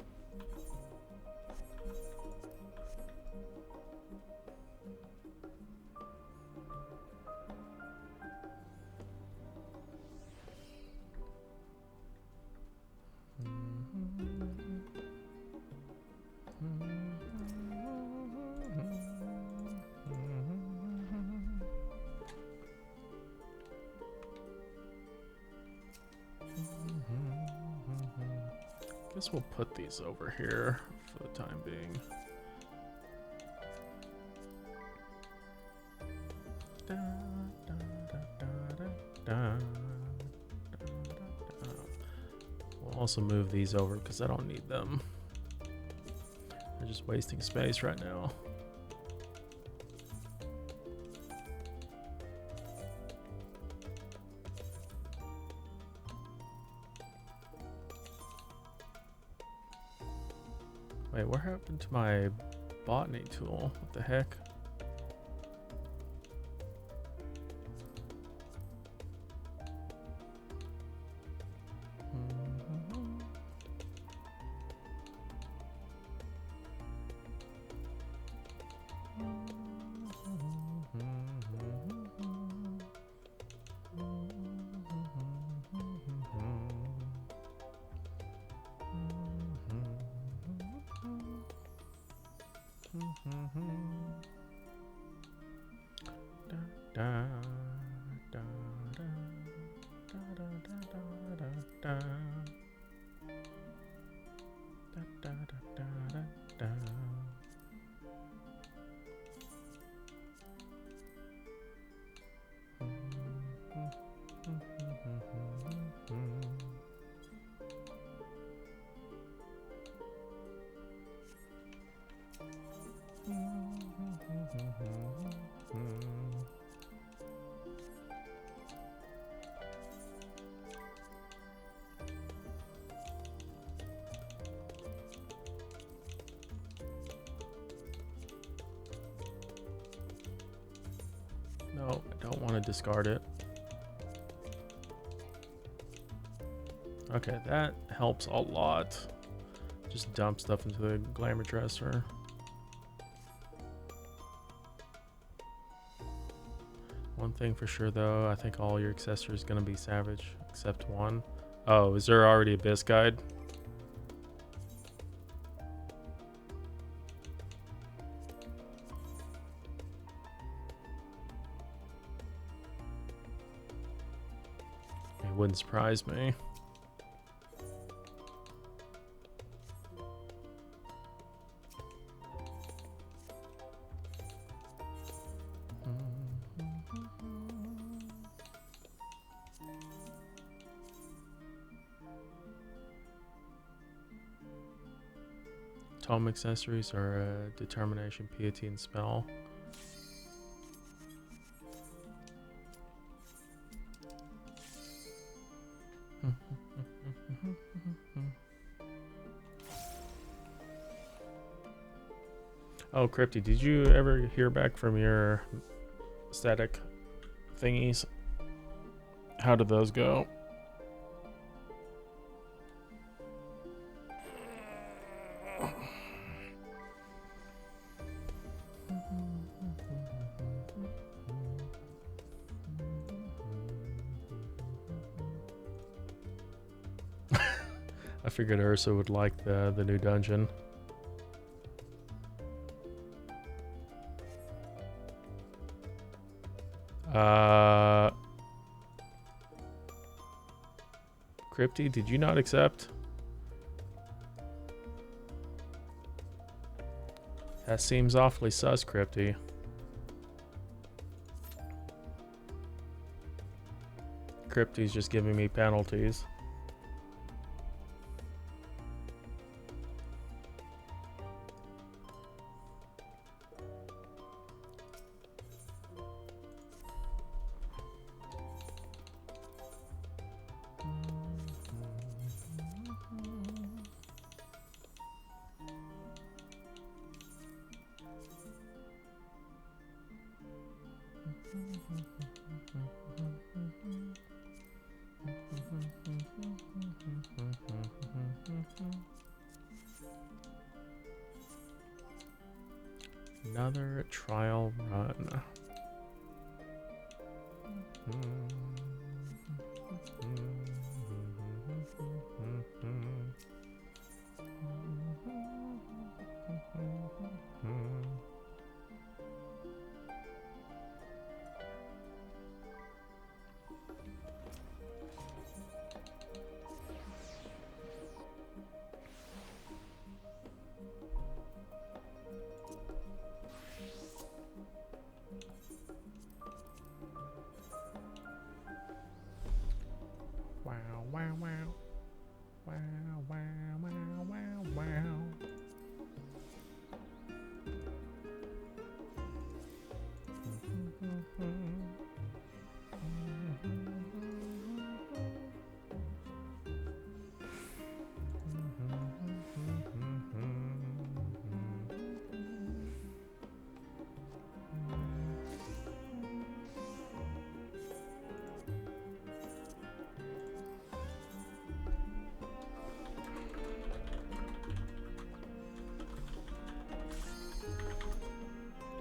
Guess we'll put these over here for the time being. We'll also move these over because I don't need them. They're just wasting space right now. Wait, what happened to my botany tool? What the heck? No, I don't want to discard it. Okay, that helps a lot. Just dump stuff into the glamour dresser. One thing for sure though, I think all your accessories gonna be savage except one. Oh, is there already Abyss Guide? It wouldn't surprise me. Tome accessories are determination, piety, and spell. Oh, Crypty, did you ever hear back from your static thingies? How did those go? I figured Ursa would like the new dungeon. Crypty, did you not accept? That seems awfully sus, Crypty. Crypty's just giving me penalties. Another trial run. wow, wow. Wow, wow, wow, wow, wow.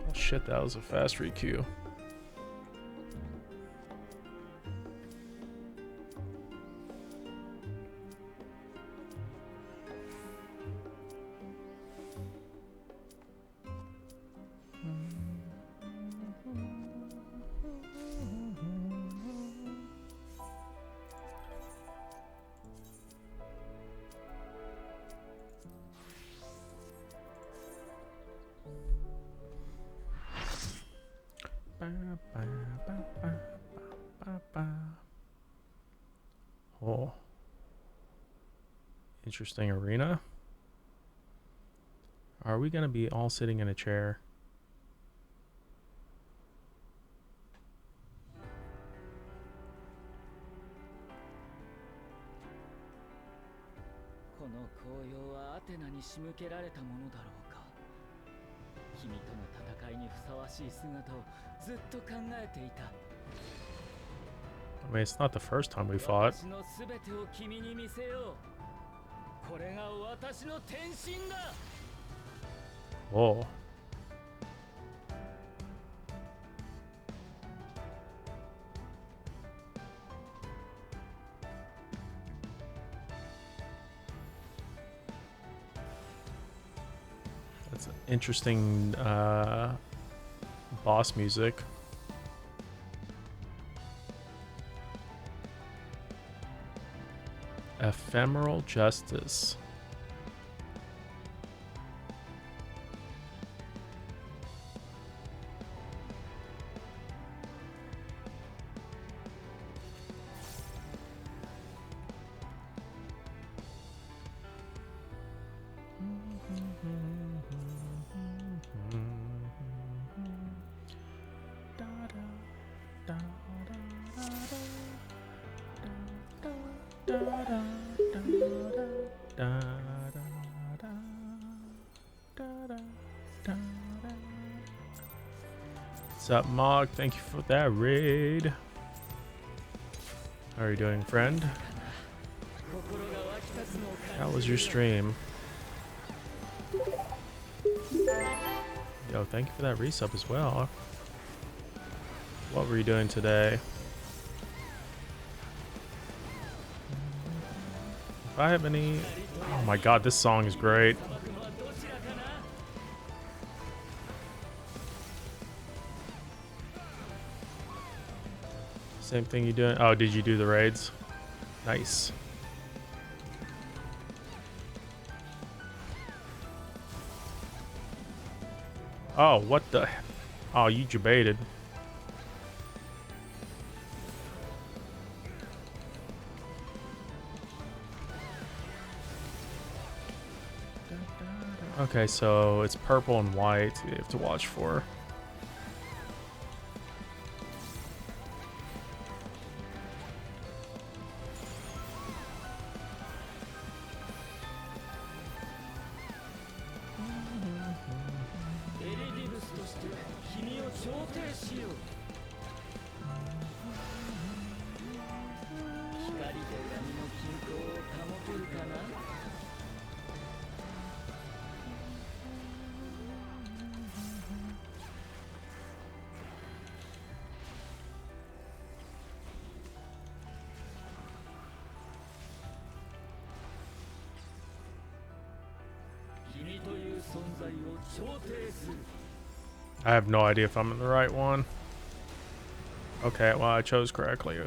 Oh shit, that was a fast requeue. Oh, interesting arena. Are we gonna be all sitting in a chair? I mean, it's not the first time we fought. Whoa. That's interesting boss music. Ephemeral Justice. What's up, Mog? Thank you for that raid. How are you doing, friend? How was your stream? Yo, thank you for that resub as well. What were you doing today? If I have any... Oh my god, this song is great. Same thing you doing? Oh, did you do the raids? Nice. Oh, what the... Oh, you jebaited. Okay, so it's purple and white you have to watch for. I have no idea if I'm in the right one. Okay, well, I chose correctly.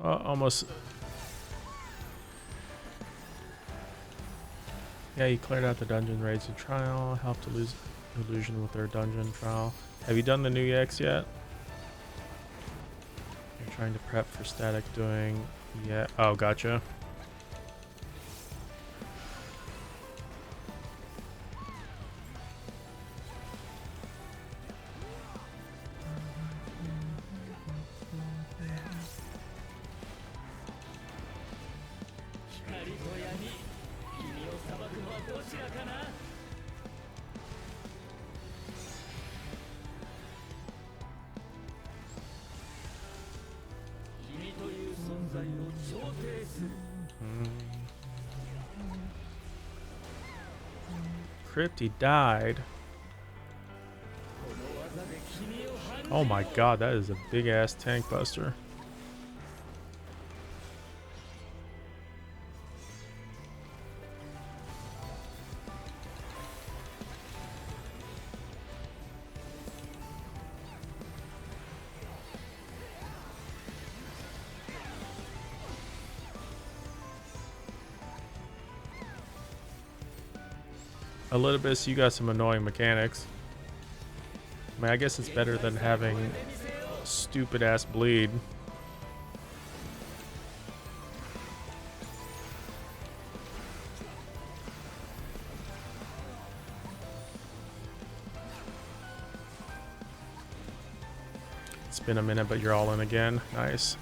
Almost. Yeah, you cleared out the dungeon raids and trial. Helped to lose illusion with their dungeon trial. Have you done the new EX yet? You're trying to prep for static doing. Yeah. Oh, gotcha. Crypt, he died. Oh my god, that is a big ass tank buster. A little bit, so you got some annoying mechanics. I mean, I guess it's better than having stupid ass bleed. It's been a minute, but you're all in again. Nice.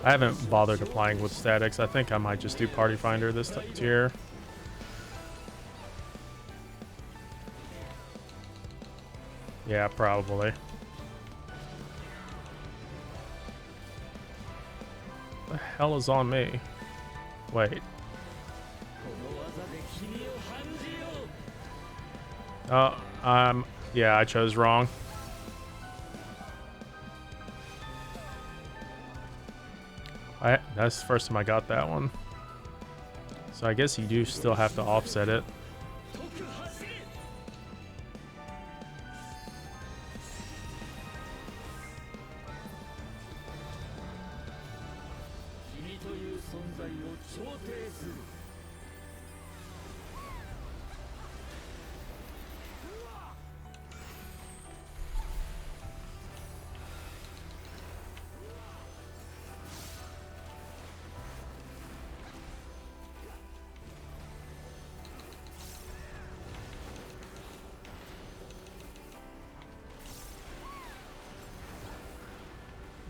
I haven't bothered applying with statics. I think I might just do Party Finder this tier. Yeah, probably. What the hell is on me? Wait. Oh, yeah, I chose wrong. That's the first time I got that one. So I guess you do still have to offset it.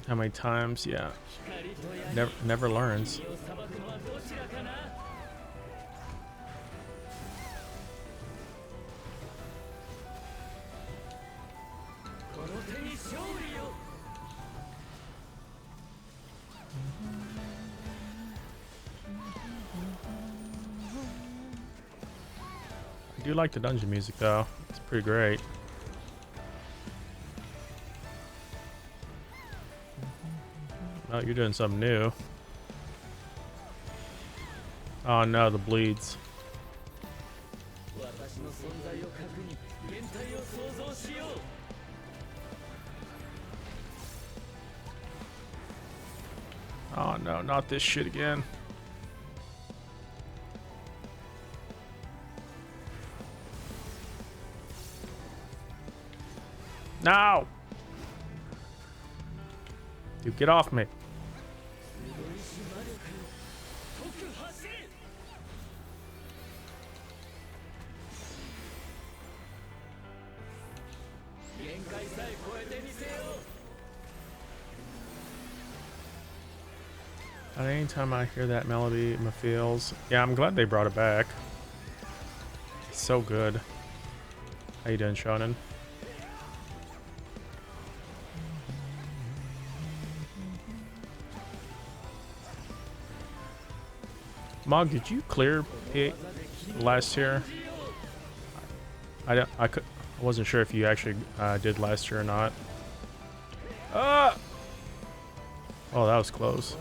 How many times? Yeah. Never learns. I do like the dungeon music though. It's pretty great. Oh, you're doing something new. Oh no, the bleeds. Oh no, not this shit again. No! Dude, get off me. At any time I hear that melody, it feels. Yeah, I'm glad they brought it back. It's so good. How you doing, Shonen? Mog, did you clear it last year? I wasn't sure if you actually did last year or not. Ah! Oh, that was close.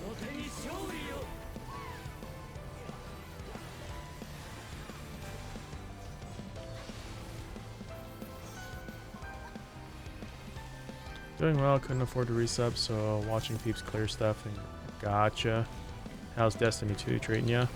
Doing well, couldn't afford to resub, so watching peeps clear stuff and Gotcha. How's Destiny 2 treating ya?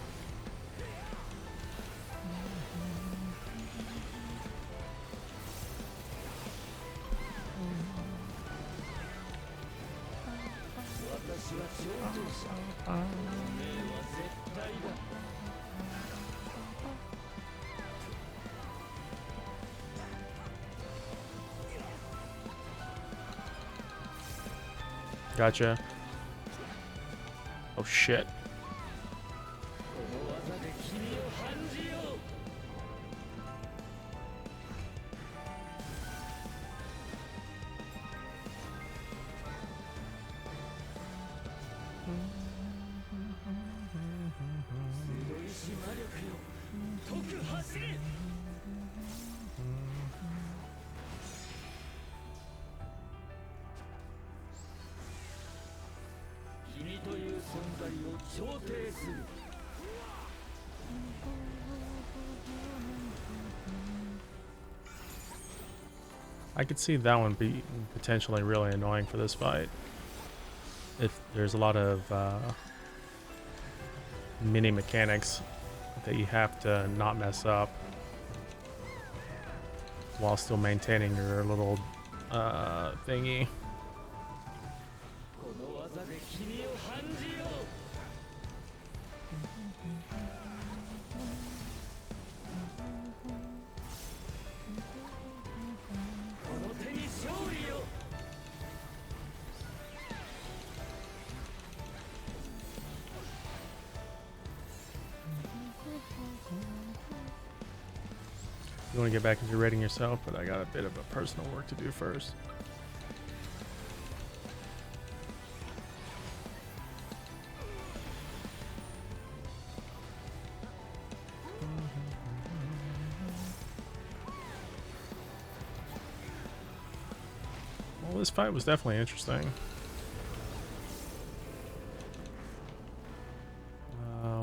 Gotcha. Oh shit. I could see that one be potentially really annoying for this fight. If there's a lot of mini mechanics that you have to not mess up while still maintaining your little thingy. You want to get back into raiding yourself, but I got a bit of a personal work to do first. Well, this fight was definitely interesting.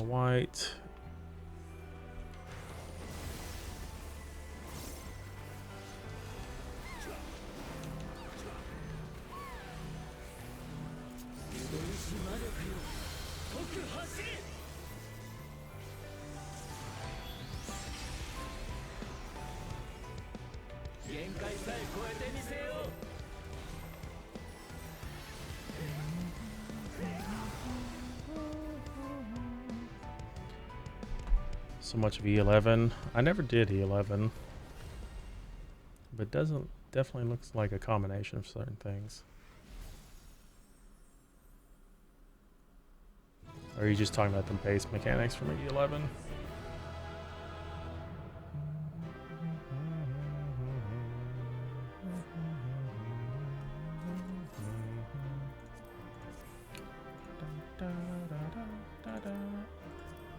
White. So much of E11. I never did E11, but definitely looks like a combination of certain things. Or are you just talking about the base mechanics from E11?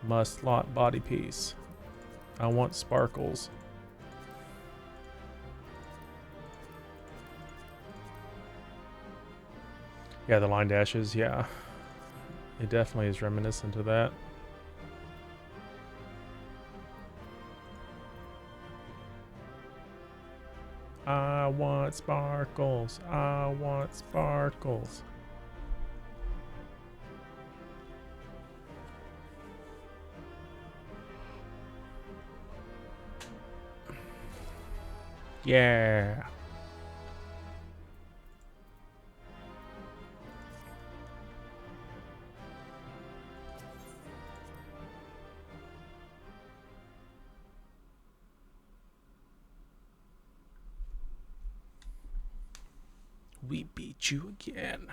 Must lot body piece. I want sparkles. Yeah, the line dashes, yeah. It definitely is reminiscent of that. I want sparkles. I want sparkles. Yeah. We beat you again.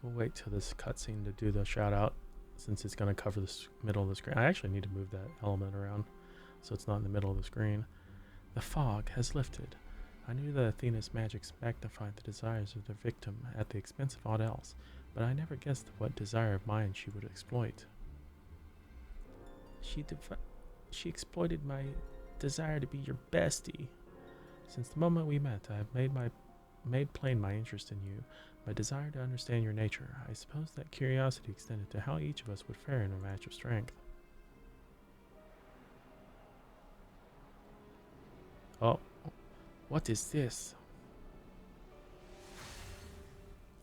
We'll wait till this cutscene to do the shout out, since it's going to cover the middle of the screen. I actually need to move that element around so it's not in the middle of the screen. The fog has lifted. I knew that Athena's magics magnified the desires of their victim at the expense of aught else, but I never guessed what desire of mine she would exploit. She exploited my desire to be your bestie. Since the moment we met, I have made plain my interest in you, my desire to understand your nature. I suppose that curiosity extended to how each of us would fare in a match of strength. Oh, what is this?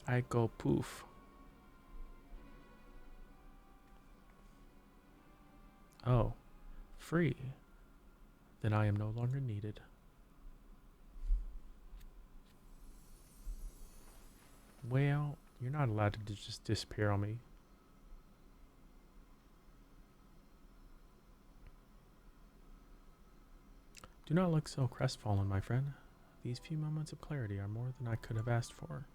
I go poof. Oh, free. Then I am no longer needed. Well, you're not allowed to just disappear on me. Do not look so crestfallen, my friend. These few moments of clarity are more than I could have asked for.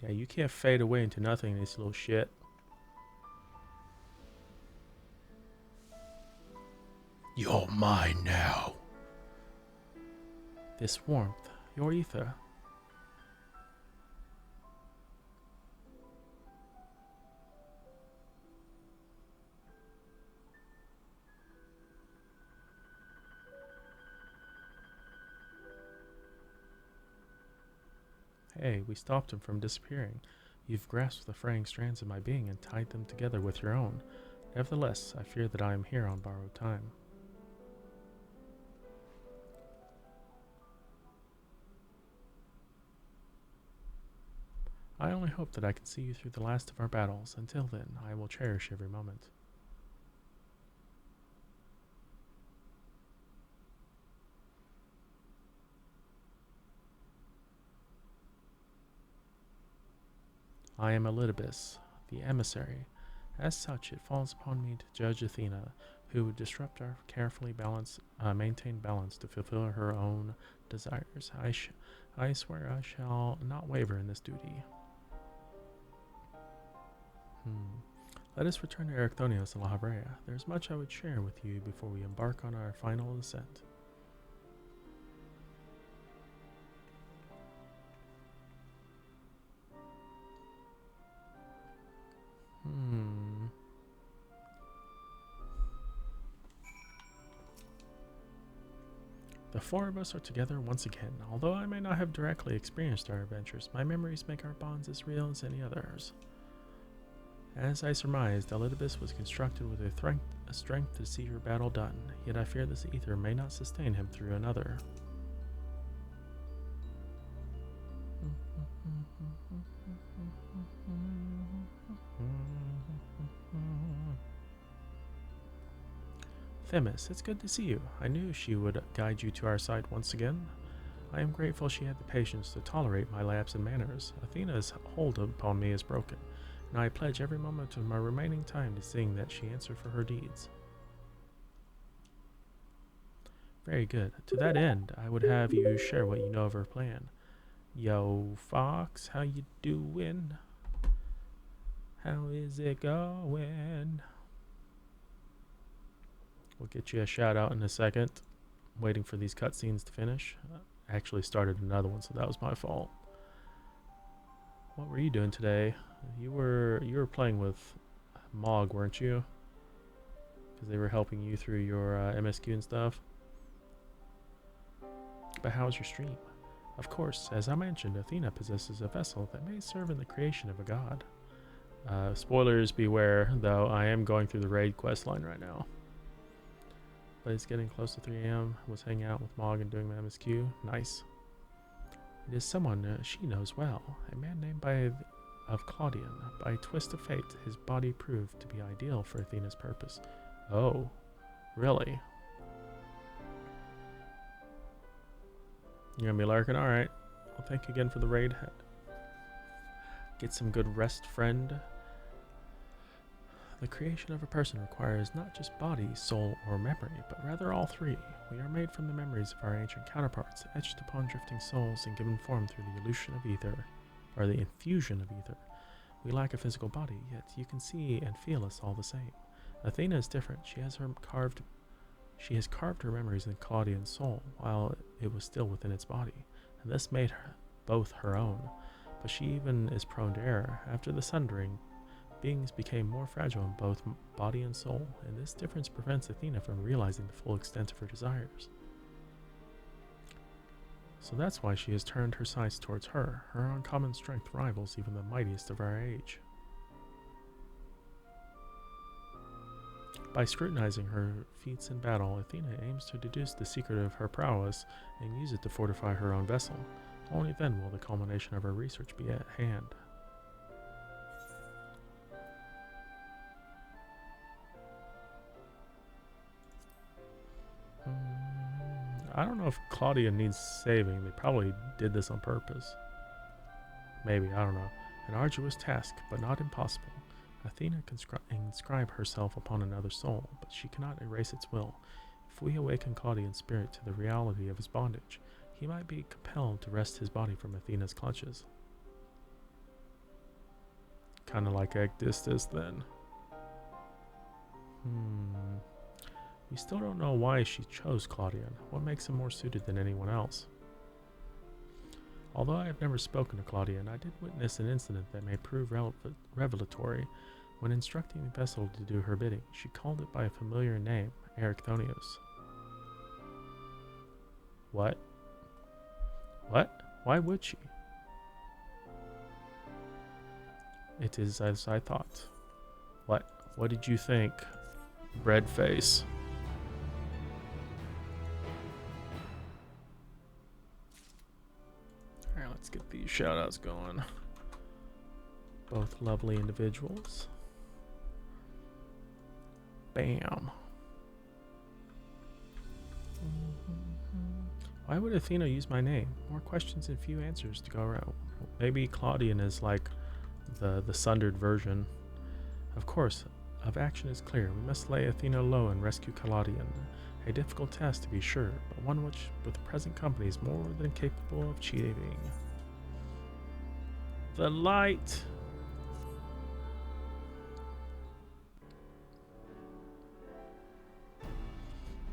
Yeah, you can't fade away into nothingness, little shit. You're mine now. This warmth, your ether. Hey, we stopped him from disappearing. You've grasped the fraying strands of my being and tied them together with your own. Nevertheless, I fear that I am here on borrowed time. I only hope that I can see you through the last of our battles. Until then, I will cherish every moment. I am Elidibus, the emissary. As such, it falls upon me to judge Athena, who would disrupt our carefully maintain balance to fulfill her own desires. I swear I shall not waver in this duty. Let us return to Ericthonios and La Habrea. There is much I would share with you before we embark on our final ascent. The four of us are together once again. Although I may not have directly experienced our adventures, my memories make our bonds as real as any others. As I surmised, Elidibus was constructed with a strength to see her battle done, yet I fear this ether may not sustain him through another. Themis, it's good to see you. I knew she would guide you to our side once again. I am grateful she had the patience to tolerate my lapse in manners. Athena's hold upon me is broken, and I pledge every moment of my remaining time to seeing that she answered for her deeds. Very good. To that end, I would have you share what you know of her plan. Yo, Fox, how you doing? How is it going? We'll get you a shout out in a second. Waiting for these cutscenes to finish. I actually started another one, so that was my fault. What were you doing today? You were playing with Mog, weren't you? Because they were helping you through your MSQ and stuff. But how was your stream? Of course, as I mentioned, Athena possesses a vessel that may serve in the creation of a god. Spoilers beware, though I am going through the raid quest line right now. But it's getting close to 3 a.m. Was hanging out with Mog and doing my MSQ. Nice. It is someone she knows well. A man named of Claudian. By a twist of fate, his body proved to be ideal for Athena's purpose. Oh, really? You're gonna be lurking? Alright. Well, thank you again for the raid. Get some good rest, friend. The creation of a person requires not just body, soul, or memory, but rather all three. We are made from the memories of our ancient counterparts, etched upon drifting souls and given form through the illusion of ether, or the infusion of ether. We lack a physical body, yet you can see and feel us all the same. Athena is different. She has carved her memories in Claudian's soul, while it was still within its body, and this made her both her own. But she even is prone to error. After the sundering, beings became more fragile in both body and soul, and this difference prevents Athena from realizing the full extent of her desires. So that's why she has turned her sights towards her. Her uncommon strength rivals even the mightiest of our age. By scrutinizing her feats in battle, Athena aims to deduce the secret of her prowess and use it to fortify her own vessel. Only then will the culmination of her research be at hand. I don't know if Claudia needs saving. They probably did this on purpose. Maybe, I don't know. An arduous task, but not impossible. Athena can inscribe herself upon another soul, but she cannot erase its will. If we awaken Claudian's spirit to the reality of his bondage, he might be compelled to wrest his body from Athena's clutches. Kind of like Agdistis then. We still don't know why she chose Claudian. What makes him more suited than anyone else? Although I have never spoken to Claudian, I did witness an incident that may prove revelatory. When instructing the vessel to do her bidding, she called it by a familiar name, Erichthonios. What? Why would she? It is as I thought. What did you think? Bread face. Alright, let's get these shoutouts going. Both lovely individuals. Bam. Why would Athena use my name? More questions and few answers to go around. Maybe Claudian is like the sundered version. Of course, of action is clear. We must lay Athena low and rescue Claudian. A difficult task to be sure, but one which, with the present company, is more than capable of achieving. The light!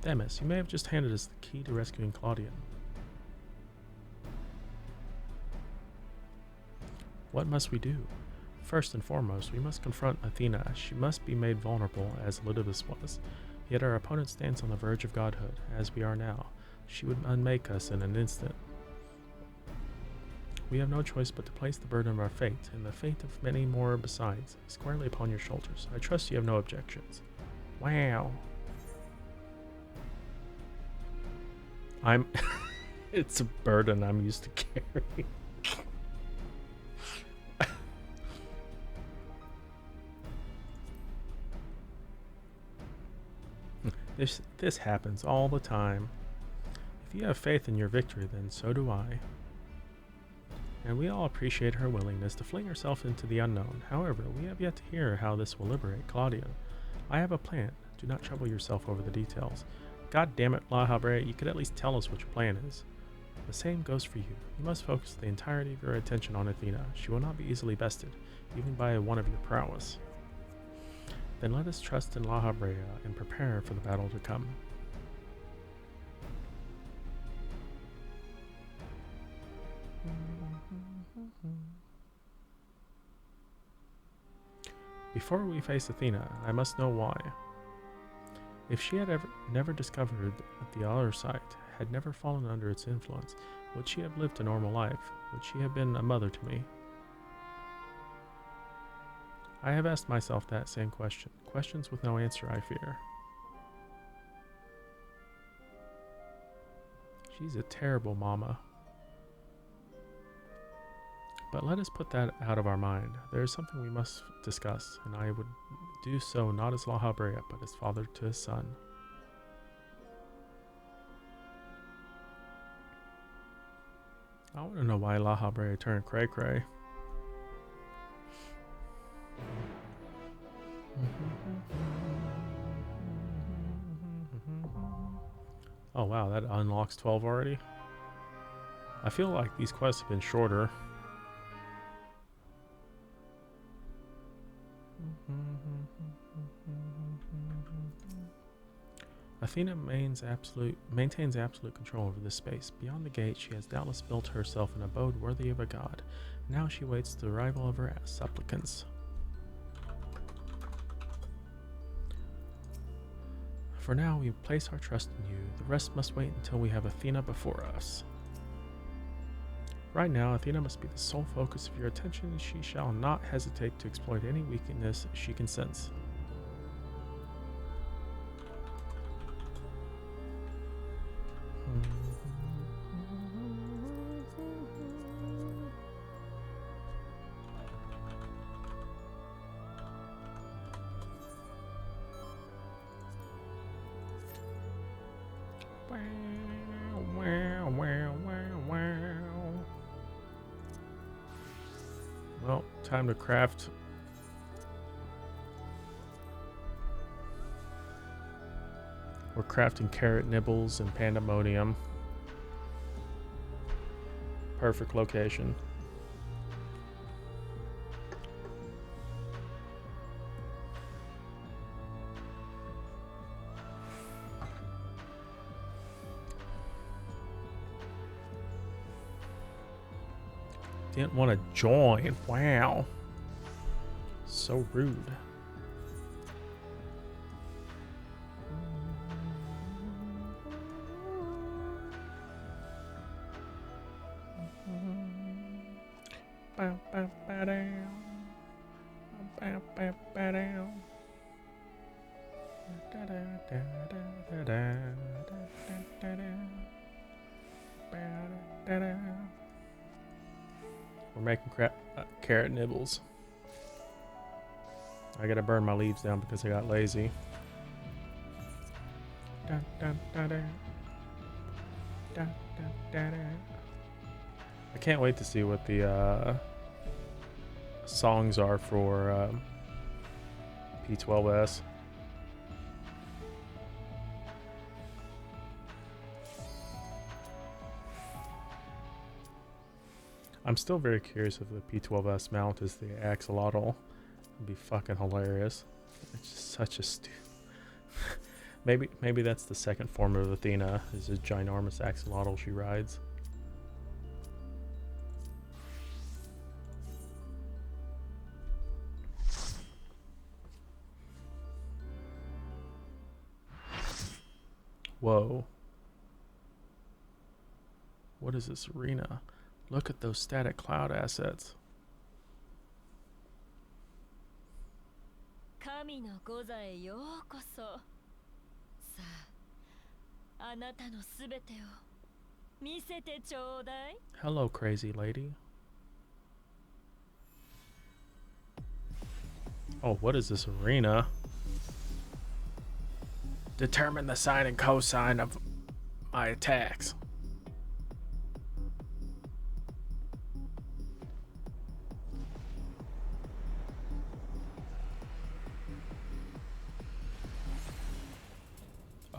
Demis, you may have just handed us the key to rescuing Claudian. What must we do? First and foremost, we must confront Athena. She must be made vulnerable, as Elidibus was. Yet our opponent stands on the verge of godhood, as we are now. She would unmake us in an instant. We have no choice but to place the burden of our fate, and the fate of many more besides, squarely upon your shoulders. I trust you have no objections. Wow. It's a burden I'm used to carrying. This happens all the time. If you have faith in your victory, then so do I. And we all appreciate her willingness to fling herself into the unknown. However, we have yet to hear how this will liberate Claudian. I have a plan. Do not trouble yourself over the details. God damn it, La Habre, you could at least tell us what your plan is. The same goes for you. You must focus the entirety of your attention on Athena. She will not be easily bested, even by one of your prowess. Then let us trust in La Habrea and prepare for the battle to come. Before we face Athena, I must know why. If she had never discovered the other side, had never fallen under its influence, would she have lived a normal life? Would she have been a mother to me? I have asked myself that same question. Questions with no answer, I fear. She's a terrible mama. But let us put that out of our mind. There is something we must discuss, and I would do so not as La Habrea, but as father to his son. I want to know why La Habrea turned cray-cray. Oh wow, that unlocks 12 already? I feel like these quests have been shorter. Athena maintains absolute control over this space. Beyond the gate, she has doubtless built herself an abode worthy of a god. Now she waits the arrival of her supplicants. For now, we place our trust in you. The rest must wait until we have Athena before us. Right now, Athena must be the sole focus of your attention, and she shall not hesitate to exploit any weakness she can sense. Well, time to craft. We're crafting carrot nibbles and pandemonium. Perfect location. Didn't want to join. Wow. So rude. We're making carrot nibbles. I gotta burn my leaves down because I got lazy. I can't wait to see what the songs are for P12S. I'm still very curious if the P12S mount is the axolotl. It'd be fucking hilarious. It's just such a maybe that's the second form of Athena, is a ginormous axolotl she rides. Whoa. What is this arena? Look at those static cloud assets. 神の御座へようこそ。さあ、あなたのすべてを見せてちょうだい。 Hello, crazy lady. Oh, what is this arena? Determine the sine and cosine of my attacks.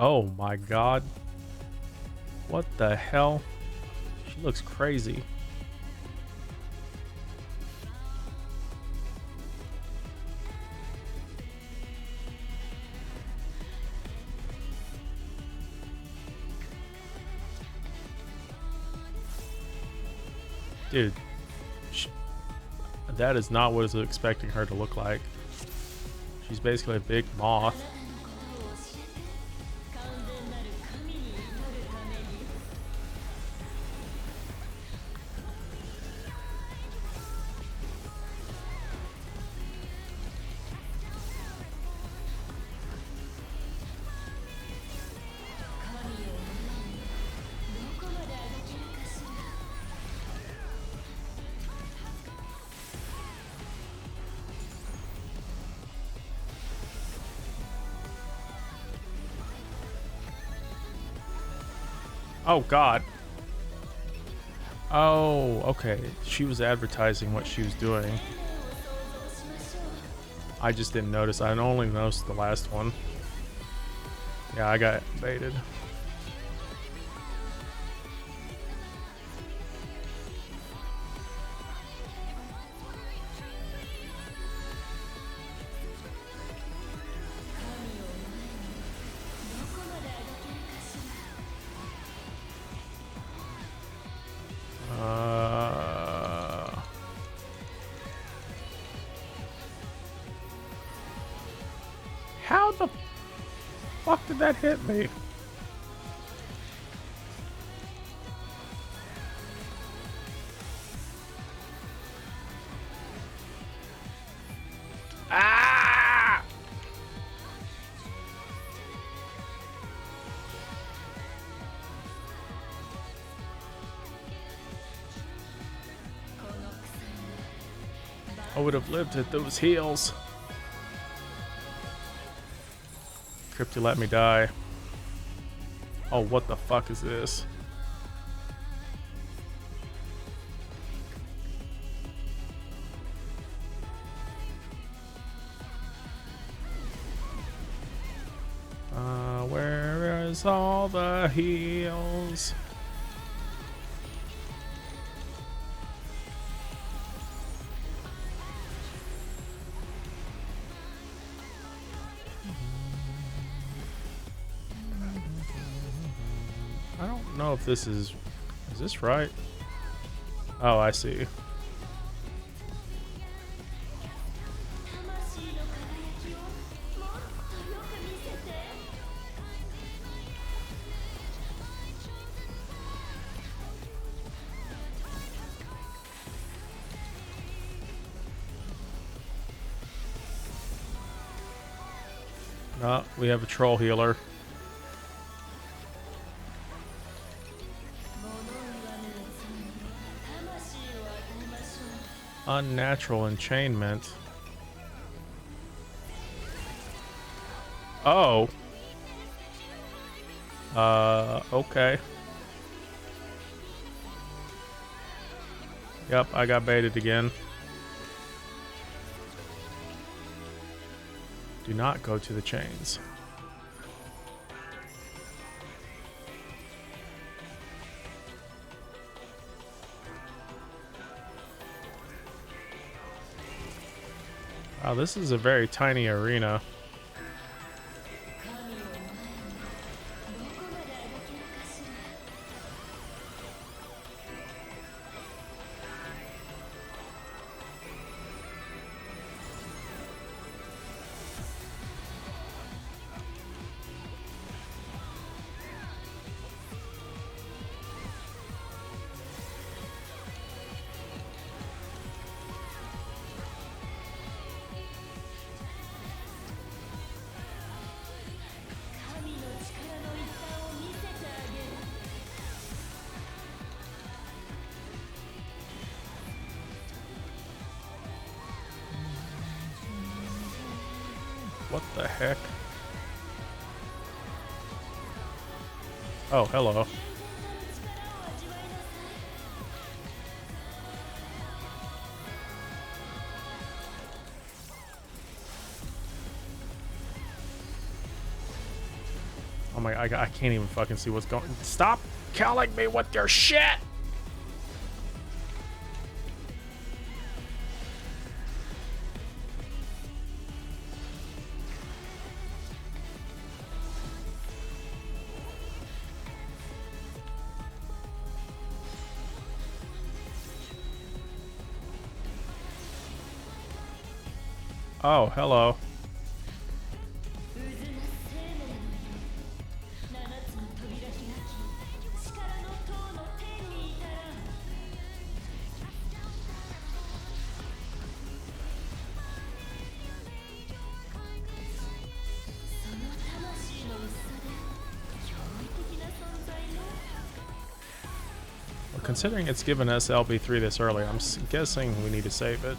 Oh my god. What the hell? She looks crazy. Dude, that is not what I was expecting her to look like. She's basically a big moth. Oh god. Oh, okay. She was advertising what she was doing. I just didn't notice. I only noticed the last one. Yeah, I got baited. How the fuck did that hit me? Ah! I would have lived at those heels. Crypto let me die. Oh, what the fuck is this? Where is all the heals? I don't know if this is this right? Oh, I see. Oh, we have a troll healer. Unnatural enchainment. Oh. Okay. Yep, I got baited again. Do not go to the chains. Wow, this is a very tiny arena. What the heck? Oh, hello. Oh my, I can't even fucking see what's going. Stop killing me with your shit! Oh, hello. Well, considering it's given us LB3 this early, I'm guessing we need to save it.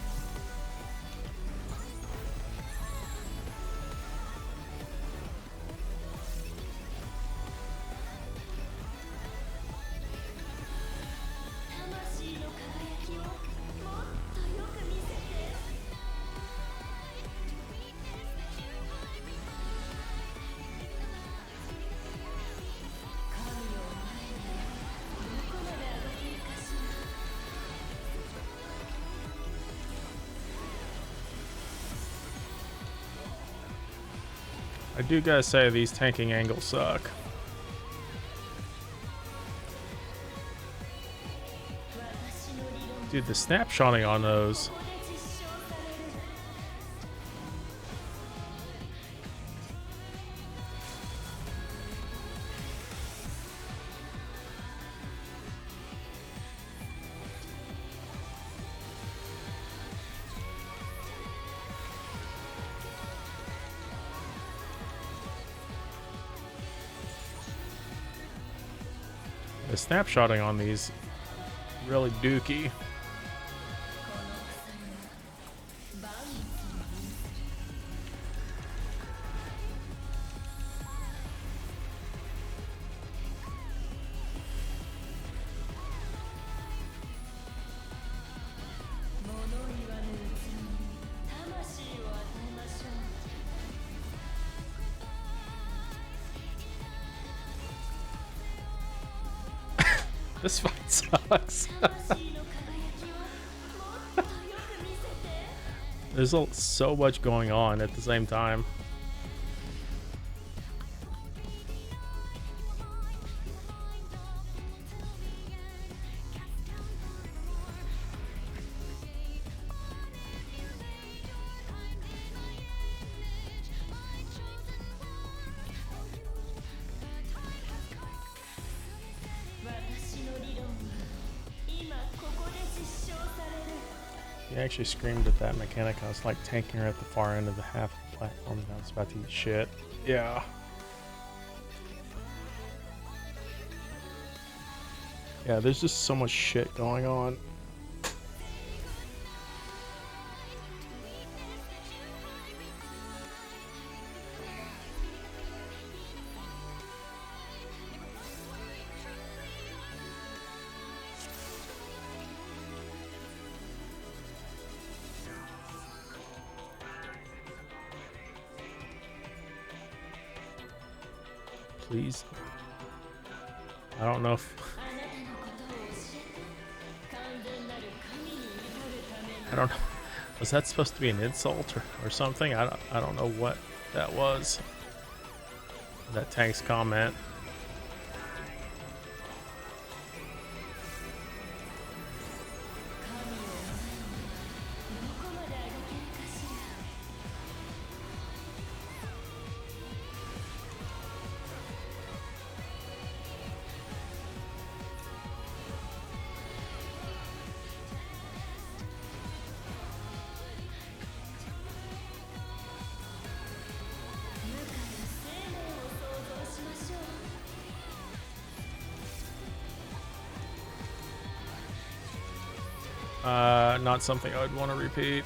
I do gotta say, these tanking angles suck. Dude, the snapshotting on those. The snapshotting on these really dookie. この鎖が万物に有する 物言わぬうちに魂を与えましょう This fight sucks. 魂の輝きをもっとよく見せて There's so much going on at the same time. He actually screamed at that mechanic. I was like tanking her at the far end of the half of the platform and I was about to eat shit. Yeah. Yeah, there's just so much shit going on. Please. I don't know if... I don't know. Was that supposed to be an insult or something? I don't know what that was. That tank's comment. Not something I would want to repeat.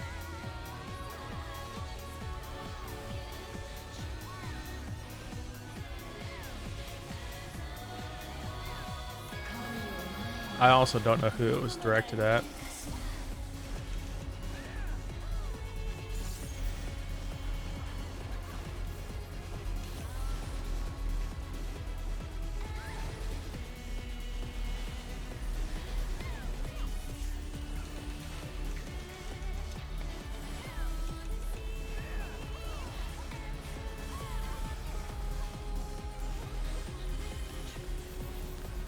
I also don't know who it was directed at.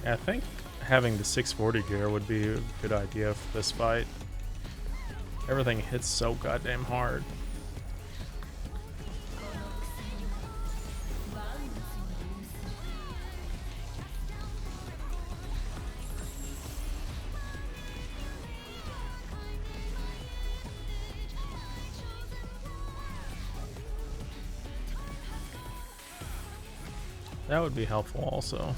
Yeah, I think having the 640 gear would be a good idea for this fight. Everything hits so goddamn hard. That would be helpful also.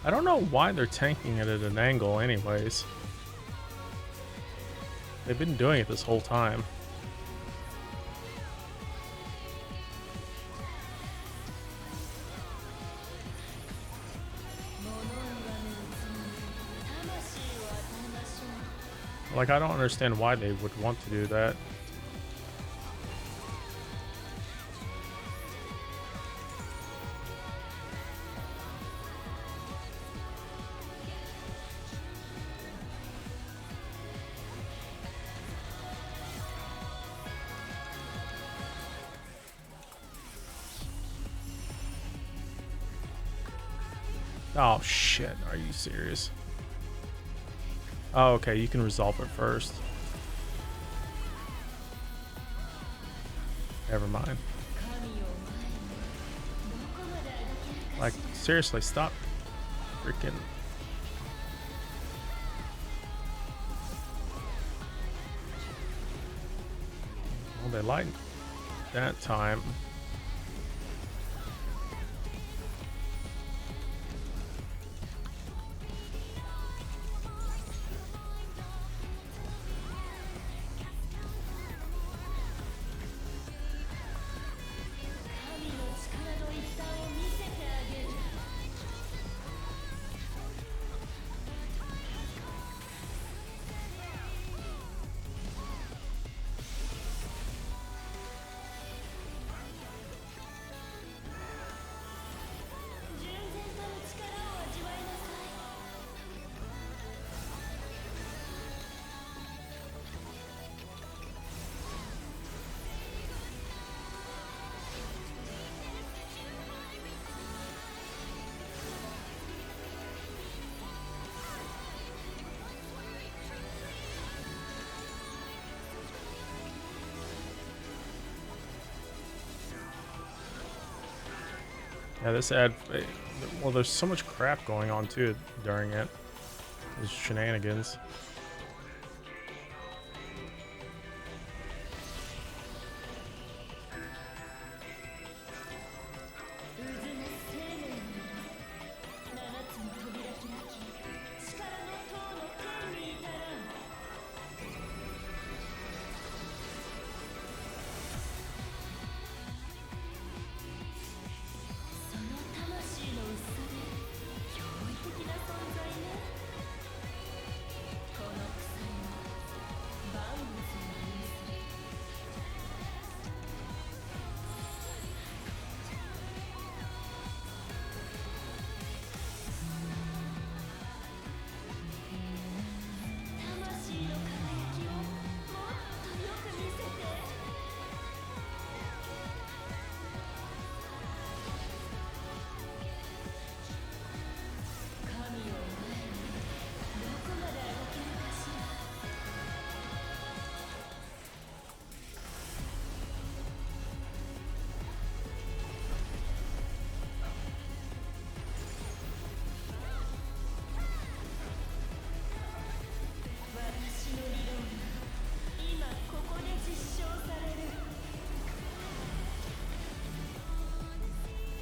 I don't know why they're tanking it at an angle anyways. They've been doing it this whole time. Like, I don't understand why they would want to do that. Oh shit, are you serious? Oh, okay, you can resolve it first. Never mind. Like, seriously, stop freaking. Well, they lightened that time. Yeah, this ad. Well, there's so much crap going on too during it. There's shenanigans.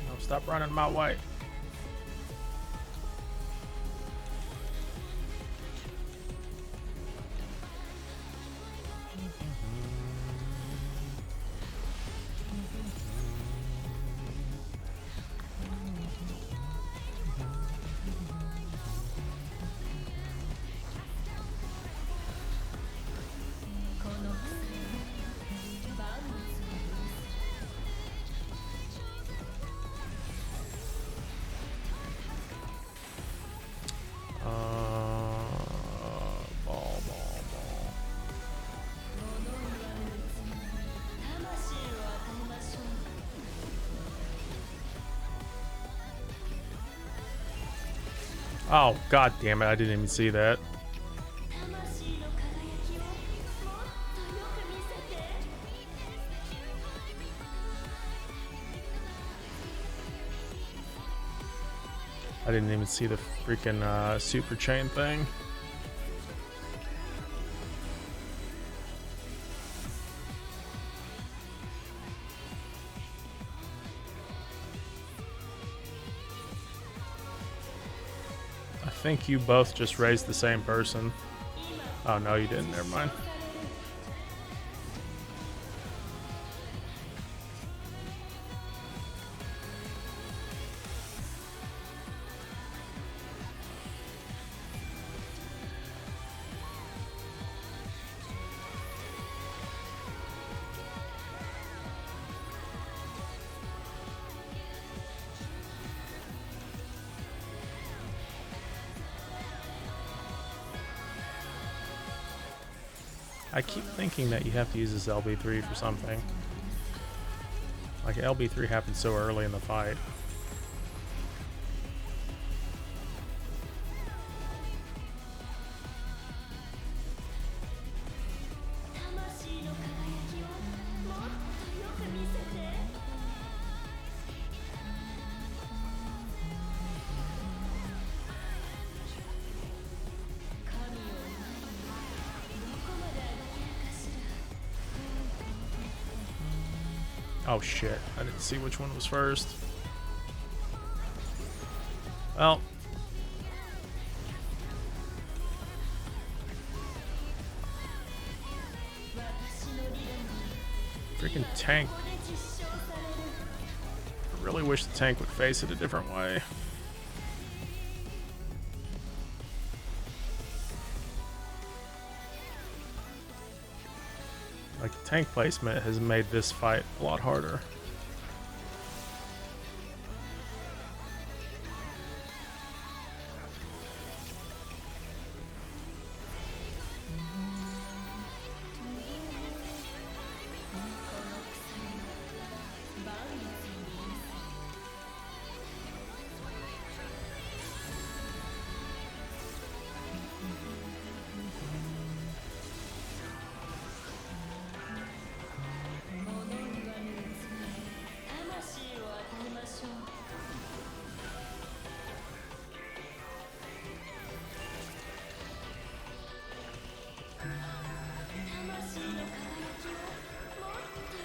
No, stop running my way. Ball. Oh, god damn it, I didn't even see that. I didn't even see the freaking super chain thing. I think you both just raised the same person. Oh no, you didn't. Never mind. I keep thinking that you have to use this LB3 for something. Like LB3 happened so early in the fight. Oh shit, I didn't see which one was first. Well. Freaking tank. I really wish the tank would face it a different way. Like, the tank placement has made this fight a lot harder.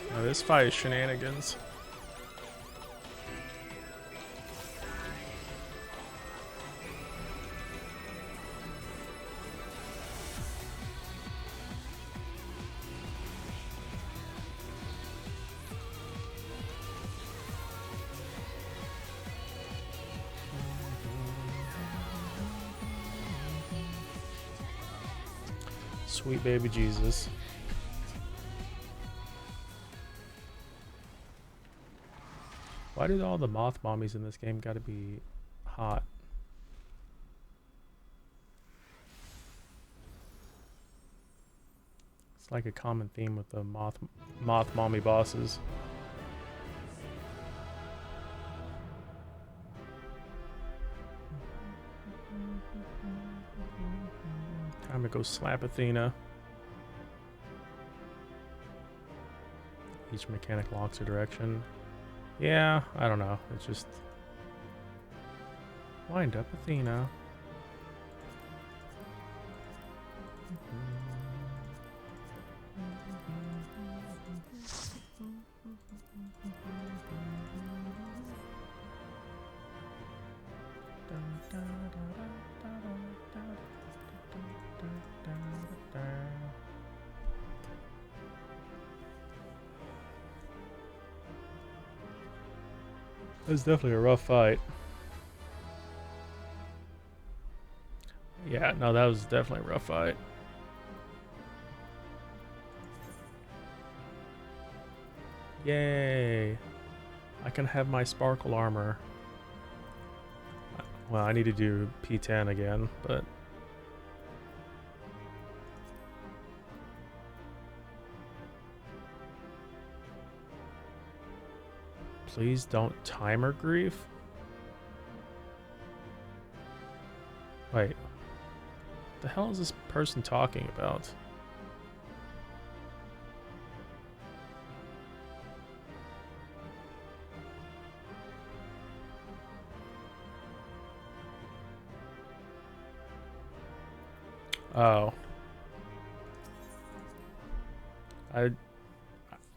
Now, this fight is shenanigans. Sweet baby Jesus. Why did all the moth mommies in this game gotta be hot? It's like a common theme with the moth mommy bosses. Time to go slap Athena. Each mechanic locks a direction. Yeah, I don't know. It's just... Wind up Athena. It was definitely a rough fight. Yeah, no, that was definitely a rough fight. Yay! I can have my sparkle armor. Well, I need to do P10 again, but... Please don't timer grief? Wait. What the hell is this person talking about? Oh.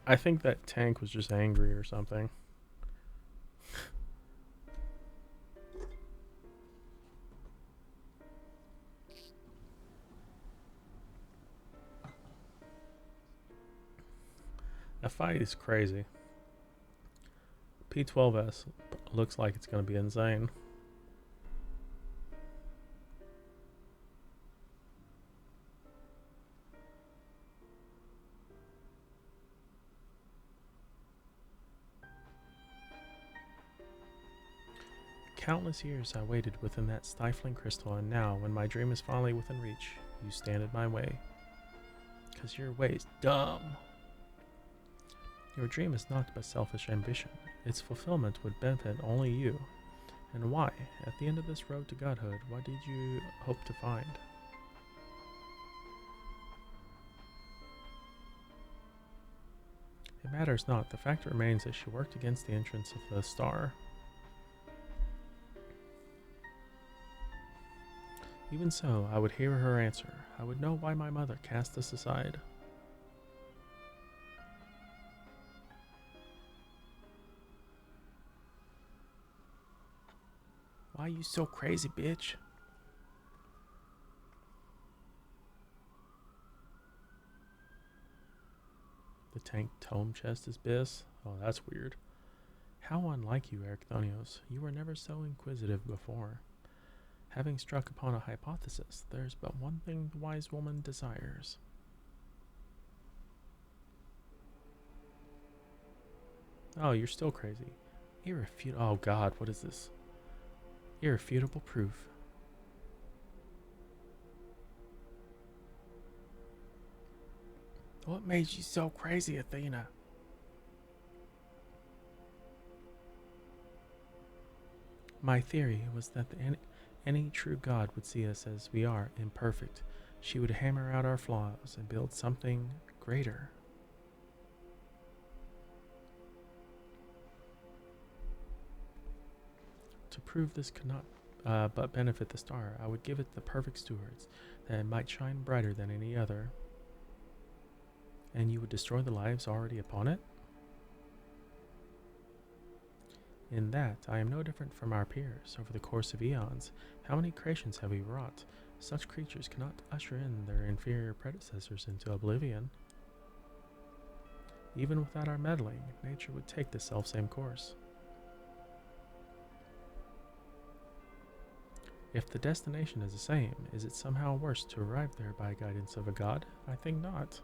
I think that tank was just angry or something. That fight is crazy. P12S looks like it's going to be insane. Countless years I waited within that stifling crystal, and now, when my dream is finally within reach, you stand in my way. 'Cause your way is dumb. Your dream is not but selfish ambition. Its fulfillment would benefit only you. And why? At the end of this road to godhood, what did you hope to find? It matters not. The fact remains that she worked against the entrance of the star. Even so, I would hear her answer. I would know why my mother cast us aside. you so crazy, bitch? The tank tome chest is Biss? Oh, that's weird. How unlike you, Ericthonios. You were never so inquisitive before. Having struck upon a hypothesis, there's but one thing the wise woman desires. Oh, you're still crazy. Oh god, what is this? Irrefutable proof. What made you so crazy, Athena? My theory was that any true god would see us as we are, imperfect. She would hammer out our flaws and build something greater. To prove this could not but benefit the star, I would give it the perfect stewards, that it might shine brighter than any other. And you would destroy the lives already upon it? In that, I am no different from our peers. Over the course of eons, how many creations have we wrought? Such creatures cannot usher in their inferior predecessors into oblivion. Even without our meddling, nature would take the selfsame course. If the destination is the same, is it somehow worse to arrive there by guidance of a god? I think not.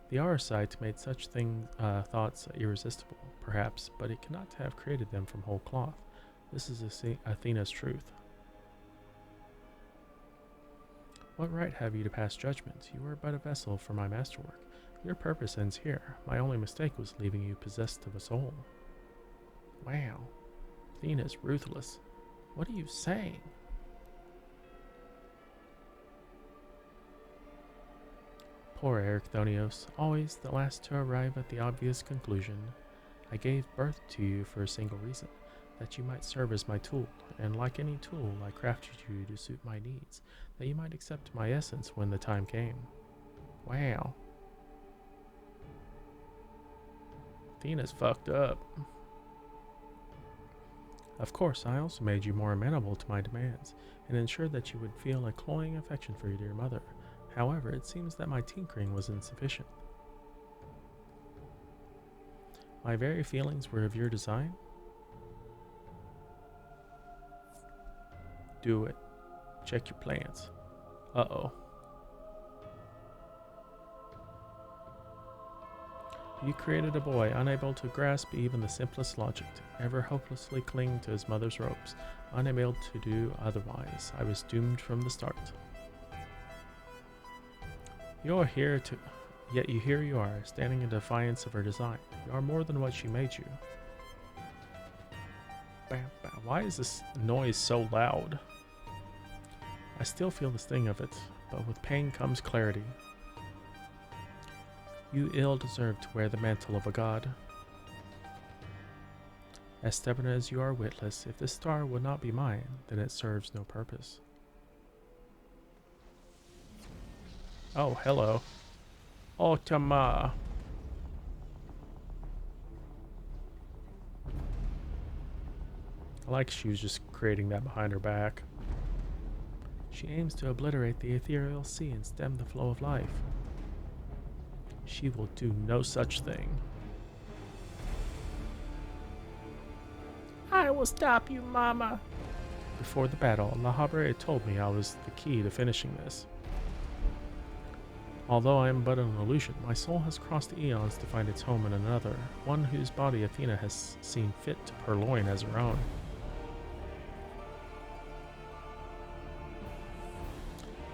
The Arisites made such thoughts irresistible, perhaps, but it cannot have created them from whole cloth. This is Athena's truth. What right have you to pass judgment? You are but a vessel for my masterwork. Your purpose ends here. My only mistake was leaving you possessed of a soul. Wow. Athena's ruthless. What are you saying? Poor Ericthonios, always the last to arrive at the obvious conclusion. I gave birth to you for a single reason, that you might serve as my tool, and like any tool, I crafted you to suit my needs, that you might accept my essence when the time came. Wow. Athena's fucked up. Of course, I also made you more amenable to my demands, and ensured that you would feel a cloying affection for your dear mother. However, it seems that my tinkering was insufficient. My very feelings were of your design? Do it. Check your plans. Uh-oh. You created a boy unable to grasp even the simplest logic, ever hopelessly clinging to his mother's ropes, unable to do otherwise. I was doomed from the start. You're here to... Yet here you are, standing in defiance of her design. You are more than what she made you. Why is this noise so loud? I still feel the sting of it, but with pain comes clarity. You ill deserve to wear the mantle of a god. As stubborn as you are witless, if this star would not be mine, then it serves no purpose. Oh, hello. Otama. I like she was just creating that behind her back. She aims to obliterate the ethereal sea and stem the flow of life. She will do no such thing. I will stop you, Mama. Before the battle, La Habre told me I was the key to finishing this. Although I am but an illusion, my soul has crossed the eons to find its home in another, one whose body Athena has seen fit to purloin as her own.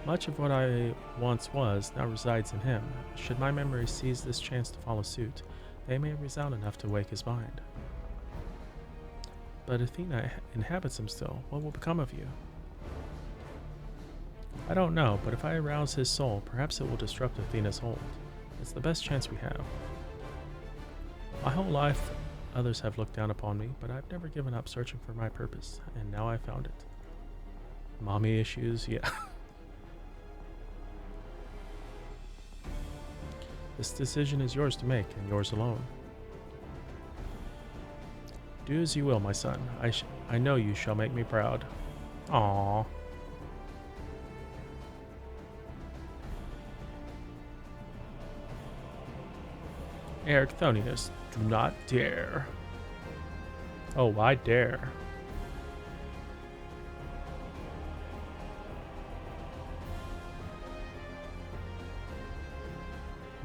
Much of what I once was now resides in him. Should my memory seize this chance to follow suit, they may resound enough to wake his mind. But Athena inhabits him still. What will become of you? I don't know, but if I arouse his soul, perhaps it will disrupt Athena's hold. It's the best chance we have. My whole life, others have looked down upon me, but I've never given up searching for my purpose, and now I found it. Mommy issues, yeah. This decision is yours to make, and yours alone. Do as you will, my son. I know you shall make me proud. Aww. Ericthonius, do not dare. Oh, I dare.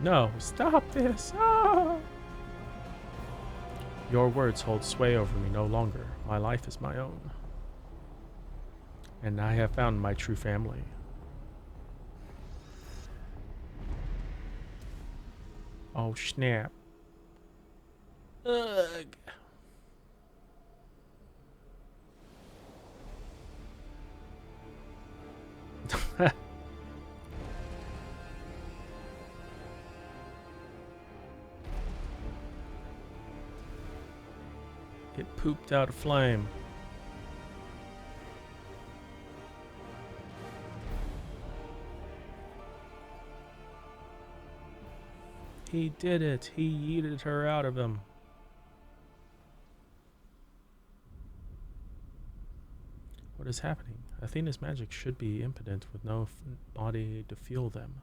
No, stop this. Ah! Your words hold sway over me no longer. My life is my own. And I have found my true family. Oh, snap. Ugh. It pooped out a flame. He did it. He yeeted her out of him. What is happening? Athena's magic should be impotent with no body to fuel them.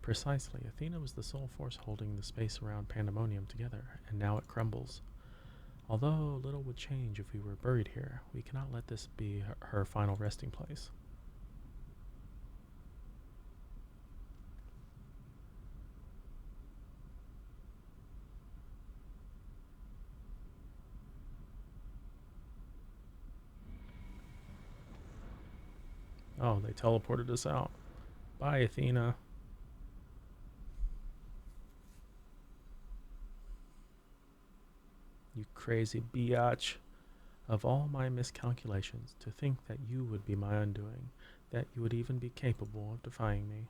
Precisely. Athena was the sole force holding the space around Pandemonium together, and now it crumbles. Although little would change if we were buried here, we cannot let this be her final resting place. Oh, they teleported us out. Bye, Athena. You crazy biatch. Of all my miscalculations, to think that you would be my undoing, that you would even be capable of defying me.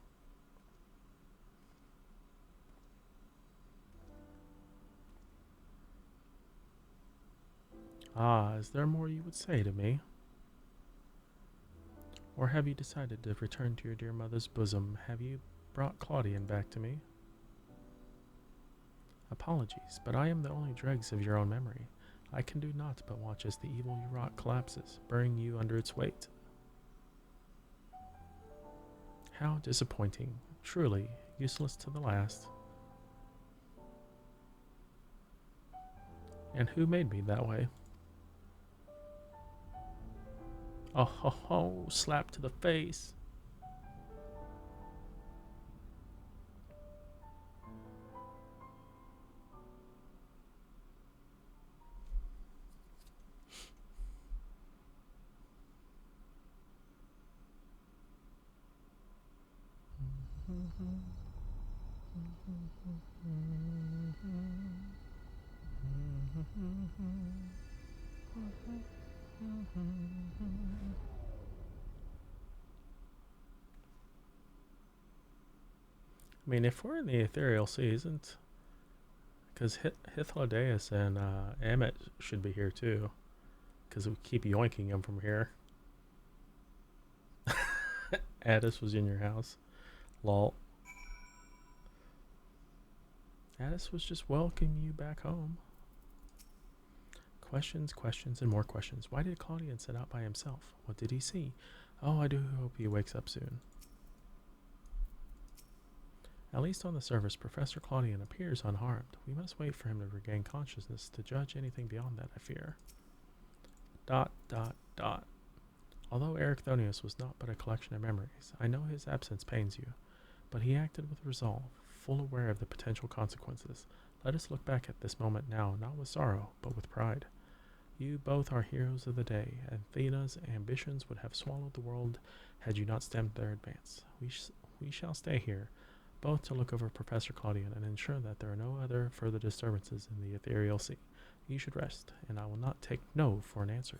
Ah, is there more you would say to me? Or have you decided to return to your dear mother's bosom? Have you brought Claudian back to me? Apologies, but I am the only dregs of your own memory. I can do naught but watch as the evil you wrought collapses, burying you under its weight. How disappointing. Truly, useless to the last. And who made me that way? Oh ho ho, slap to the face. I mean, if we're in the ethereal sea, isn't... Because Hythlodaeus and Emmet should be here too. Because we keep yoinking them from here. Addis was in your house. Lol. Addis was just welcoming you back home. Questions, questions, and more questions. Why did Claudian set out by himself? What did he see? Oh, I do hope he wakes up soon. At least on the surface, Professor Claudian appears unharmed. We must wait for him to regain consciousness to judge anything beyond that, I fear. ... Although Ericthonius was not but a collection of memories, I know his absence pains you, but he acted with resolve, full aware of the potential consequences. Let us look back at this moment now, not with sorrow, but with pride. You both are heroes of the day, and Athena's ambitions would have swallowed the world had you not stemmed their advance. We shall stay here, both to look over Professor Claudian and ensure that there are no other further disturbances in the ethereal sea. You should rest, and I will not take no for an answer.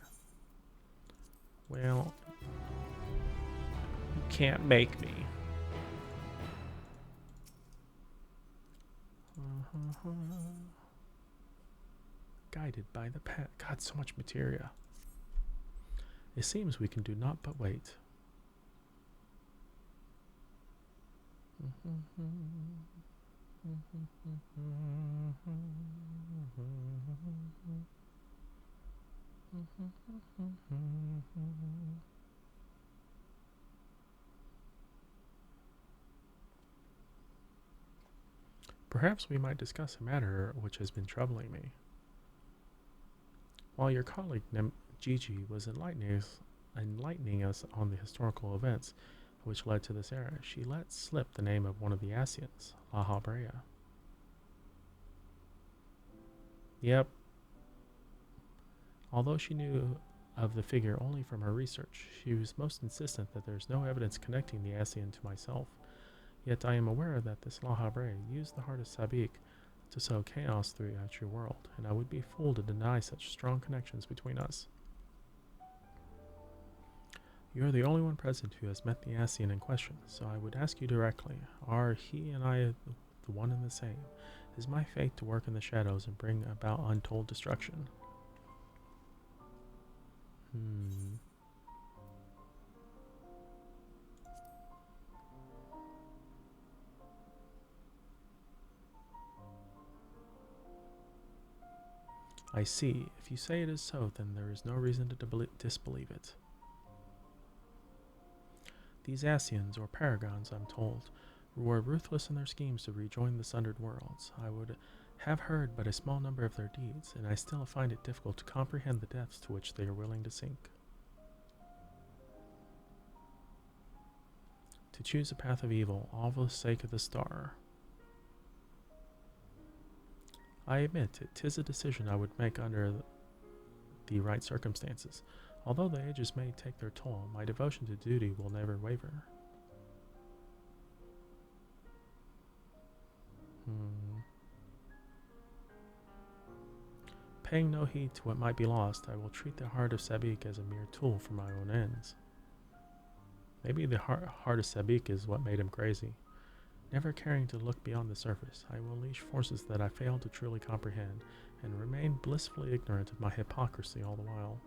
Well, you can't make me. Guided by the path. God, so much materia. It seems we can do naught but wait. Perhaps we might discuss a matter which has been troubling me. While your colleague Gigi was enlightening us on the historical events which led to this era, she let slip the name of one of the Asians, La Habrea. Yep. Although she knew of the figure only from her research, she was most insistent that there is no evidence connecting the Asian to myself. Yet I am aware that this La Habrea used the heart of Sabik to sow chaos throughout your world, and I would be a fool to deny such strong connections between us. You are the only one present who has met the Asian in question, so I would ask you directly, are he and I the one and the same? Is my fate to work in the shadows and bring about untold destruction? I see. If you say it is so, then there is no reason to disbelieve it. These Asians, or paragons, I'm told, were ruthless in their schemes to rejoin the sundered worlds. I would have heard but a small number of their deeds, and I still find it difficult to comprehend the depths to which they are willing to sink. To choose a path of evil, all for the sake of the star. I admit, 'tis a decision I would make under the right circumstances. Although the ages may take their toll, my devotion to duty will never waver. Paying no heed to what might be lost, I will treat the heart of Sabik as a mere tool for my own ends. Maybe the heart of Sabik is what made him crazy. Never caring to look beyond the surface, I will unleash forces that I fail to truly comprehend, and remain blissfully ignorant of my hypocrisy all the while.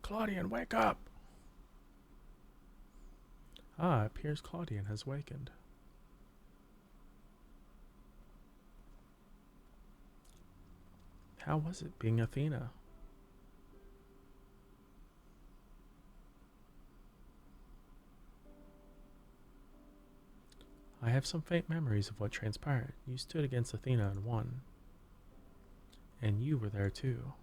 Claudian, wake up! Ah, it appears Claudian has wakened. How was it being Athena? I have some faint memories of what transpired. You stood against Athena and won. And you were there too.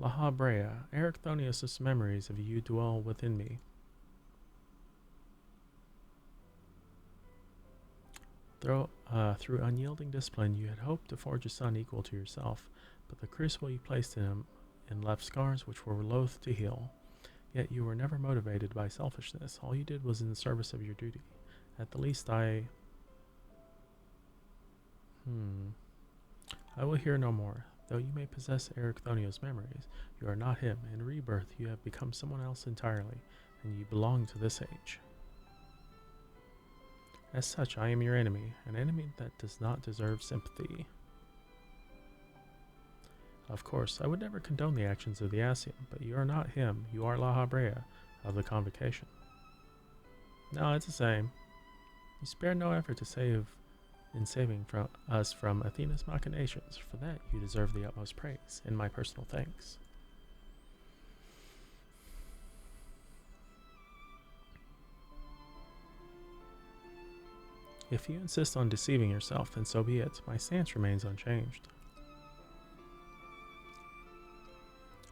La Habrea, Ericthonius' memories of you dwell within me. Through unyielding discipline, you had hoped to forge a son equal to yourself, but the crucible you placed in him and left scars which were loath to heal. Yet you were never motivated by selfishness. All you did was in the service of your duty. At the least, I will hear no more. Though you may possess Ericthonius' memories, you are not him. In rebirth, you have become someone else entirely, and you belong to this age. As such, I am your enemy, an enemy that does not deserve sympathy. Of course, I would never condone the actions of the Asian, but you are not him. You are La Habrea of the Convocation. No, it's the same. You spared no effort to saving us from Athena's machinations. For that, you deserve the utmost praise, and my personal thanks. If you insist on deceiving yourself, then so be it. My stance remains unchanged.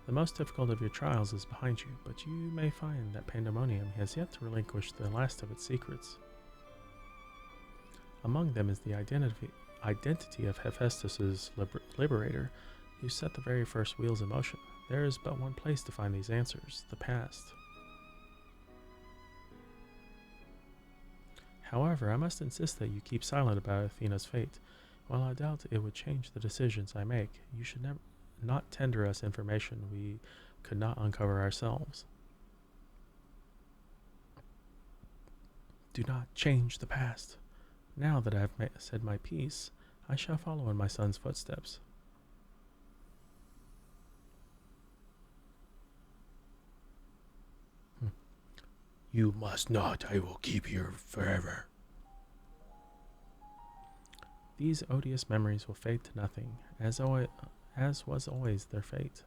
The most difficult of your trials is behind you, but you may find that Pandemonium has yet to relinquish the last of its secrets. Among them is the identity of Hephaestus' liberator, who set the very first wheels in motion. There is but one place to find these answers, the past. However, I must insist that you keep silent about Athena's fate. While I doubt it would change the decisions I make, you should never not tender us information we could not uncover ourselves. Do not change the past. Now that I have said my piece, I shall follow in my son's footsteps. You must not. I will keep here forever. These odious memories will fade to nothing, as was always their fate.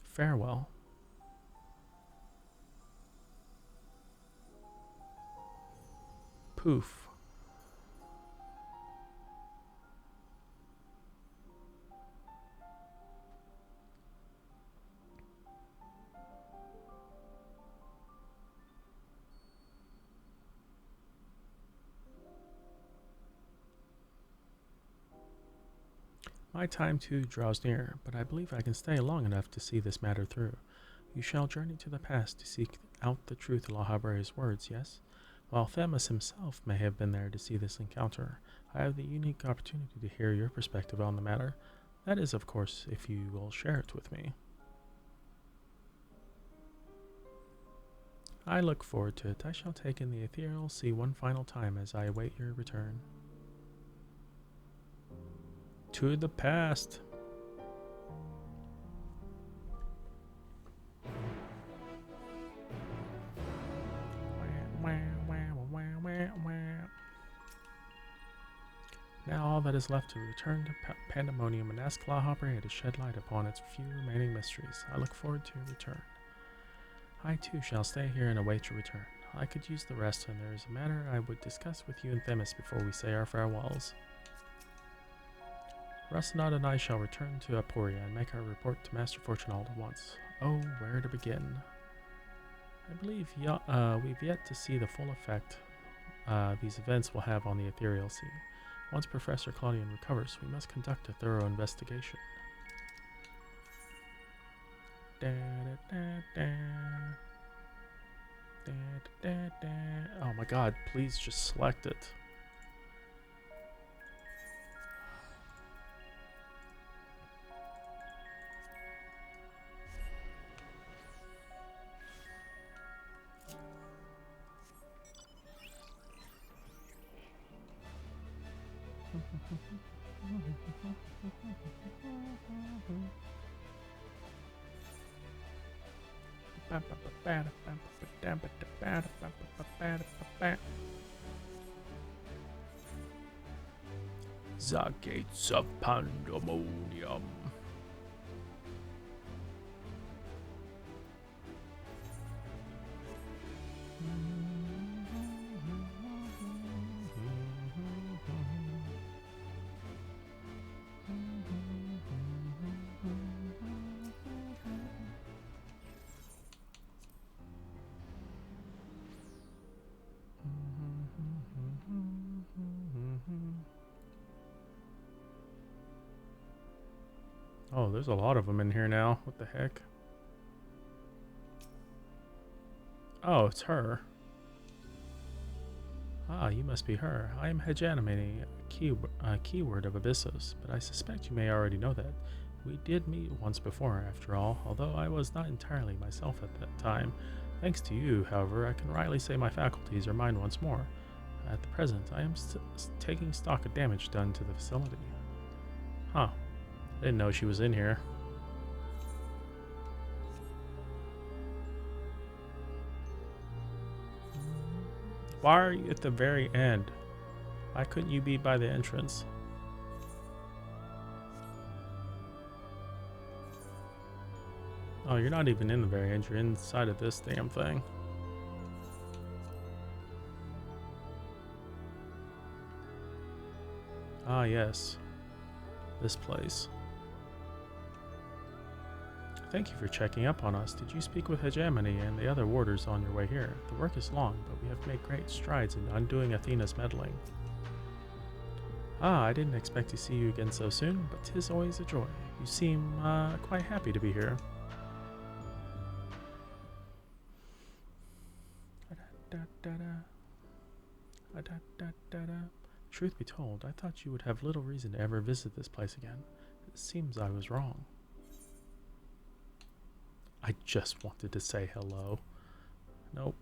Farewell. Poof. My time too draws near, but I believe I can stay long enough to see this matter through. You shall journey to the past to seek out the truth in La Habre's words, yes? While Themis himself may have been there to see this encounter, I have the unique opportunity to hear your perspective on the matter. That is, of course, if you will share it with me. I look forward to it. I shall take in the ethereal sea one final time as I await your return. To the past. Now all that is left to return to Pandemonium and ask La Habre to shed light upon its few remaining mysteries. I look forward to your return. I too shall stay here and await your return. I could use the rest, and there is a matter I would discuss with you and Themis before we say our farewells. Rustinod and I shall return to Apuria and make our report to Master Fortunald at once. Oh, where to begin? I believe we've yet to see the full effect these events will have on the ethereal sea. Once Professor Claudian recovers, we must conduct a thorough investigation. Oh my god, please just select it. The gates of Pandemonium. Oh, there's a lot of them in here now. What the heck? Oh, it's her. Ah, you must be her. I am Hegemony, keyword of Abyssos, but I suspect you may already know that. We did meet once before, after all, although I was not entirely myself at that time. Thanks to you, however, I can rightly say my faculties are mine once more. At the present, I am taking stock of damage done to the facility. Huh. I didn't know she was in here. Why are you at the very end? Why couldn't you be by the entrance? Oh, you're not even in the very end. You're inside of this damn thing. Ah, yes. This place. Thank you for checking up on us. Did you speak with Hegemony and the other warders on your way here? The work is long, but we have made great strides in undoing Athena's meddling. Ah, I didn't expect to see you again so soon, but 'tis always a joy. You seem quite happy to be here. Truth be told, I thought you would have little reason to ever visit this place again. It seems I was wrong. I just wanted to say hello. Nope.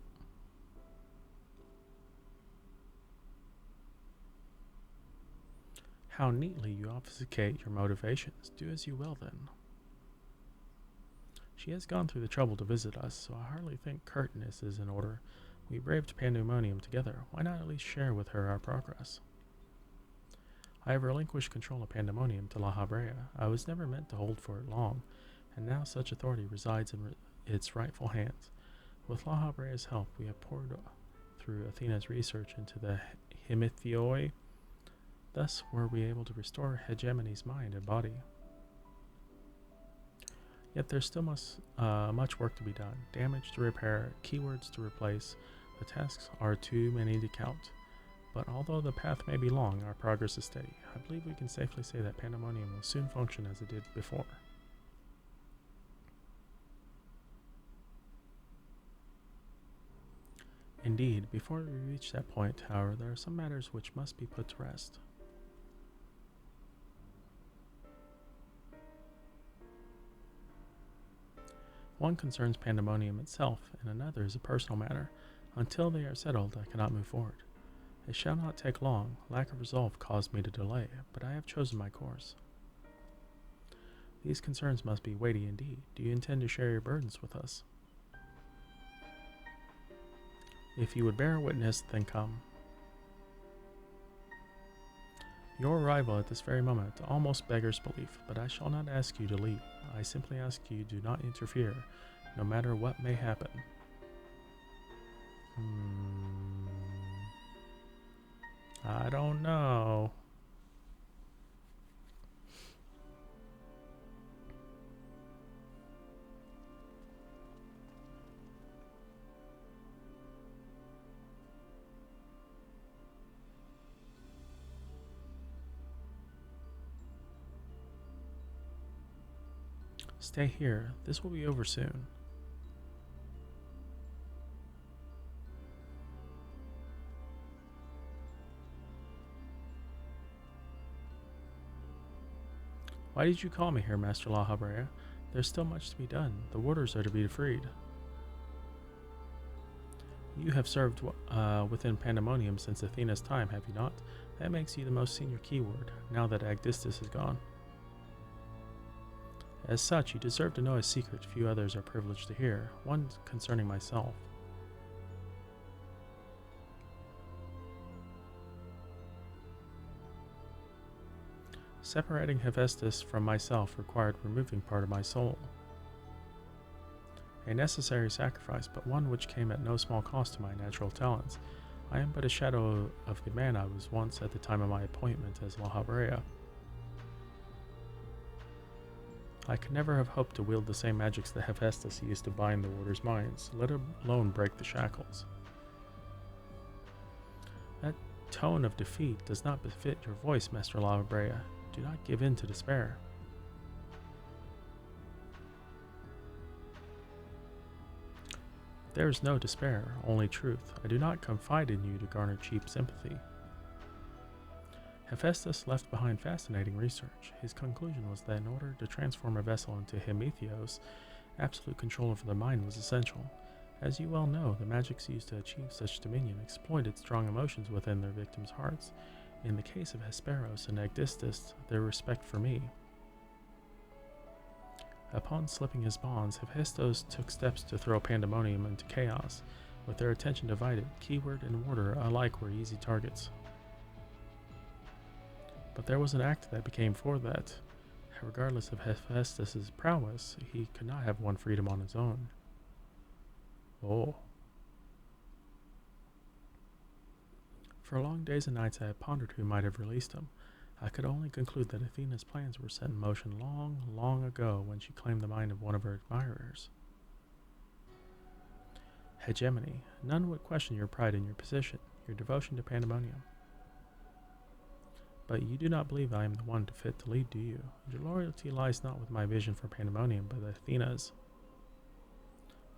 How neatly you obfuscate your motivations. Do as you will, then. She has gone through the trouble to visit us, so I hardly think curtness is in order. We braved pandemonium together. Why not at least share with her our progress? I have relinquished control of pandemonium to La Habrea. I was never meant to hold for it long, and now such authority resides in its rightful hands. With La Habrea's help, we have poured through Athena's research into the Hemithoi. Thus were we able to restore Hegemony's mind and body. Yet there still much work to be done. Damage to repair, keywords to replace. The tasks are too many to count. But although the path may be long, our progress is steady. I believe we can safely say that pandemonium will soon function as it did before. Indeed, before we reach that point, however, there are some matters which must be put to rest. One concerns pandemonium itself, and another is a personal matter. Until they are settled, I cannot move forward. It shall not take long. Lack of resolve caused me to delay, but I have chosen my course. These concerns must be weighty indeed. Do you intend to share your burdens with us? If you would bear witness, then come. Your arrival at this very moment almost beggars belief, but I shall not ask you to leave. I simply ask you do not interfere, no matter what may happen. I don't know. Stay here. This will be over soon. Why did you call me here, Master La Habrea? There's still much to be done. The warders are to be freed. You have served within Pandemonium since Athena's time, have you not? That makes you the most senior keyword, now that Agdistus is gone. As such, you deserve to know a secret few others are privileged to hear, one concerning myself. Separating Hephaestus from myself required removing part of my soul. A necessary sacrifice, but one which came at no small cost to my natural talents. I am but a shadow of the man I was once at the time of my appointment as La Habrea. I could never have hoped to wield the same magics that Hephaestus used to bind the warders' minds, let alone break the shackles. That tone of defeat does not befit your voice, Master La Habrea. Do not give in to despair. There is no despair, only truth. I do not confide in you to garner cheap sympathy. Hephaestus left behind fascinating research. His conclusion was that in order to transform a vessel into Hemithios, absolute control over the mind was essential. As you well know, the magics used to achieve such dominion exploited strong emotions within their victims' hearts. In the case of Hesperos and Agdistus, their respect for me. Upon slipping his bonds, Hephaestus took steps to throw Pandemonium into chaos. With their attention divided, keyword and warder alike were easy targets. But there was an act that became for that. Regardless of Hephaestus' prowess, he could not have won freedom on his own. Oh. For long days and nights I had pondered who might have released him. I could only conclude that Athena's plans were set in motion long, long ago when she claimed the mind of one of her admirers. Hegemony, none would question your pride in your position, your devotion to Pandemonium. But you do not believe I am the one fit to lead, do you? Your loyalty lies not with my vision for Pandemonium, but Athena's.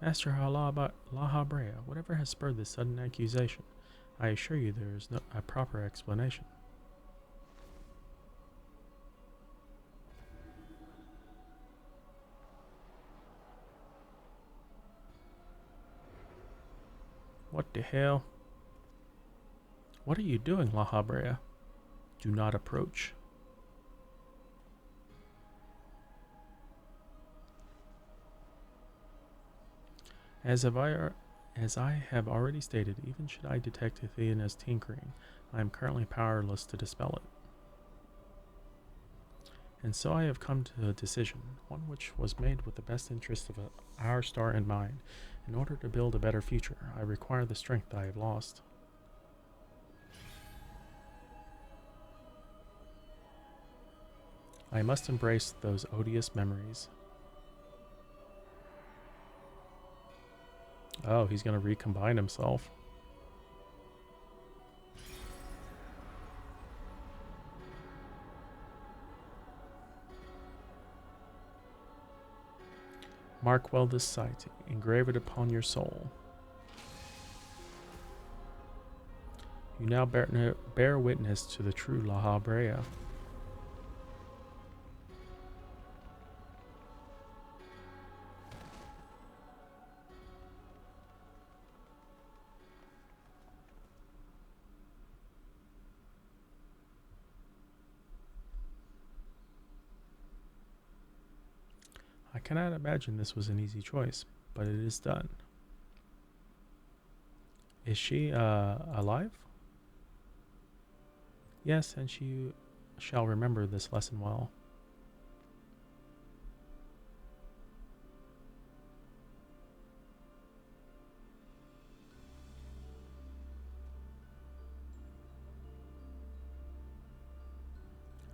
Master La Habrea, whatever has spurred this sudden accusation? I assure you there is no a proper explanation. What the hell? What are you doing, La Habrea? Do not approach. As I have already stated, even should I detect Athena's tinkering, I am currently powerless to dispel it. And so I have come to a decision, one which was made with the best interest of our star in mind. In order to build a better future, I require the strength I have lost. I must embrace those odious memories. Oh, he's going to recombine himself. Mark well this sight, engrave it upon your soul. You now bear witness to the true La Habrea. I cannot imagine this was an easy choice, but it is done. Is she alive? Yes, and she shall remember this lesson well.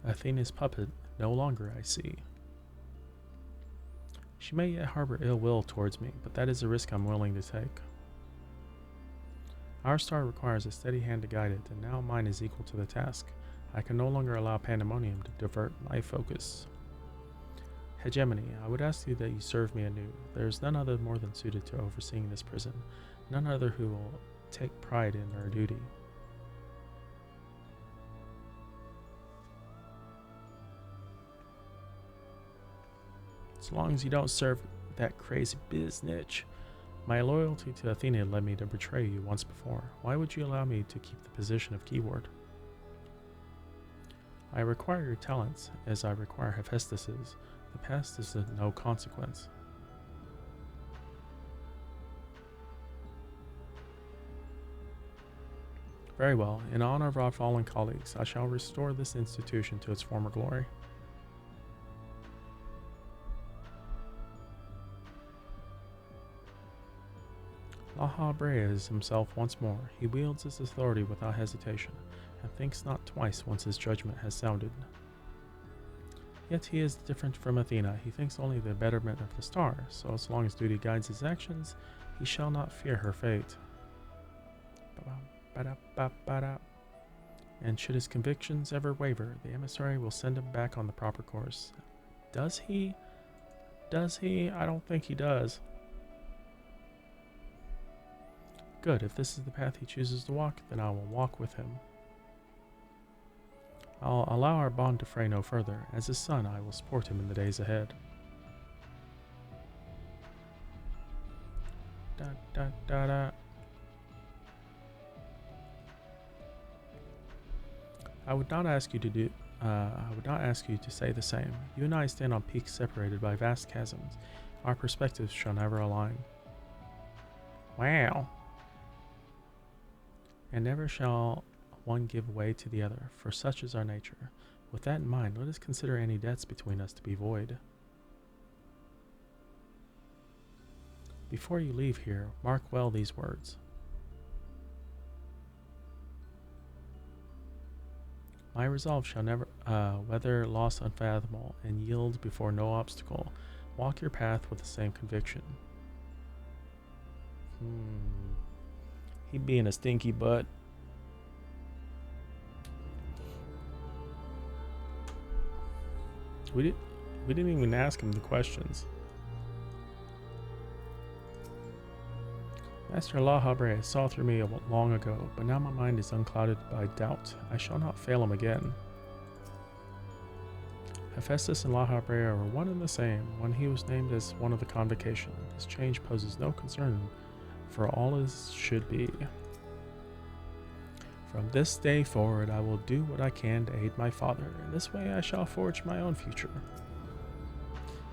Athena's puppet no longer, I see. She may yet harbor ill will towards me, but that is a risk I'm willing to take. Our star requires a steady hand to guide it, and now mine is equal to the task. I can no longer allow pandemonium to divert my focus. Hegemony, I would ask you that you serve me anew. There is none other more than suited to overseeing this prison, none other who will take pride in their duty. As long as you don't serve that crazy biznitch. My loyalty to Athena led me to betray you once before. Why would you allow me to keep the position of keyword? I require your talents, as I require Hephaestus's. The past is of no consequence. Very well. In honor of our fallen colleagues, I shall restore this institution to its former glory. La Habrea is himself once more. He wields his authority without hesitation, and thinks not twice once his judgment has sounded. Yet he is different from Athena. He thinks only the betterment of the star, so as long as duty guides his actions, he shall not fear her fate. And should his convictions ever waver, the emissary will send him back on the proper course. Does he? Does he? I don't think he does. Good, if this is the path he chooses to walk, then I will walk with him. I'll allow our bond to fray no further. As his son, I will support him in the days ahead. Da, da, da, da. I would not ask you to say the same. You and I stand on peaks separated by vast chasms. Our perspectives shall never align. Wow. And never shall one give way to the other, for such is our nature. With that in mind, let us consider any debts between us to be void. Before you leave here, mark well these words. My resolve shall never weather loss unfathomable, and yield before no obstacle. Walk your path with the same conviction. He being a stinky butt. We didn't even ask him the questions. Master La Habre saw through me long ago, but now my mind is unclouded by doubt. I shall not fail him again. Hephaestus and La Habre are one and the same. When he was named as one of the convocation, this change poses no concern, for all as should be. From this day forward, I will do what I can to aid my father. In this way, I shall forge my own future.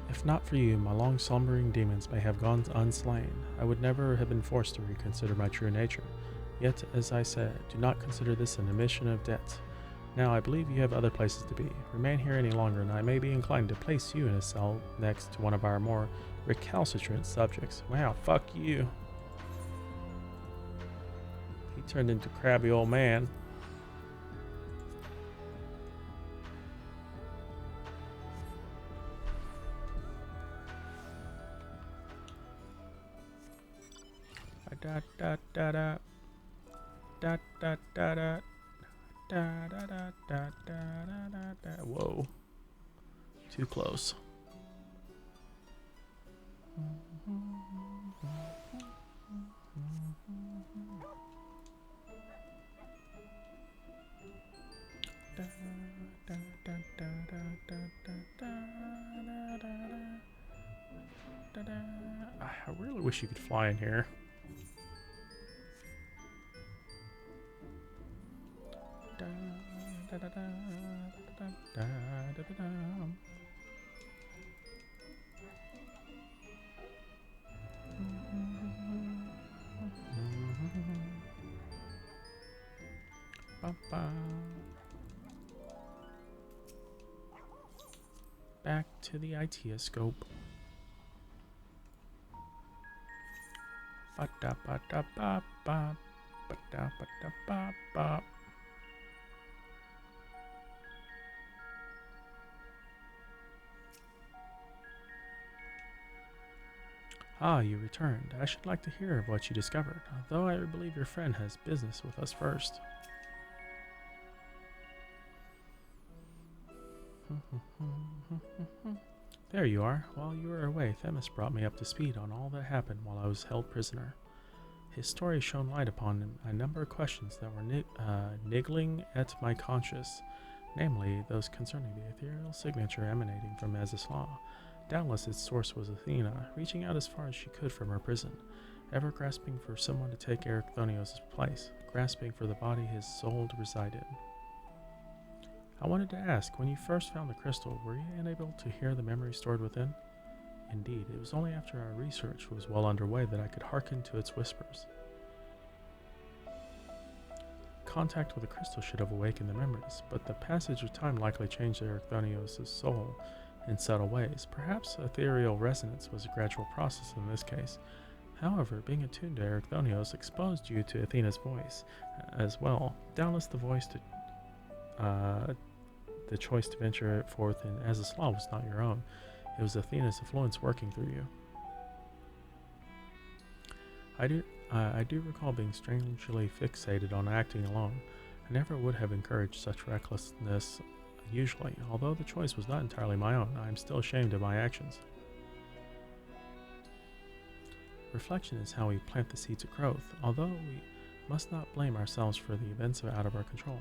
If not for you, my long slumbering demons may have gone unslain. I would never have been forced to reconsider my true nature. Yet, as I said, do not consider this an admission of debt. Now, I believe you have other places to be. Remain here any longer, and I may be inclined to place you in a cell next to one of our more recalcitrant subjects. Wow, fuck you. He turned into crabby old man. Da da da da da da da da da da da da da da. Whoa, too close. I really wish you could fly in here. Back to the ITScope. Ba-da-ba-da-ba-ba. Ba-da-ba-da-ba-ba. Ah, you returned. I should like to hear of what you discovered, though I believe your friend has business with us first. There you are. While you were away, Themis brought me up to speed on all that happened while I was held prisoner. His story shone light upon a number of questions that were niggling at my conscience, namely those concerning the ethereal signature emanating from Azislaw. Doubtless its source was Athena, reaching out as far as she could from her prison, ever grasping for someone to take Erechthonios' place, grasping for the body his soul to reside in. I wanted to ask, when you first found the crystal, were you unable to hear the memory stored within? Indeed, it was only after our research was well underway that I could hearken to its whispers. Contact with the crystal should have awakened the memories, but the passage of time likely changed Erechthonios' soul in subtle ways. Perhaps ethereal resonance was a gradual process in this case. However, being attuned to Erechthonios exposed you to Athena's voice as well. Doubtless the choice to venture forth in Azislaw was not your own. It was Athena's influence working through you. I do recall being strangely fixated on acting alone. I never would have encouraged such recklessness usually. Although the choice was not entirely my own, I am still ashamed of my actions. Reflection is how we plant the seeds of growth, although we must not blame ourselves for the events out of our control.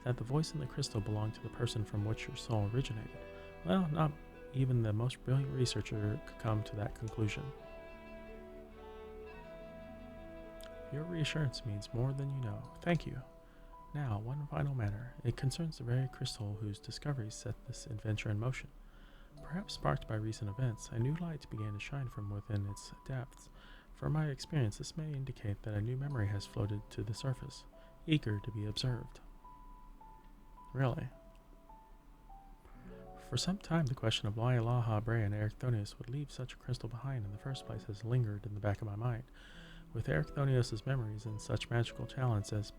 That the voice in the crystal belonged to the person from which your soul originated. Well, not even the most brilliant researcher could come to that conclusion. Your reassurance means more than you know. Thank you. Now, one final matter. It concerns the very crystal whose discovery set this adventure in motion. Perhaps sparked by recent events, a new light began to shine from within its depths. From my experience, this may indicate that a new memory has floated to the surface, eager to be observed. Really? For some time, the question of why La Habre and Erechthonios would leave such a crystal behind in the first place has lingered in the back of my mind. With Erechthonios' memories and such magical talents as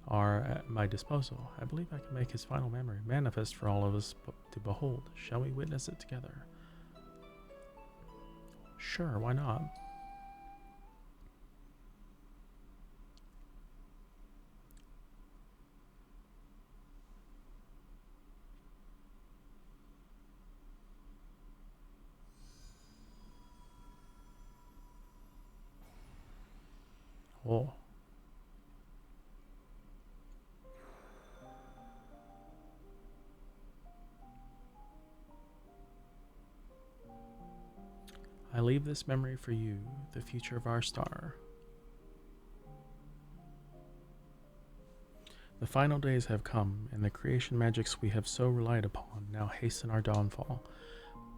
are at my disposal, I believe I can make his final memory manifest for all of us to behold. Shall we witness it together? Sure, why not? leave this memory for you, the future of our star. The final days have come, and the creation magics we have so relied upon now hasten our downfall.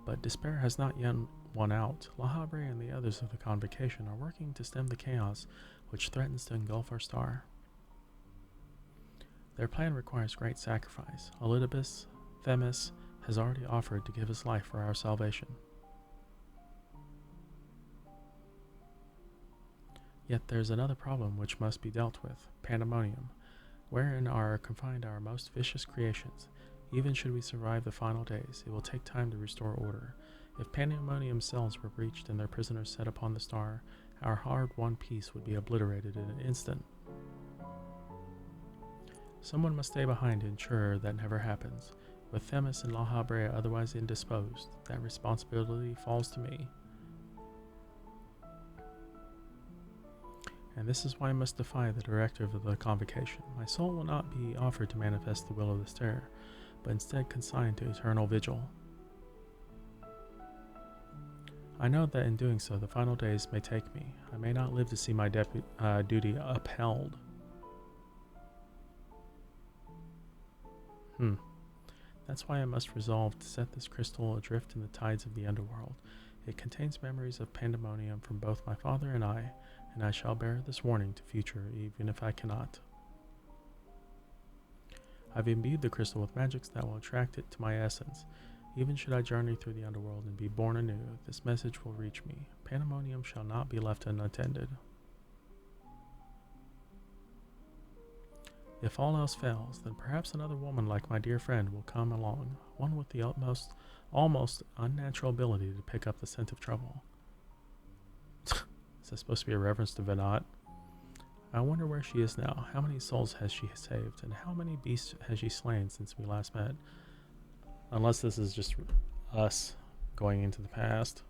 But despair has not yet won out. La Habre and the others of the convocation are working to stem the chaos which threatens to engulf our star. Their plan requires great sacrifice. Elidibus, Themis, has already offered to give his life for our salvation. Yet there's another problem which must be dealt with, pandemonium, wherein are confined our most vicious creations. Even should we survive the final days, it will take time to restore order. If pandemonium cells were breached and their prisoners set upon the star, our hard-won peace would be obliterated in an instant. Someone must stay behind to ensure that never happens. With Themis and La Habre otherwise indisposed, that responsibility falls to me. And this is why I must defy the directive of the convocation. My soul will not be offered to manifest the will of the stare, but instead consigned to eternal vigil. I know that in doing so, the final days may take me. I may not live to see my duty upheld. That's why I must resolve to set this crystal adrift in the tides of the underworld. It contains memories of pandemonium from both my father and I shall bear this warning to future, even if I cannot. I've imbued the crystal with magics that will attract it to my essence. Even should I journey through the underworld and be born anew, this message will reach me. Pandemonium shall not be left unattended. If all else fails, then perhaps another woman like my dear friend will come along, one with the almost unnatural ability to pick up the scent of trouble. Is that supposed to be a reference to Venat? I wonder where she is now. How many souls has she saved, and how many beasts has she slain since we last met? Unless this is just us going into the past.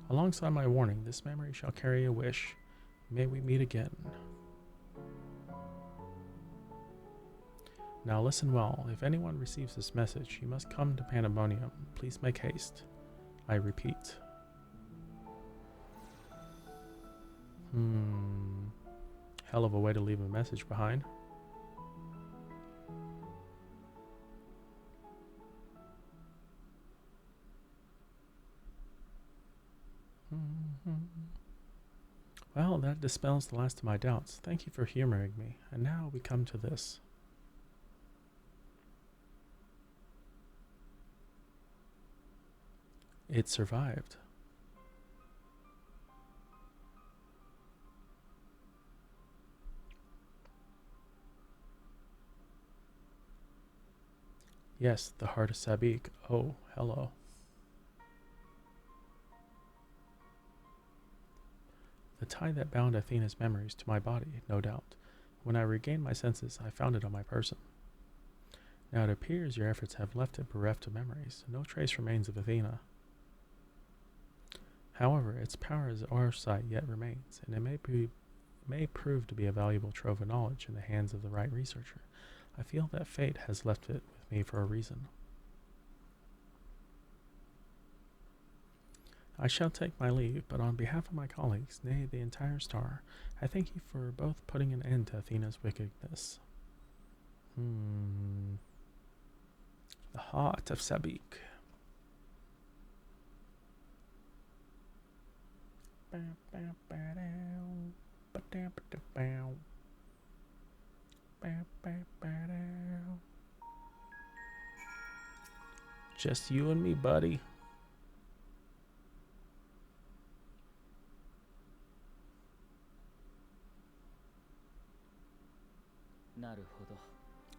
Alongside my warning, this memory shall carry a wish. May we meet again. Now listen well. If anyone receives this message, you must come to Pandemonium. Please make haste. I repeat. Hell of a way to leave a message behind. Well, that dispels the last of my doubts. Thank you for humoring me. And now we come to this. It survived. Yes, the heart of Sabik. Oh, hello. The tie that bound Athena's memories to my body, no doubt. When I regained my senses, I found it on my person. Now it appears your efforts have left it bereft of memories. No trace remains of Athena. However, its power as oversight yet remains, and it may prove to be a valuable trove of knowledge in the hands of the right researcher. I feel that fate has left it with me for a reason. I shall take my leave, but on behalf of my colleagues, nay, the entire star, I thank you for both putting an end to Athena's wickedness. The heart of Sabik. Just you and me, buddy.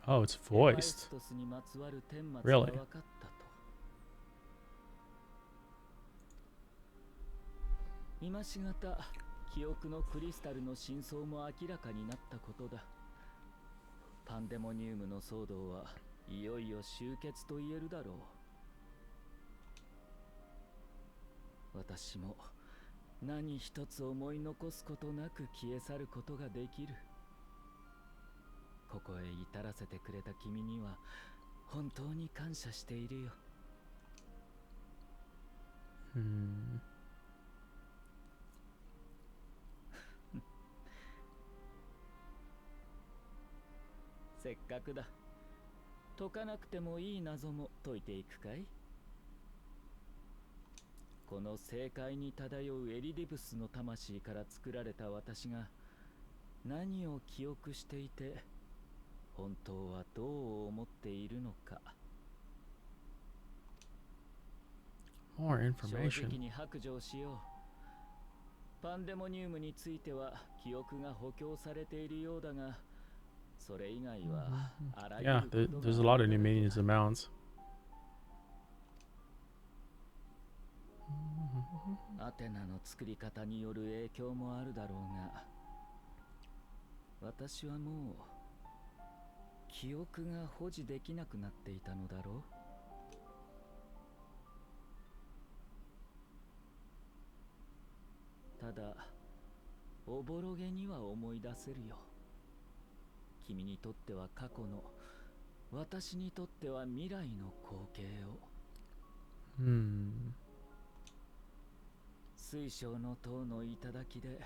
Oh, it's voiced. Really? 今しがた記憶のクリスタルの真相も明らかになったことだ。パンデモニウムの騒動はいよいよ終結と言えるだろう。私も何一つ思い残すことなく消え去ることができる。ここへ至らせてくれた君には本当に感謝しているよ。せっかくだ。解かなくてもいい謎も解いていくかい？この正解に漂うエリディブスの魂から作られた私が何を記憶していて本当はどう思っているのか。 More 正 information. 直に白状しよう。パンデモニウムについては記憶が補強されているようだが、それ以外はあらゆ Yeah, ることが there's a lot of new meanings and mounds. アテナの作り方による影響もあるだろうが、私はもう記憶が保持できなくなっていたのだろう。ただおぼろげには思い出せるよ。君にとっては過去の、私にとっては未来の光景を。水晶の塔の頂で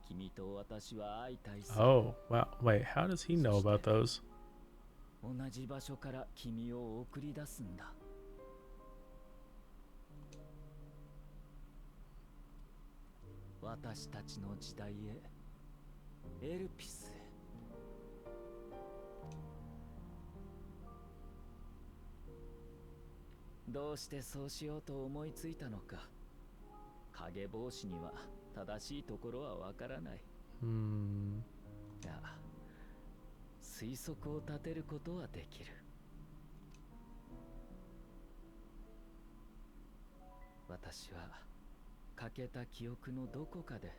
君と私は相対する。 Oh, wow. Wait, how does he know about those? 同じ場所から君を送り出すんだ。私たちの時代へ、エルピスへ。どうしてそうしようと思いついたのか、影帽子には正しいところはわからない。が推測を立てることはできる。私は欠けた記憶のどこかで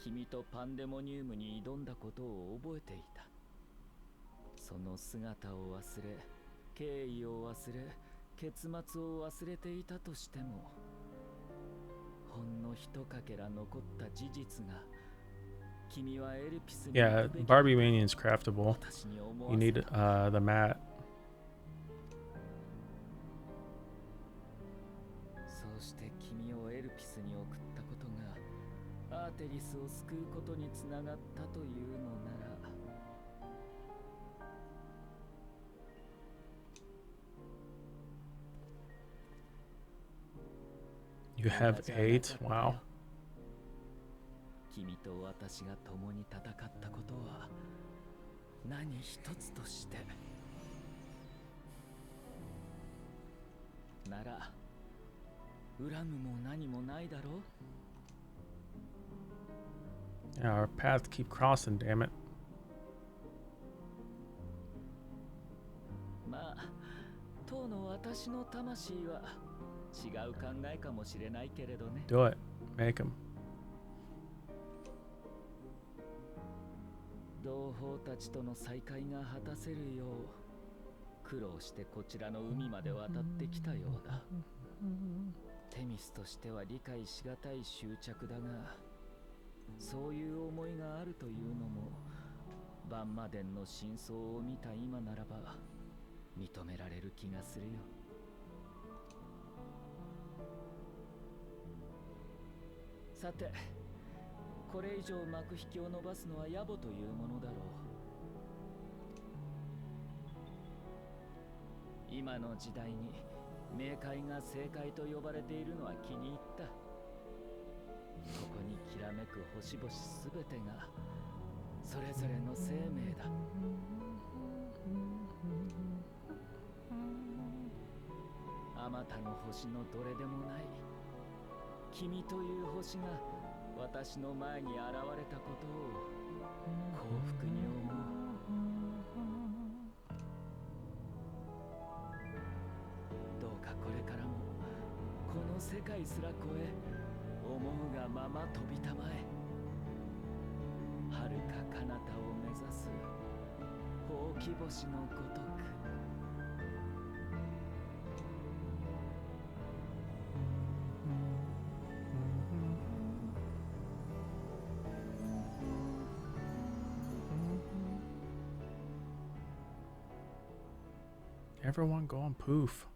君とパンデモニウムに挑んだことを覚えていた。その姿を忘れ、経緯を忘れ、結末を忘れていたとしても、ほんのひとかけら残った事実が君はエルピスに Yeah, Barbie Mania is craftable. 私に思 You わせ need た。 the mat. そうして君をエルピスに送ったことがアーテリスを救うことにつながったというのなら、You have 8? Wow. 君と私が共に戦ったことは何一つとしてなら恨むも何もないだろう。 Yeah, our paths keep crossing, damn it. まあ当の私の魂は違う考えかもしれないけれどね。 Do it. Make him. 同胞たちとの再会が果たせるよう苦労してこちらの海まで渡ってきたようだ。テミスとしては理解しがたい執着だが、そういう思いがあるというのもバンマデンの真相を見た今ならば認められる気がするよ。さて、これ以上幕引きを伸ばすのは野暮というものだろう。今の時代に冥界が正解と呼ばれているのは気に入った。ここにきらめく星々すべてがそれぞれの生命だ。あまたの星のどれでもない君という星が私の前に現れたことを幸福に思う。どうかこれからもこの世界すら超え思うがまま飛びたまえ。遥か彼方を目指すほうき星のごとく。Everyone go on poof.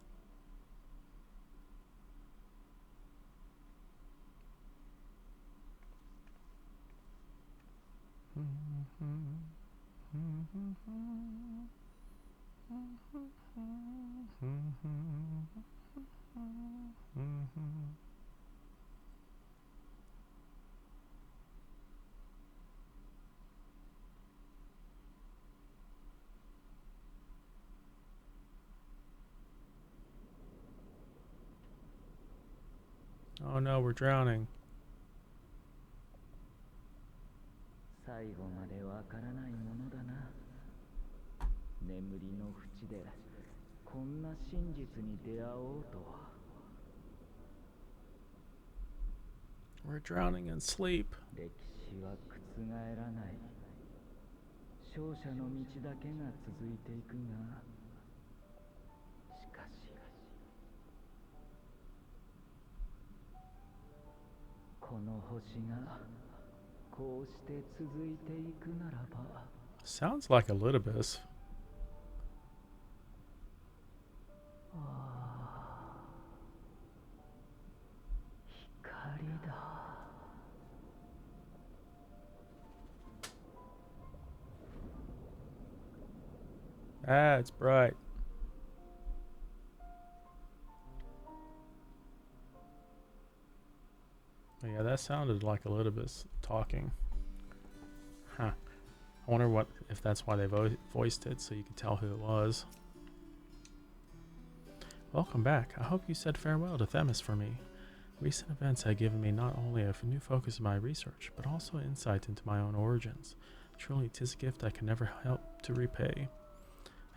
Oh no, we're drowning. 最後までわからないものだな。眠りの淵でこんな真実に出会おうとは。We're drowning in sleep. 歴史は覆らない。勝者の道だけが続いていくが、しかしこの星がこうして続いていくならば。 Sounds like a litibus. 光だ。 Ah, it's bright. Oh, yeah, that sounded like a litibus talking. Huh. I wonder if that's why they voiced it, so you could tell who it was. Welcome back. I hope you said farewell to Themis for me. Recent events have given me not only a new focus in my research, but also insight into my own origins. Truly, 'tis a gift I can never help to repay.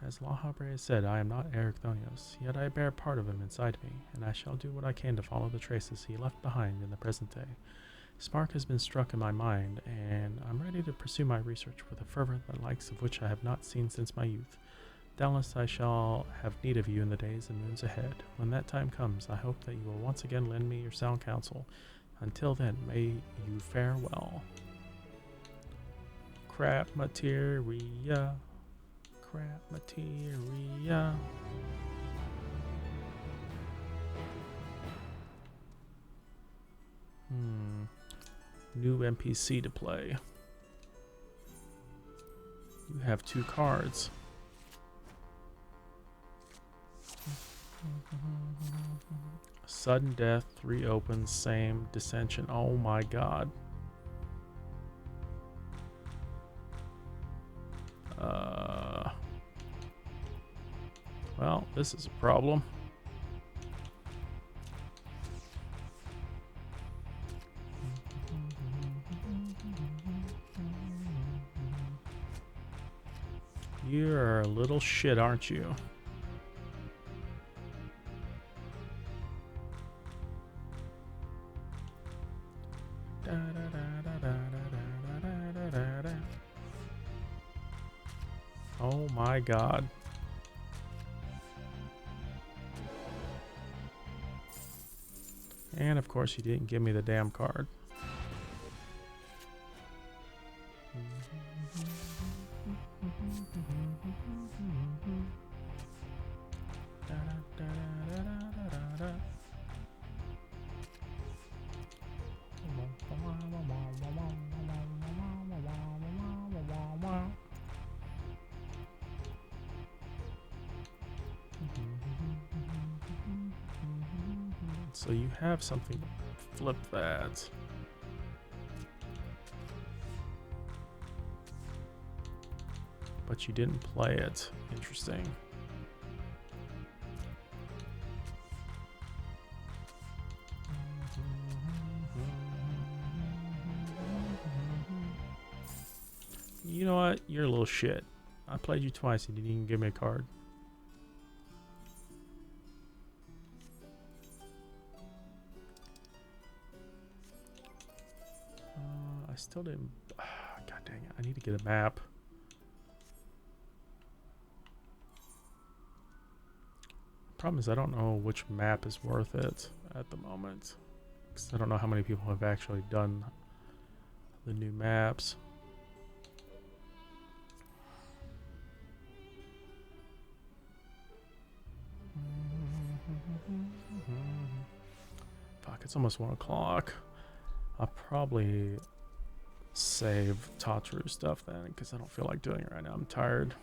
As La Habre said, I am not Ericthonios, yet I bear part of him inside me, and I shall do what I can to follow the traces he left behind in the present day. Spark has been struck in my mind, and I'm ready to pursue my research with a fervor the likes of which I have not seen since my youth. Doubtless I shall have need of you in the days and moons ahead. When that time comes, I hope that you will once again lend me your sound counsel. Until then, may you fare well. Crap materia. Crap materia. New NPC to play. You have 2 cards. Sudden death, 3 opens, same dissension. Oh my god. Well, this is a problem. You're a little shit, aren't you? Oh my god. And of course you didn't give me the damn card. So you have something to flip that. But you didn't play it. Interesting. You know what? You're a little shit. I played you twice and you didn't even give me a card. I still didn't... God dang it. I need to get a map. Problem is I don't know which map is worth it at the moment. Because I don't know how many people have actually done the new maps. It's almost 1 o'clock. I'll probably save Tatru stuff then, because I don't feel like doing it right now. I'm tired.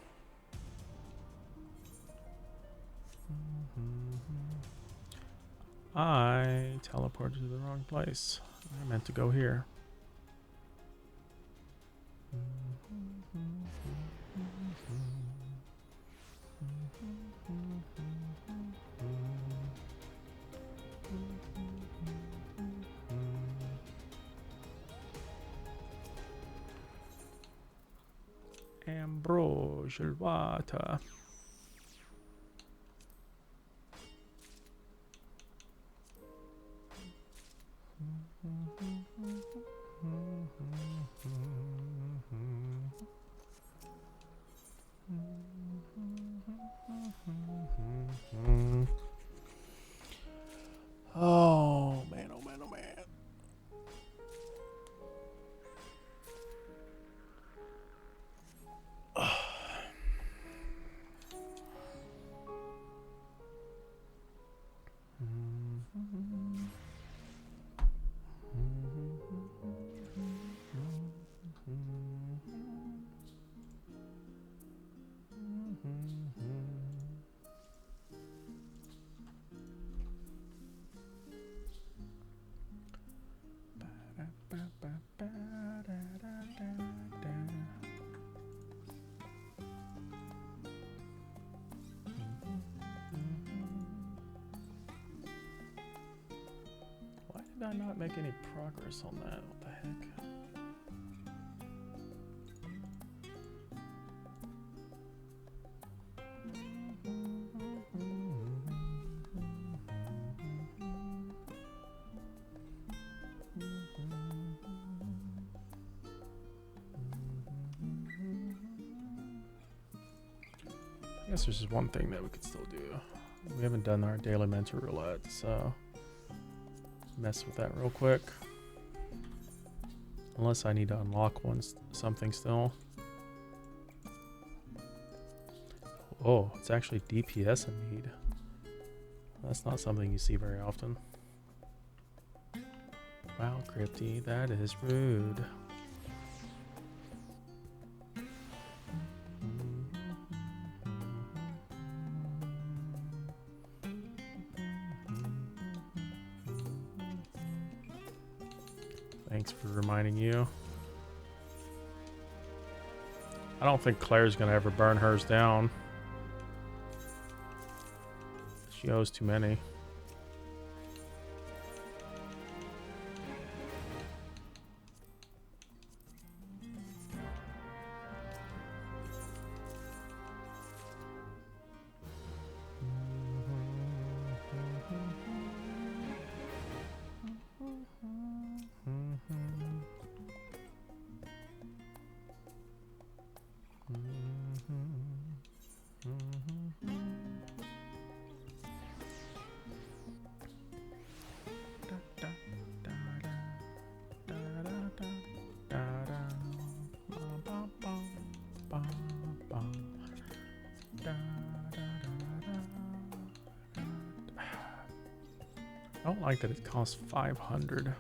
I teleported to the wrong place. I meant to go here. Ambrosial water. Oh man, oh man, oh man. Why did I not make any progress on that? What the heck? I guess there's just one thing that we could still do. We haven't done our daily mental roulette, so mess with that real quick. Unless I need to unlock something still. Oh, it's actually DPS in need. That's not something you see very often. Wow, Crypty, that is rude. Thanks for reminding you. I don't think Claire's gonna ever burn hers down. She owes too many. I don't like that it costs 500.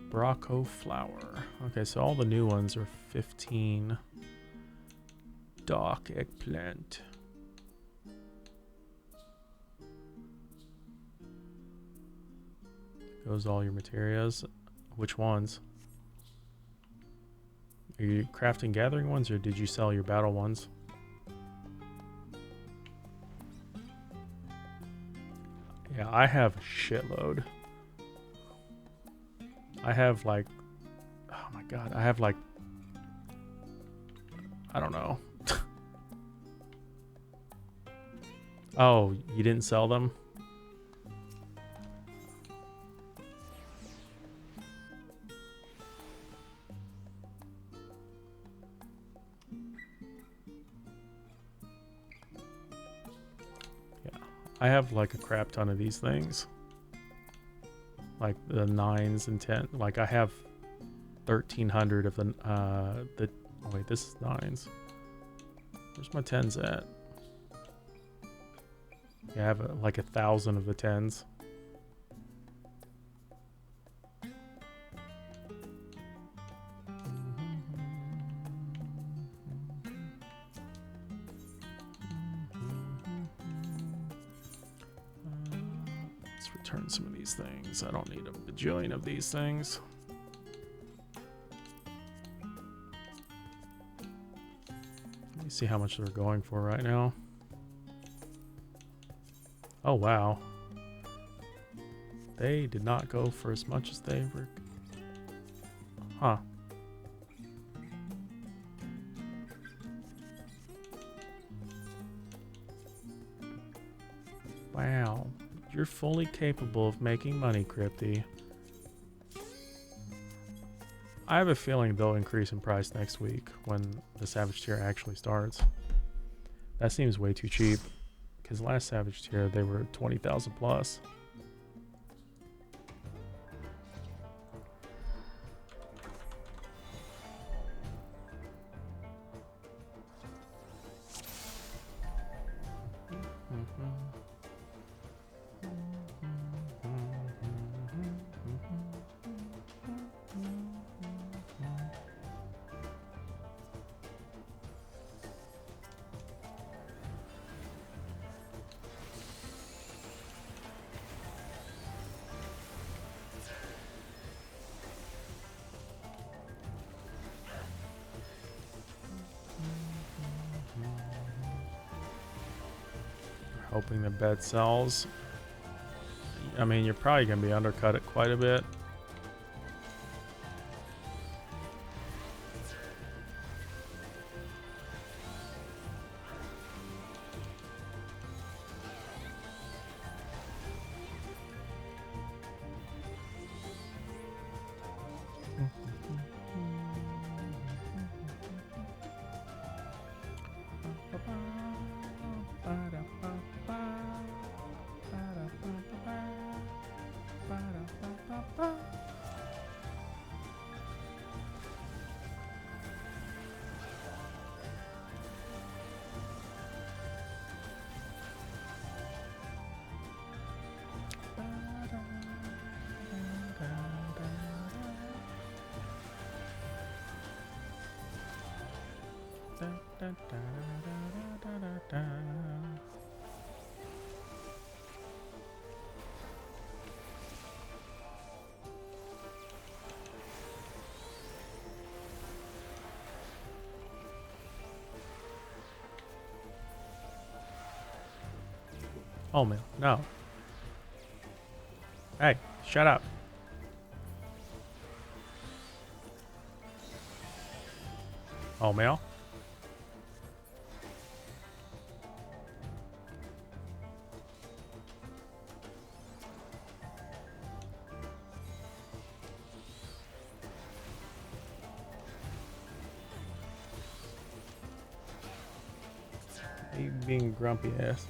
Braco flower. Okay, so all the new ones are 15. Dark eggplant. Goes all your materials. Which ones? Are you crafting gathering ones, or did you sell your battle ones? Yeah, I have a shitload. I have like, oh my god, I have like, I don't know. Oh, you didn't sell them? I have like a crap ton of these things. Like the 9s and 10. Like I have 1,300 of the oh wait, this is 9s. Where's my 10s at? Yeah, I have like 1,000 of the 10s. Let's return some of these things. I don't need a bajillion of these things. Let me see how much they're going for right now. Oh, wow. They did not go for as much as they were. Huh. Wow. You're fully capable of making money, Crypty. I have a feeling they'll increase in price next week when the Savage tier actually starts. That seems way too cheap. Because last Savage tier, they were 20,000 plus. Hoping the bed sells. I mean, you're probably going to be undercut it quite a bit. Oh man, no. Hey, shut up. Oh man. You being grumpy ass.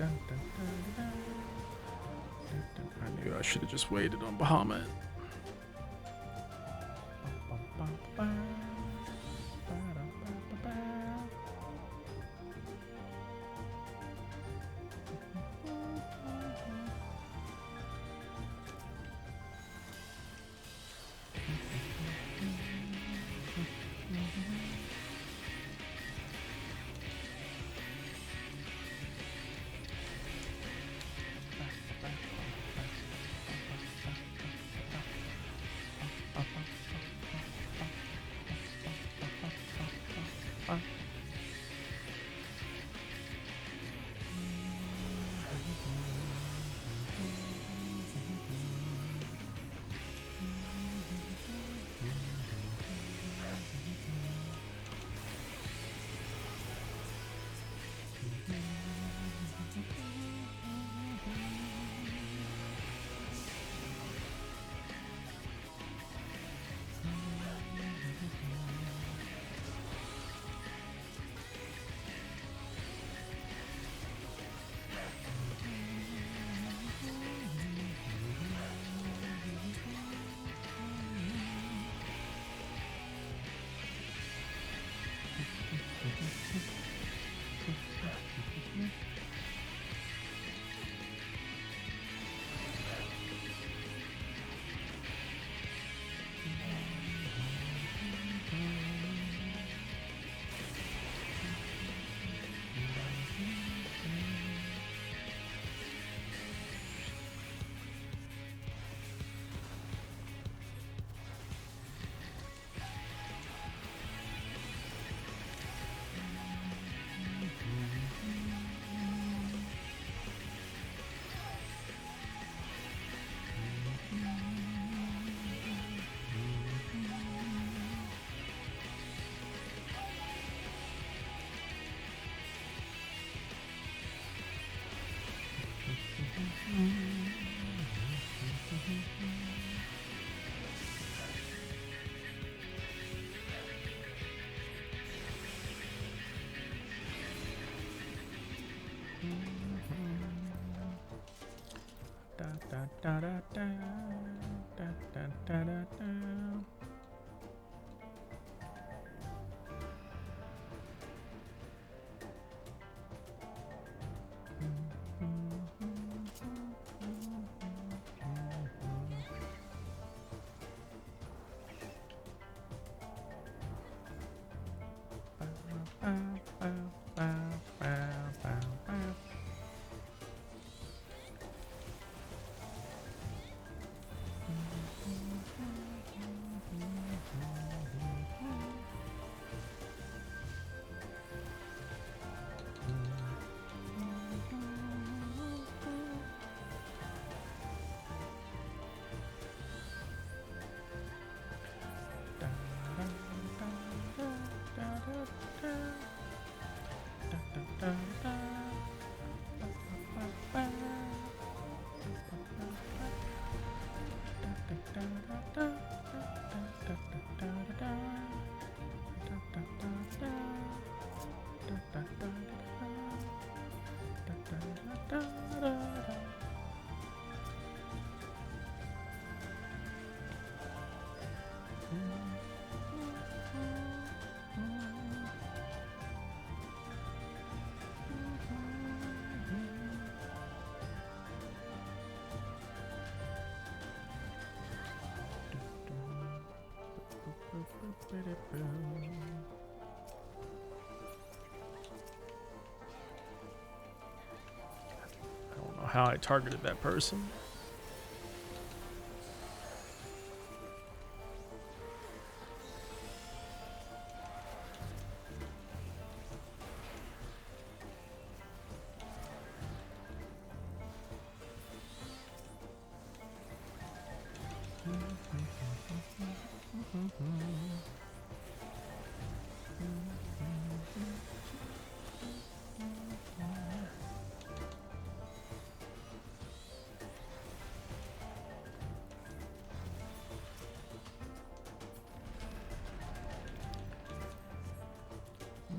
I knew I should have just waited on Bahamut. I don't know how I targeted that person.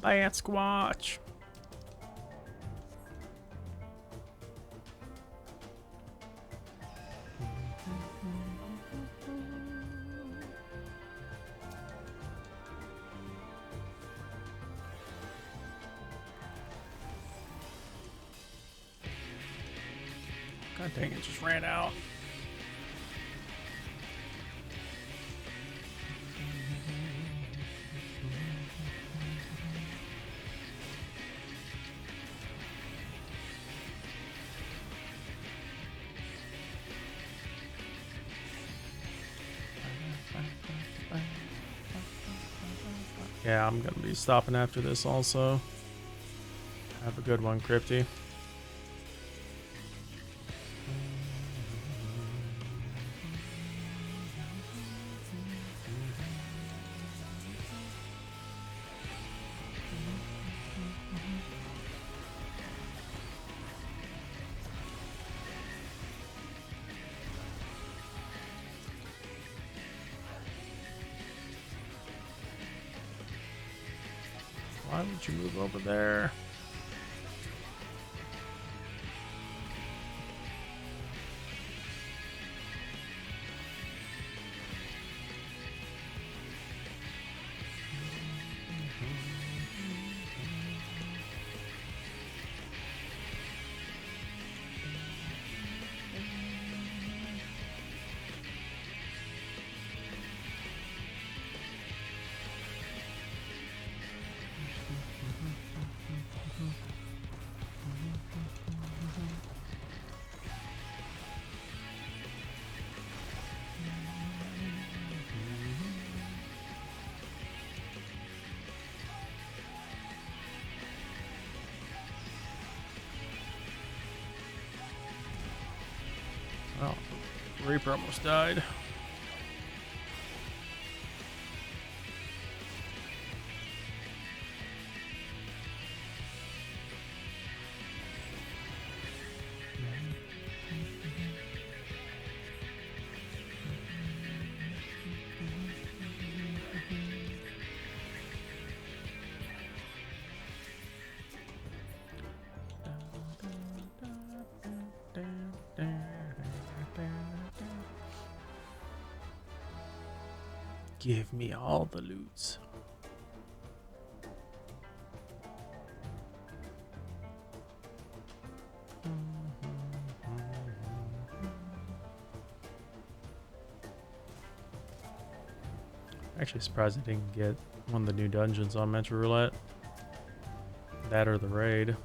Bat Squatch. God dang it, just ran out. Yeah, I'm gonna be stopping after this also. Have a good one, Crypty. Why would you move over there? Oh, Reaper almost died. Give me all the loots. Actually surprised I didn't get one of the new dungeons on Metro Roulette. That or the raid.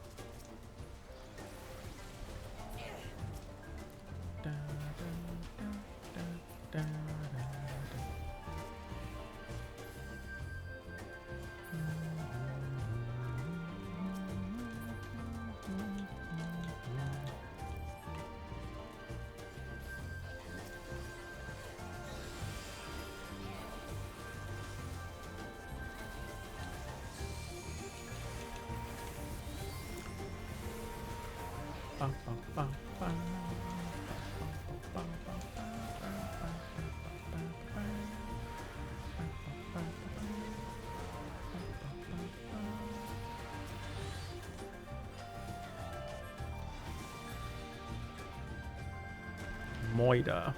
Moida.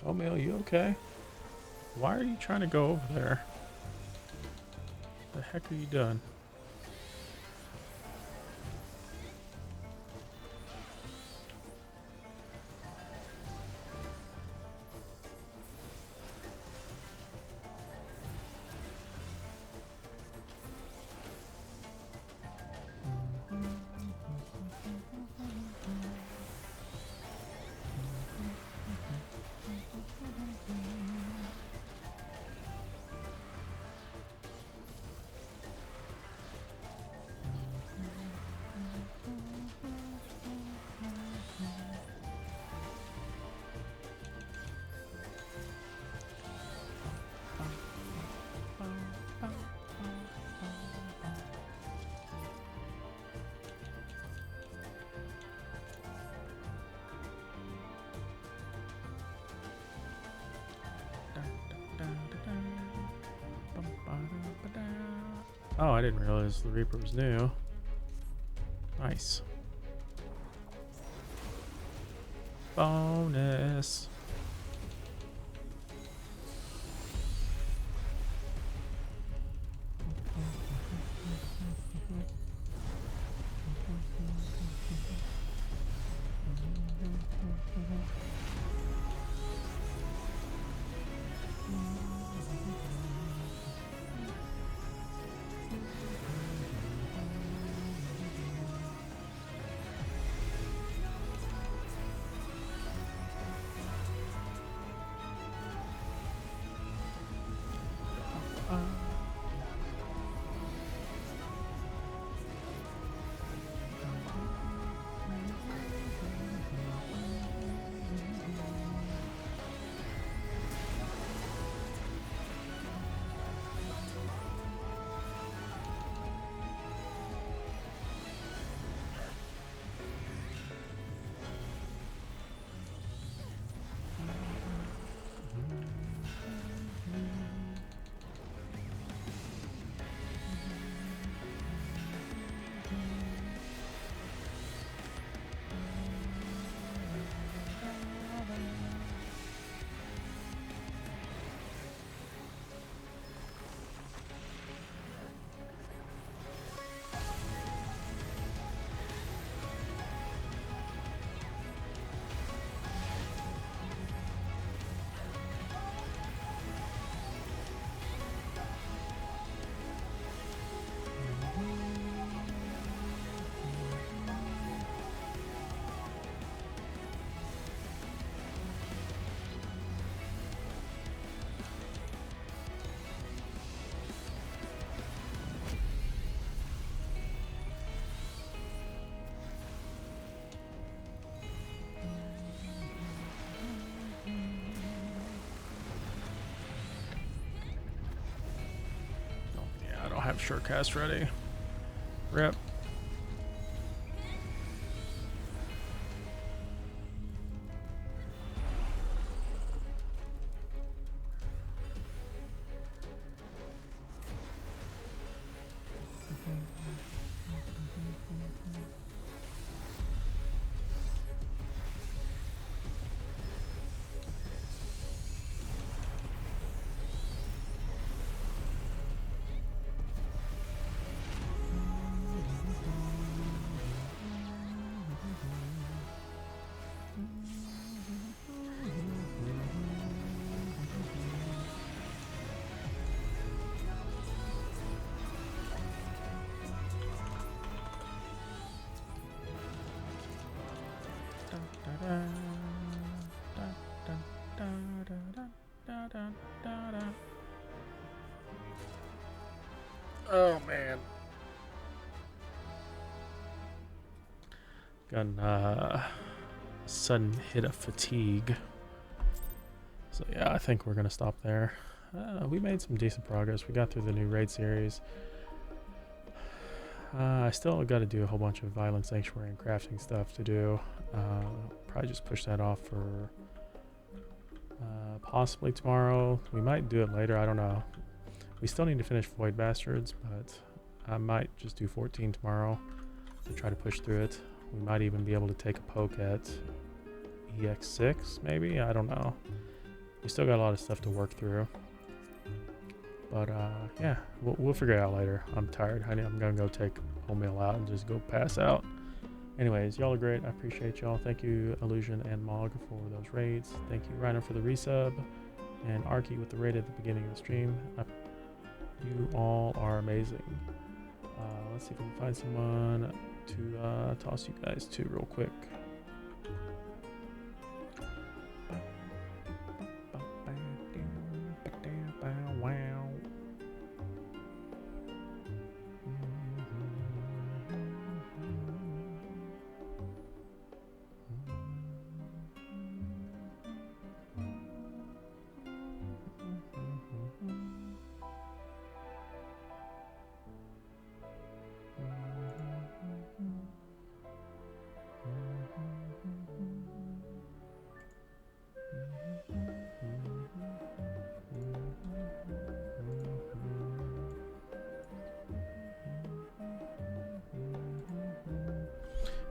Oatmeal, you okay? Why are you trying to go over there? The heck are you doing? Oh, I didn't realize the Reaper was new. Nice. Bonus. short cast ready. Rip. Oh man. Got a sudden hit of fatigue. So yeah, I think we're gonna stop there. We made some decent progress. We got through the new raid series. I still got to do a whole bunch of Violent Sanctuary and crafting stuff to do. Probably just push that off for possibly tomorrow. We might do it later. I don't know. We still need to finish Void Bastards, but I might just do 14 tomorrow and try to push through it. We might even be able to take a poke at EX6, maybe? I don't know. We still got a lot of stuff to work through. But yeah, we'll figure it out later. I'm tired, honey. I'm gonna go take oatmeal out and just go pass out. Anyways, y'all are great. I appreciate y'all. Thank you, Illusion and Mog, for those raids. Thank you, Rhino, for the resub, and Arky with the raid at the beginning of the stream. You all are amazing. Let's see if we can find someone to toss you guys to real quick.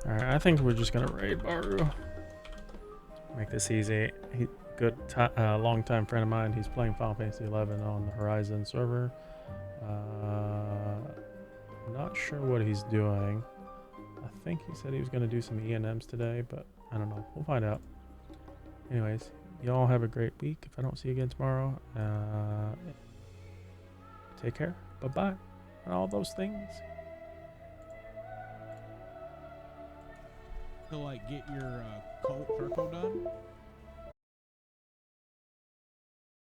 Alright, I think we're just gonna raid Baru. Make this easy. Long-time friend of mine. He's playing Final Fantasy 11 on the Horizon server. Not sure what he's doing. I think he said he was gonna do some E&Ms today, but I don't know. We'll find out. Anyways, y'all have a great week. If I don't see you again tomorrow, take care. Bye-bye. And all those things. To like get your fur coat done.